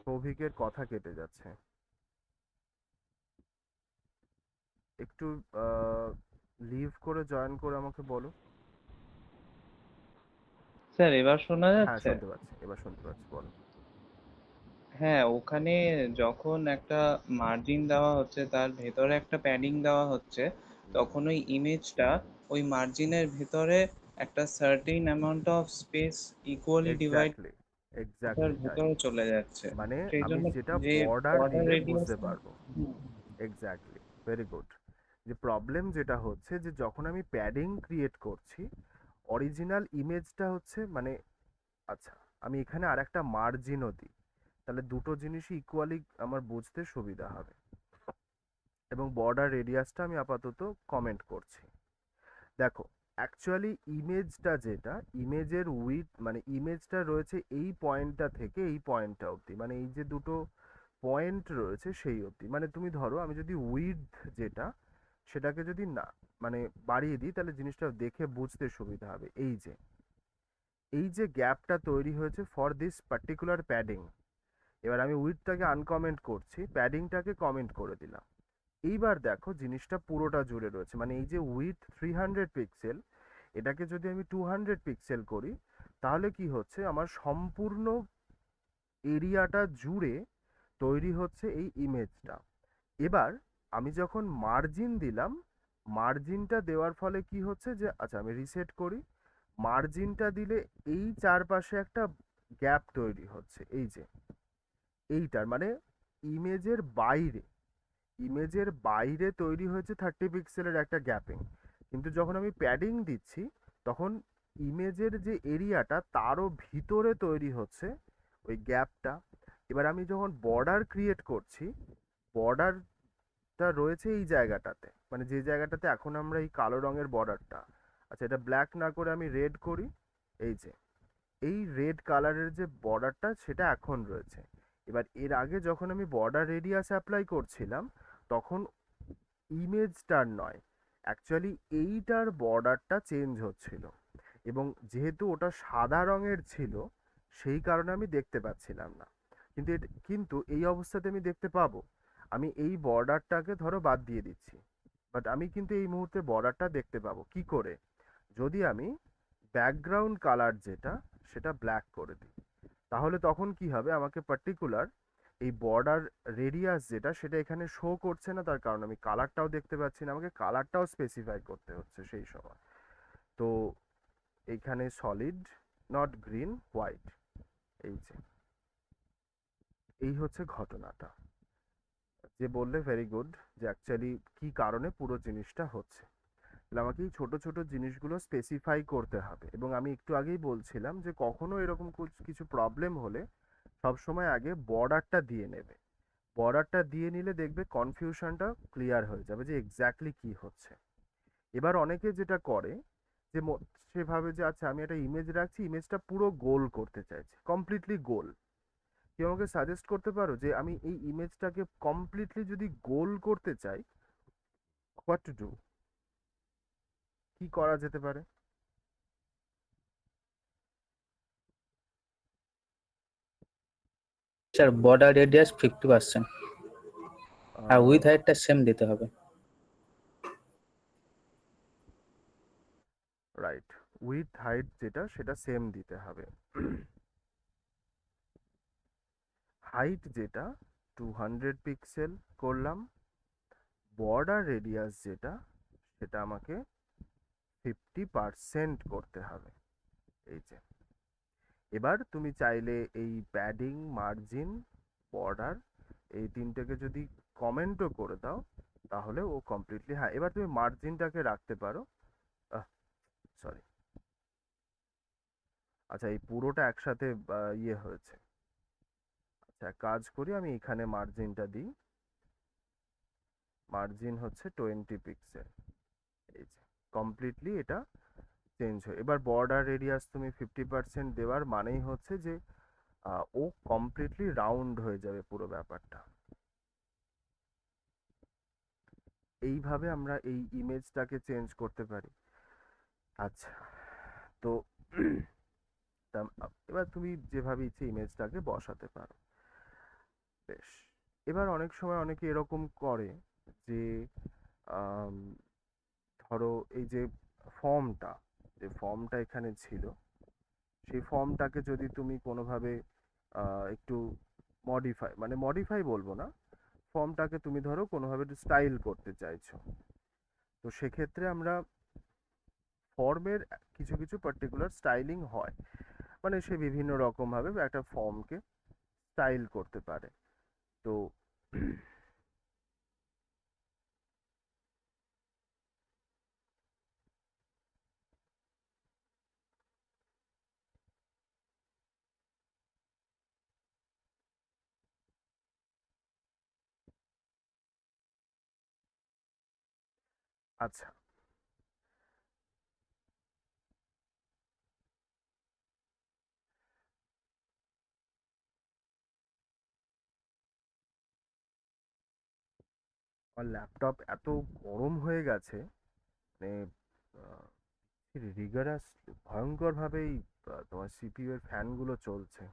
সৌভিকের কথা কেটে যাচ্ছে। একটু লিভ করে জয়েন করে আমাকে বলো। স্যার এবার শোনা হ্যাঁ যাচ্ছে? শুনতে পাচ্ছি, এবার শুনতে পাচ্ছি, বলো। হ্যাঁ, ওখানে যখন একটা মার্জিন দেওয়া হচ্ছে তার ভেতরে একটা প্যাডিং দেওয়া হচ্ছে, তখন ওই ইমেজটা ওই মার্জিনের ভেতরে একটা certain amount of speech equally divide exactly, ওটার এক্স্যাক্টলি তাই। ভেতরে চলে যাচ্ছে। মানে সেই আমি জন্য যেটা যে বর্ডার বর্ডার দিলে রেডিয়াস, বুঝতে পারবো। Exactly, very good. যে প্রবলেম যেটা হচ্ছে যে যখন আমি প্যাডিং ক্রিয়েট করছি, অরিজিনাল ইমেজটা হচ্ছে মানে, আচ্ছা আমি এখানে আর একটা মার্জিনও দিই, তাহলে দুটো জিনিসই ইকুয়ালি আমার বুঝতে সুবিধা হবে। এবং বর্ডার রেডিয়াসটা আমি আপাতত কমেন্ট করছি। দেখো, অ্যাকচুয়ালি ইমেজটা যেটা, ইমেজের উইথ মানে ইমেজটা রয়েছে এই পয়েন্টটা থেকে এই পয়েন্টটা অবধি, মানে এই যে দুটো পয়েন্ট রয়েছে সেই অবধি। মানে তুমি ধরো আমি যদি উইথ যেটা সেটাকে যদি না মানে বাড়িয়ে দিই, তাহলে জিনিসটা দেখে বুঝতে সুবিধা হবে। এই যে গ্যাপটা তৈরি হয়েছে ফর দিস পার্টিকুলার প্যাডিং, এবার আমি উইথটাকে আনকমেন্ট করছি, প্যাডিংটাকে কমেন্ট করে দিলাম। এইবার দেখো জিনিসটা পুরোটা জুড়ে রয়েছে, মানে এই যে উইথ 300 পিক্সেল, এটাকে যদি আমি 200 পিক্সেল করি, তাহলে কি হচ্ছে, আমার সম্পূর্ণ এরিয়াটা জুড়ে তৈরি হচ্ছে এই ইমেজটা। এবার আমি যখন মার্জিন দিলাম, মার্জিনটা দেওয়ার ফলে কি হচ্ছে যে, আচ্ছা আমি রিসেট করি, মার্জিনটা দিলে এই চারপাশে একটা গ্যাপ তৈরি হচ্ছে, এই যে এইটার মানে ইমেজের বাইরে, ইমেজের বাইরে তৈরি হয়েছে 30 পিক্সেলের একটা গ্যাপিং। কিন্তু যখন আমি প্যাডিং দিচ্ছি, তখন ইমেজের যে এরিয়াটা তারও ভিতরে তৈরি হচ্ছে ওই গ্যাপটা। এবার আমি যখন বর্ডার ক্রিয়েট করছি, বর্ডারটা রয়েছে এই জায়গাটাতে, মানে যে জায়গাটাতে এখন আমরা এই কালো রঙের বর্ডারটা, আচ্ছা এটা ব্ল্যাক না করে আমি রেড করি, এই যে এই রেড কালারের যে বর্ডারটা সেটা এখন রয়েছে। এবার এর আগে যখন আমি বর্ডার রেডিয়াস অ্যাপ্লাই করছিলাম, তখন ইমেজটার নয়, অ্যাকচুয়ালি এইটার বর্ডারটা চেঞ্জ হচ্ছিল, এবং যেহেতু ওটা সাদা রঙের ছিল সেই কারণে আমি দেখতে পাচ্ছিলাম না। কিন্তু এই অবস্থাতে আমি দেখতে পাবো। আমি এই বর্ডারটাকে ধরো বাদ দিয়ে দিচ্ছি, বাট আমি কিন্তু এই মুহূর্তে বর্ডারটা দেখতে পাবো কি করে, যদি আমি ব্যাকগ্রাউন্ড কালার যেটা সেটা ব্ল্যাক করে দিই। তাহলে তখন কি হবে, আমাকে পার্টিকুলার এই বর্ডার রেডিয়াস যেটা সেটা এখানে শো করছে না, তার কারণ আমি কালারটাও দেখতে পাচ্ছি না, আমাকে কালারটাও স্পেসিফাই করতে হচ্ছে সেই সময়। তো এইখানে সলিড, নট গ্রিন, হোয়াইট, এই যে এই হচ্ছে ঘটনাটা। যে বললে ভেরি গুড, যে অ্যাকচুয়ালি কি কারণে পুরো জিনিসটা হচ্ছে। তাহলে আমাকে এই ছোট ছোট জিনিসগুলো স্পেসিফাই করতে হবে। এবং আমি একটু আগেই বলছিলাম যে কখনো এরকম কিছু প্রবলেম হলে সবসময় আগে বর্ডারটা দিয়ে নেবে। বর্ডারটা দিয়ে নিলে দেখবে কনফিউশনটা ক্লিয়ার হয়ে যাবে যে এক্স্যাক্টলি কি হচ্ছে। এবার অনেকে যেটা করে যে সে ভাবে যে আচ্ছা আমি একটা ইমেজ রাখছি, ইমেজটা পুরো গোল করতে চাইছি, কমপ্লিটলি গোল। কেউ আমাকে সাজেস্ট করতে পারো যে আমি এই ইমেজটাকে কমপ্লিটলি যদি গোল করতে চাই, হোয়াট টু ডু, কি করা যেতে পারে? স্যার বর্ডার রেডিয়াস 50%, আর উইথ হাইটটা সেম দিতে হবে। রাইট, উইথ হাইট যেটা সেটা সেম দিতে হবে। হাইট যেটা 200 পিক্সেল করলাম, বর্ডার রেডিয়াস যেটা সেটা আমাকে 50% করতে হবে, এই যে। এবার তুমি চাইলে এই প্যাডিং, মার্জিন, বর্ডার এই তিনটেকে যদি কমেন্টও করে দাও, তাহলে ও কমপ্লিটলি, হ্যাঁ এবার তুমি মার্জিনটাকে রাখতে পারো, সরি, আচ্ছা এই পুরোটা একসাথে ইয়ে হয়েছে। আচ্ছা কাজ করি, আমি এখানে মার্জিনটা দিই, মার্জিন হচ্ছে 20 পিক্সেল, এই যে কমপ্লিটলি এটা চেঞ্জ হয়। এবার বর্ডার রেডিয়াস তুমি 50% দেওয়ার মানেই হচ্ছে যে ও কমপ্লিটলি রাউন্ড হয়ে যাবে পুরো ব্যাপারটা। এইভাবে আমরা এই ইমেজটাকে চেঞ্জ করতে পারি। আচ্ছা, তো এবার তুমি যেভাবে ইচ্ছে ইমেজটাকে বসাতে পারো। বেশ, এবার অনেক সময় অনেকে এরকম করে যে আম, ধরো এই যে ফর্মটা এখানে ছিল, সেই ফর্মটাকে যদি তুমি কোনোভাবে একটু মডিফাই, মানে মডিফাই বলবো না, ফর্মটাকে তুমি ধরো কোনোভাবে স্টাইল করতে চাইছো, তো সেক্ষেত্রে আমরা ফর্মের কিছু কিছু পার্টিকুলার স্টাইলিং হয়, মানে সে বিভিন্ন রকম ভাবে একটা ফর্মকে স্টাইল করতে পারে। তো আচ্ছা, আমার ল্যাপটপ এত গরম হয়ে গেছে, মানে রিগারাস ভয়ঙ্কর ভাবেই তোমার সিপিইউ এর ফ্যানগুলো চলছে।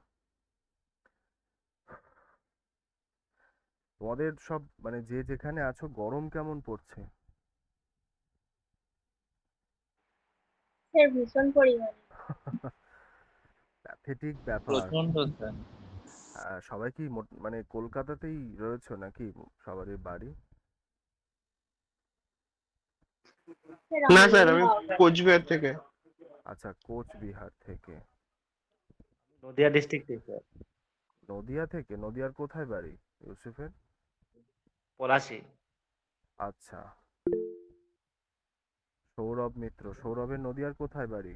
তোমাদের সব মানে যে যেখানে আছো গরম কেমন পড়ছে? স্যার ভীষণ পরিমাণে। প্যাথেটিক ব্যাপার। প্রচন্ড স্যার। সবাই কি মানে কলকাতাতেই রয়েছো নাকি সবারই বাড়ি? স্যার না আমি স্যার, আমি হাওড়া। কোচবিহার থেকে। আচ্ছা, কোচবিহার থেকে। নদিয়া ডিস্ট্রিক্ট থেকে নদিয়া থেকে? নদিয়ার কোথায় বাড়ি ইউসুফের? পলাশী। আচ্ছা, সৌরভ মিত্র, সৌরভের নদিয়ার কোথায় বাড়ি?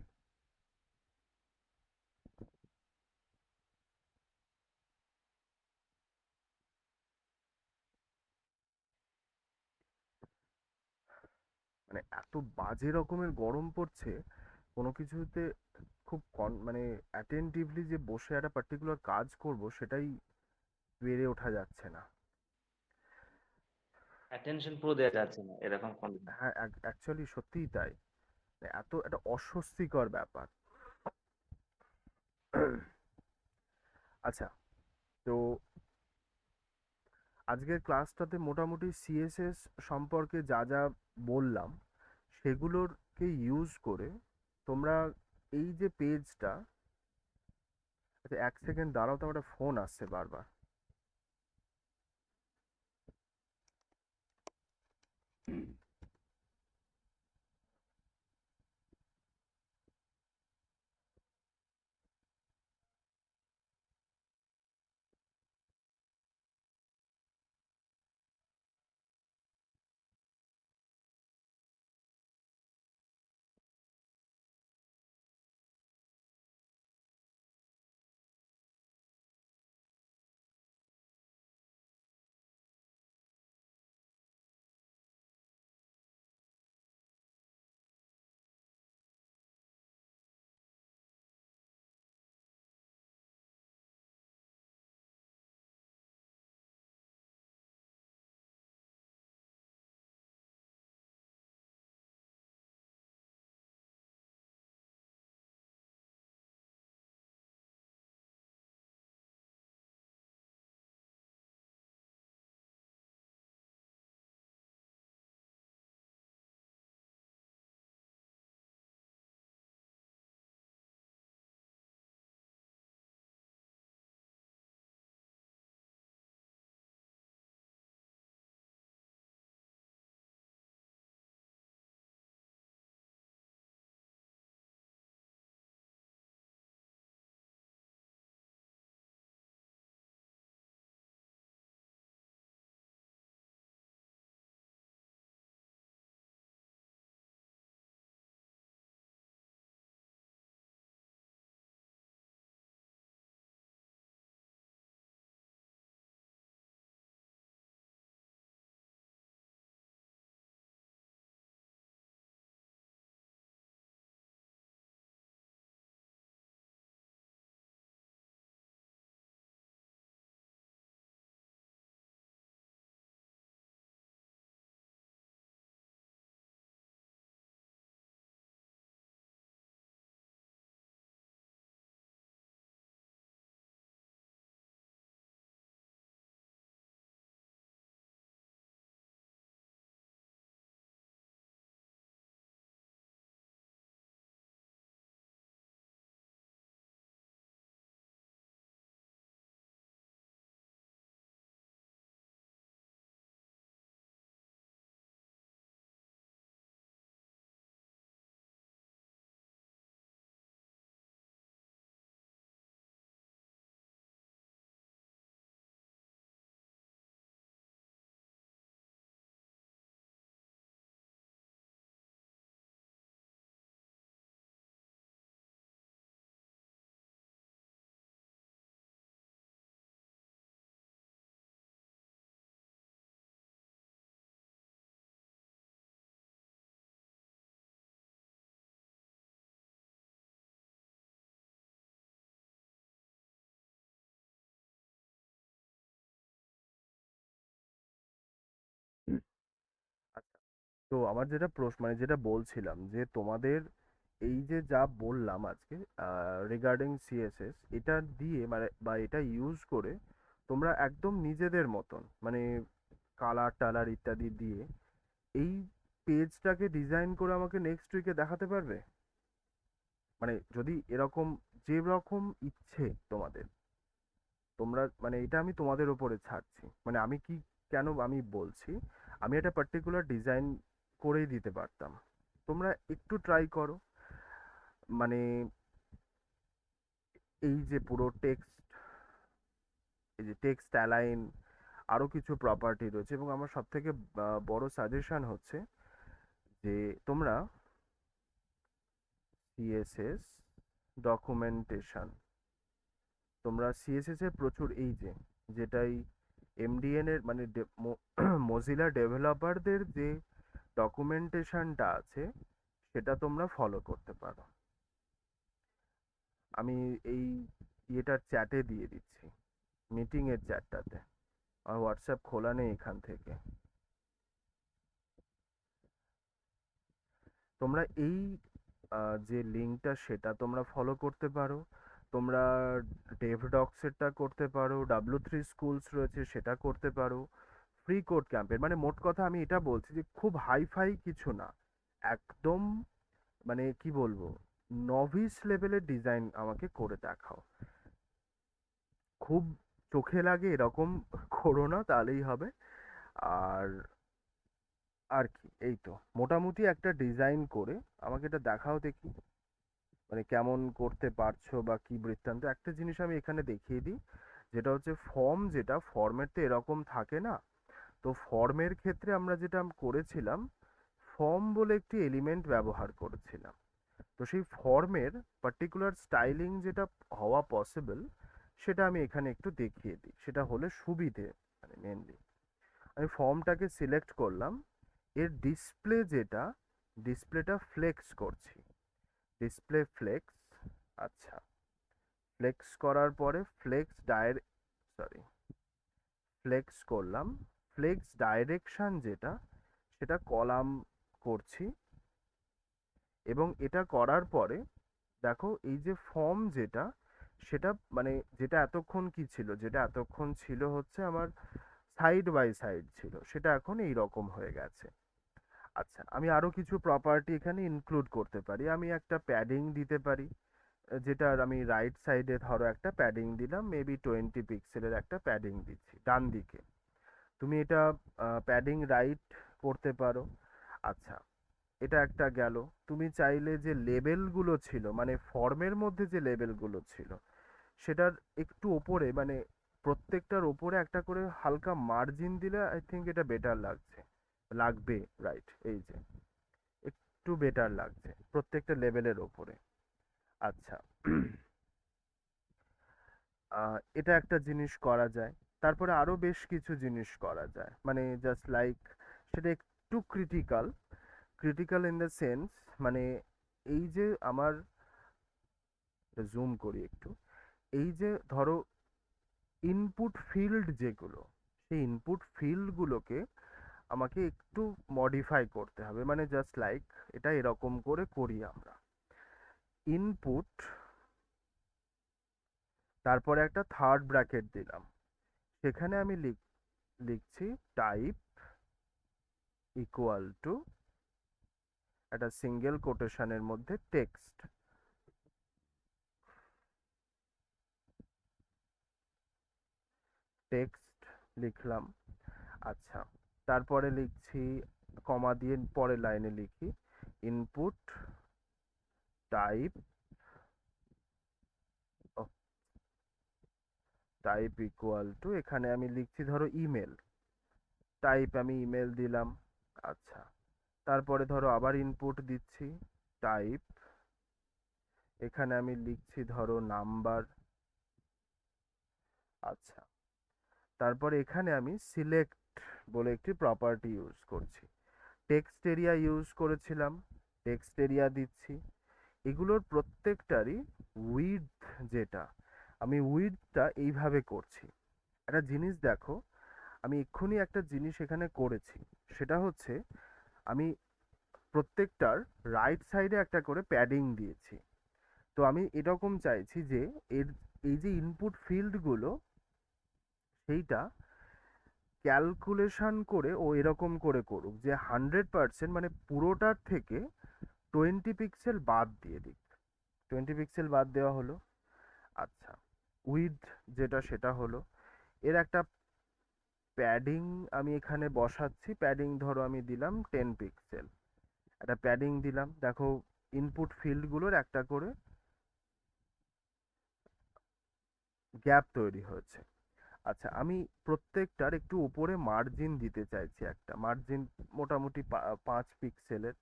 মানে এত বাজে রকমের গরম পড়ছে, কোনো কিছুতে খুব মানে অ্যাটেন্টিভলি যে বসে একটা পার্টিকুলার কাজ করব সেটাই পেরে ওঠা যাচ্ছে না। অ্যাটেনশন পুরো দেওয়া যাচ্ছে না এরকম কন্ডিশন। হ্যাঁ, অ্যাকচুয়ালি সত্যিই তাই, মানে এত একটা অস্বস্তিকর ব্যাপার। আচ্ছা, তো আজকের ক্লাসটাতে মোটামুটি সিএসএস সম্পর্কে যা যা বললাম সেগুলোরকে ইউজ করে তোমরা এই যে পেজটা, আচ্ছা এক সেকেন্ড দাঁড়াও, তো আমার একটা ফোন আসছে বারবার। তো আমার যেটা প্রশ্ন মানে যেটা বলছিলাম যে তোমাদের এই যে যা বললাম আজকে রিগার্ডিং সিএসএস, এটা দিয়ে মানে বা এটা ইউজ করে তোমরা একদম নিজেদের মতন মানে কালার টালার ইত্যাদি দিয়ে এই পেজটাকে ডিজাইন করে আমাকে নেক্সট উইকে দেখাতে পারবে? মানে যদি এরকম যে রকম ইচ্ছে তোমাদের, তোমরা মানে এটা আমি তোমাদের ওপরে ছাড়ছি, মানে আমি কি কেন আমি বলছি, আমি একটা পার্টিকুলার ডিজাইন করেই দিতে পারতাম, তোমরা একটু ট্রাই করো। মানে এই যে পুরো টেক্সট, এই যে টেক্সট অ্যালাইন, আরো কিছু প্রপার্টি রয়েছে, এবং আমার সব থেকে বড় সাজেশন হচ্ছে যে তোমরা সিএসএস ডকুমেন্টেশন, তোমরা সিএসএস এর প্রচুর এই যে যেটাই এমডিএন এর মানে মজিলা ডেভেলপারদের যে ডকুমেন্টেশনটা আছে সেটা তোমরা ফলো করতে পারো। আমি এই ইয়েটার চ্যাটে দিয়ে দিচ্ছি, মিটিং এর চ্যাটটাতে, আমার হোয়াটসঅ্যাপ খোলা নেই এখান থেকে। তোমরা এই যে লিঙ্কটা সেটা তোমরা ফলো করতে পারো, তোমরা ডেভডক্সেরটা করতে পারো, W3 স্কুলস রয়েছে সেটা করতে পারো, ফ্রি কোড ক্যাম্পের, মানে মোট কথা আমি এটা বলছি যে খুব হাইফাই কিছু না, একদম মানে কি বলবো নভিস লেভেলের ডিজাইন আমাকে করে দেখাও, খুব চোখে লাগে এরকম করো না, তাহলেই হবে। আর আর কি এই তো মোটামুটি একটা ডিজাইন করে আমাকে এটা দেখাও দেখি, মানে কেমন করতে পারছো বা কি বৃত্তান্ত। একটা জিনিস আমি এখানে দেখিয়ে দিই, যেটা হচ্ছে ফর্ম, যেটা ফর্মের তো এরকম থাকে না, তো ফর্মের ক্ষেত্রে আমরা যেটা করেছিলাম, ফর্ম বলে একটি এলিমেন্ট ব্যবহার করেছিলাম, তো সেই ফর্মের পার্টিকুলার স্টাইলিং যেটা হওয়া পসিবল সেটা আমি এখানে একটু দেখিয়ে দিই, সেটা হলে সুবিধে। মানে মেনলি আমি ফর্মটাকে সিলেক্ট করলাম, এর ডিসপ্লে যেটা, ডিসপ্লেটা ফ্লেক্স করছি, ডিসপ্লে ফ্লেক্স। আচ্ছা, ফ্লেক্স করার পরে ফ্লেক্স করলাম, ফ্লেক্স ডাইরেকশন যেটা সেটা কলাম করছি, এবং এটা করার পরে দেখো এই যে ফর্ম যেটা সেটা মানে যেটা এতক্ষণ কি ছিল, যেটা এতক্ষণ ছিল হচ্ছে আমার সাইড বাই সাইড ছিল, সেটা এখন এই রকম হয়ে গেছে। আচ্ছা, আমি আরো কিছু প্রপার্টি এখানে ইনক্লুড করতে পারি, আমি একটা প্যাডিং দিতে পারি, যেটার আমি রাইট সাইডে ধরো একটা প্যাডিং দিলাম, মেবি 20 পিক্সেলের একটা প্যাডিং দিচ্ছি ডান দিকে, তুমি এটা প্যাডিং রাইট করতে পারো। আচ্ছা, এটা একটা গেল। তুমি চাইলে যে লেবেলগুলো ছিল মানে ফর্মের মধ্যে যে লেবেলগুলো ছিল সেটার একটু ওপরে মানে প্রত্যেকটার ওপরে একটা করে হালকা মার্জিন দিলে আই থিঙ্ক এটা বেটার লাগবে, রাইট, এই যে একটু বেটার লাগছে প্রত্যেকটা লেভেলের ওপরে। আচ্ছা, এটা একটা জিনিস করা যায়, তারপরে আরো বেশ কিছু জিনিস করা যায়, মানে জাস্ট লাইক সেটা একটু ক্রিটিক্যাল ইন দ্য সেন্স, মানে এই যে আমার জুম করি একটু, এই যে ধরো ইনপুট ফিল্ড যেগুলো, সেই ইনপুট ফিল্ডগুলোকে আমাকে একটু মডিফাই করতে হবে, মানে জাস্ট লাইক এটা এরকম করে করি আমরা, ইনপুট, তারপরে একটা থার্ড ব্র্যাকেট দিলাম, সেখানে আমি লিখছি টাইপ ইকুয়াল টু একটা সিঙ্গেল কোটেশনের মধ্যে টেক্সট, লিখলাম। আচ্ছা, তারপরে লিখছি কমা দিয়ে পরের লাইনে লিখি ইনপুট টাইপ ইকুয়াল টু, এখানে আমি লিখছি ধরো ইমেল, টাইপ আমি ইমেল দিলাম। আচ্ছা, তারপরে ধরো আবার ইনপুট দিচ্ছি টাইপ, এখানে আমি লিখছি ধরো নাম্বার। আচ্ছা, তারপরে এখানে আমি সিলেক্ট বলে একটি প্রপার্টি ইউজ করছি, টেক্সট এরিয়া ইউজ করেছিলাম, টেক্সট এরিয়া দিচ্ছি, এগুলোর প্রত্যেকটারই উইডথ যেটা, আমি উইডথটা এইভাবে করছি। একটা জিনিস দেখো, আমি এক্ষুনি একটা জিনিস এখানে করেছি, সেটা হচ্ছে আমি প্রত্যেকটার রাইট সাইডে একটা করে প্যাডিং দিয়েছি। তো আমি এরকম চাইছি যে এর এই যে ইনপুট ফিল্ডগুলো সেইটা ক্যালকুলেশন করে ও এরকম করে করুক যে 100% মানে পুরোটার থেকে 20 পিক্সেল বাদ দিয়ে দিক। 20 পিক্সেল বাদ দেওয়া হলো। আচ্ছা, উইথ যেটা সেটা হলো। এর একটা প্যাডিং আমি এখানে বসাচ্ছি, প্যাডিং ধরো আমি দিলাম 10 পিক্সেল, একটা প্যাডিং দিলাম। দেখো ইনপুট ফিল্ডগুলোর একটা করে গ্যাপ তৈরি হয়েছে। আচ্ছা, আমি প্রত্যেকটার একটু উপরে মার্জিন দিতে চাইছি, একটা মার্জিন মোটামুটি 5 পিক্সেলের।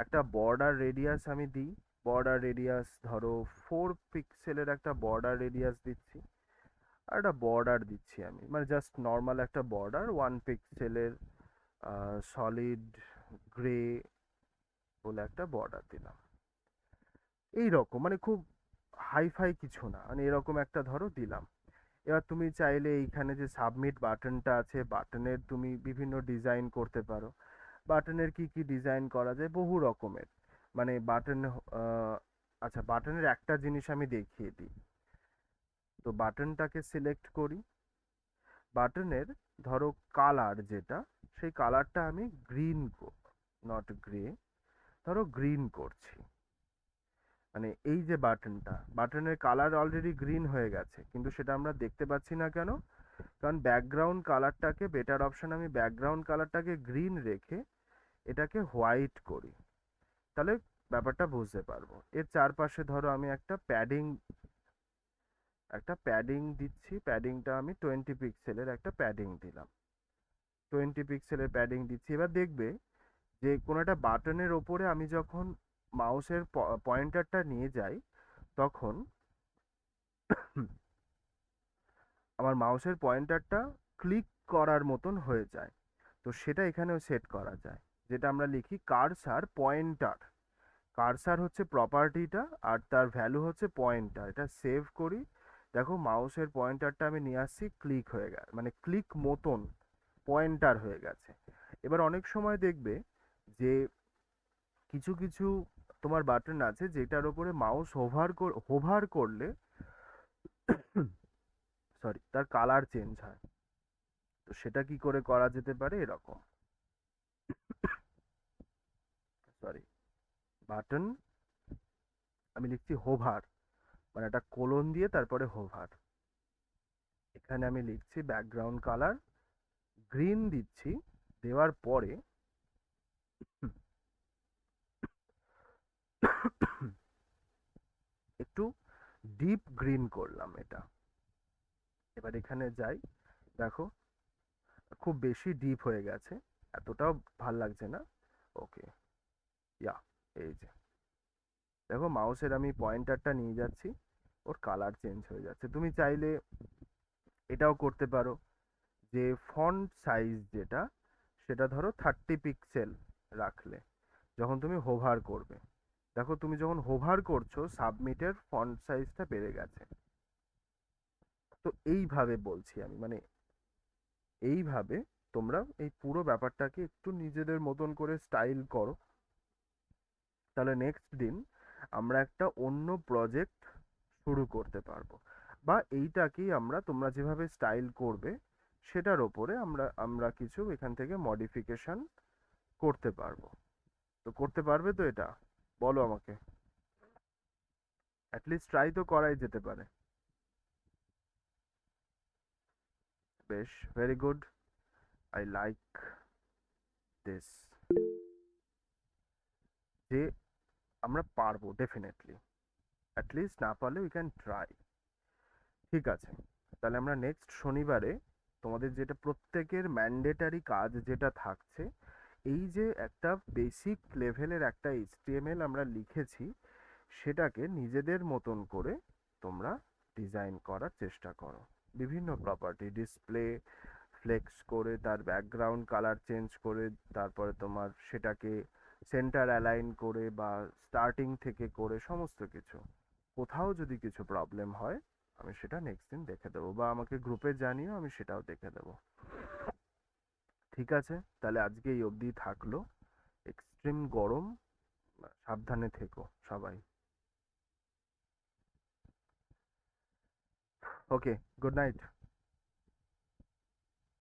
একটা বর্ডার রেডিয়াস আমি দিই, বর্ডার রেডিয়াস ধরো 4 পিক্সেলের একটা বর্ডার রেডিয়াস দিচ্ছি। আর একটা বর্ডার দিচ্ছি আমি, মানে জাস্ট নর্মাল একটা বর্ডার 1 পিক্সেলের সলিড গ্রে বলে একটা বর্ডার দিলাম। এই রকম মানে খুব হাইফাই কিছু না, মানে এরকম একটা ধরো দিলাম। এবার তুমি চাইলে এইখানে যে সাবমিট বাটনটা আছে, বাটনের তুমি বিভিন্ন ডিজাইন করতে পারো। বাটনের কি কি ডিজাইন করা যায়, বহু রকমের। মানে বাটন, আচ্ছা বাটনের একটা জিনিস আমি দেখিয়ে দিই। তো বাটনটাকে সিলেক্ট করি, বাটনের ধরো কালার যেটা, সেই কালারটা আমি গ্রিন, নট গ্রে, ধরো গ্রিন করছি। মানে এই যে বাটনটা, বাটনের কালার অলরেডি গ্রিন হয়ে গেছে, কিন্তু সেটা আমরা দেখতে পাচ্ছি না কেন? কারণ ব্যাকগ্রাউন্ড কালারটাকে, বেটার অপশন আমি ব্যাকগ্রাউন্ড কালারটাকে গ্রিন রেখে এটাকে হোয়াইট করি, তাহলে ব্যাপারটা বুঝতে পারবো। এর চারপাশে ধরো আমি একটা প্যাডিং দিচ্ছি, প্যাডিংটা আমি 20 পিক্সেলের একটা প্যাডিং দিলাম, 20 পিক্সেলের প্যাডিং দিচ্ছি। এবার দেখবে যে কোনো একটা বাটনের ওপরে আমি যখন মাউসের পয়েন্টারটা নিয়ে যাই, তখন আমার মাউসের পয়েন্টারটা ক্লিক করার মতন হয়ে যায়। তো সেটা এখানেও সেট করা যায়, যেটা আমরা লিখি কার্সার পয়েন্টার। কার্সার হচ্ছে প্রপার্টিটা, আর তার ভ্যালু হচ্ছে পয়েন্টার। এটা সেভ করি। দেখো মাউসের পয়েন্টারটা আমি নিয়ে আসছি, ক্লিক হয়ে গেছে, মানে ক্লিক মতন পয়েন্টার হয়ে গেছে। এবার অনেক সময় দেখবে যে কিছু কিছু তোমার বাটন আছে যেটার উপরে মাউস হোভার করলে সরি, তার কালার চেঞ্জ হয়। তো সেটা কি করে করা যেতে পারে, এরকম, সরি, বাটন আমি লিখছি হোভার, মানে একটা কোলন দিয়ে তারপরে হোভার। এখানে আমি লিখছি ব্যাকগ্রাউন্ড কালার গ্রিন দিচ্ছি, দেওয়ার পরে একটু ডিপ গ্রিন করলাম এটা। এবার এখানে যাই, দেখো খুব বেশি ডিপ হয়ে গেছে, এতটাও ভাল লাগছে না। ওকে, ইয়া, এই যে দেখো মাউসের আমি পয়েন্টারটা নিয়ে যাচ্ছি, ওর কালার চেঞ্জ হয়ে যাচ্ছে। তুমি চাইলে এটাও করতে পারো যে ফন্ট সাইজ যেটা, সেটা ধরো 30 পিক্সেল রাখলে যখন তুমি হোভার করবে, দেখো তুমি যখন হোভার করছো সাবমিটের ফন্ট সাইজটা বেড়ে গেছে। তো এইভাবে বলছি আমি, মানে এইভাবে তোমরা এই পুরো ব্যাপারটাকে একটু নিজেদের মতন করে স্টাইল করো, তাহলে নেক্সট দিন আমরা একটা অন্য প্রজেক্ট শুরু করতে পারবো। বা এইটাকেই আমরা, তোমরা যেভাবে স্টাইল করবে সেটার ওপরে আমরা কিছু এখান থেকে মডিফিকেশন করতে পারবো। তো করতে পারবে তো এটা? বলো আমাকে, অ্যাটলিস্ট ট্রাই তো করাই যেতে পারে। বেশ, very good, I like this, যে আমরা পারবো ডেফিনেটলি, অ্যাটলিস্ট না পারলে উই ক্যান ট্রাই। ঠিক আছে, তাহলে আমরা নেক্সট শনিবারে তোমাদের যেটা প্রত্যেকের ম্যান্ডেটারি কাজ যেটা থাকছে, এই যে একটা বেসিক লেভেলের একটা HTML আমরা লিখেছি, সেটাকে নিজেদের মতন করে তোমরা ডিজাইন করার চেষ্টা করো। বিভিন্ন প্রপার্টি, ডিসপ্লে ফ্লেক্স করে, তার ব্যাকগ্রাউন্ড কালার চেঞ্জ করে, তারপরে তোমার সেটাকে সেন্টার অ্যালাইন করে বা স্টার্টিং থেকে করে সমস্ত কিছু। কোথাও যদি কিছু প্রবলেম হয় আমি সেটা নেক্সট দিন দেখে দেবো, বা আমাকে গ্রুপে জানিও, আমি সেটাও দেখে দেবো। ঠিক আছে, তাহলে আজকে এই অবধি থাকলো। এক্সট্রিম গরম, সাবধানে থেকো সবাই। ওকে, গুড নাইট।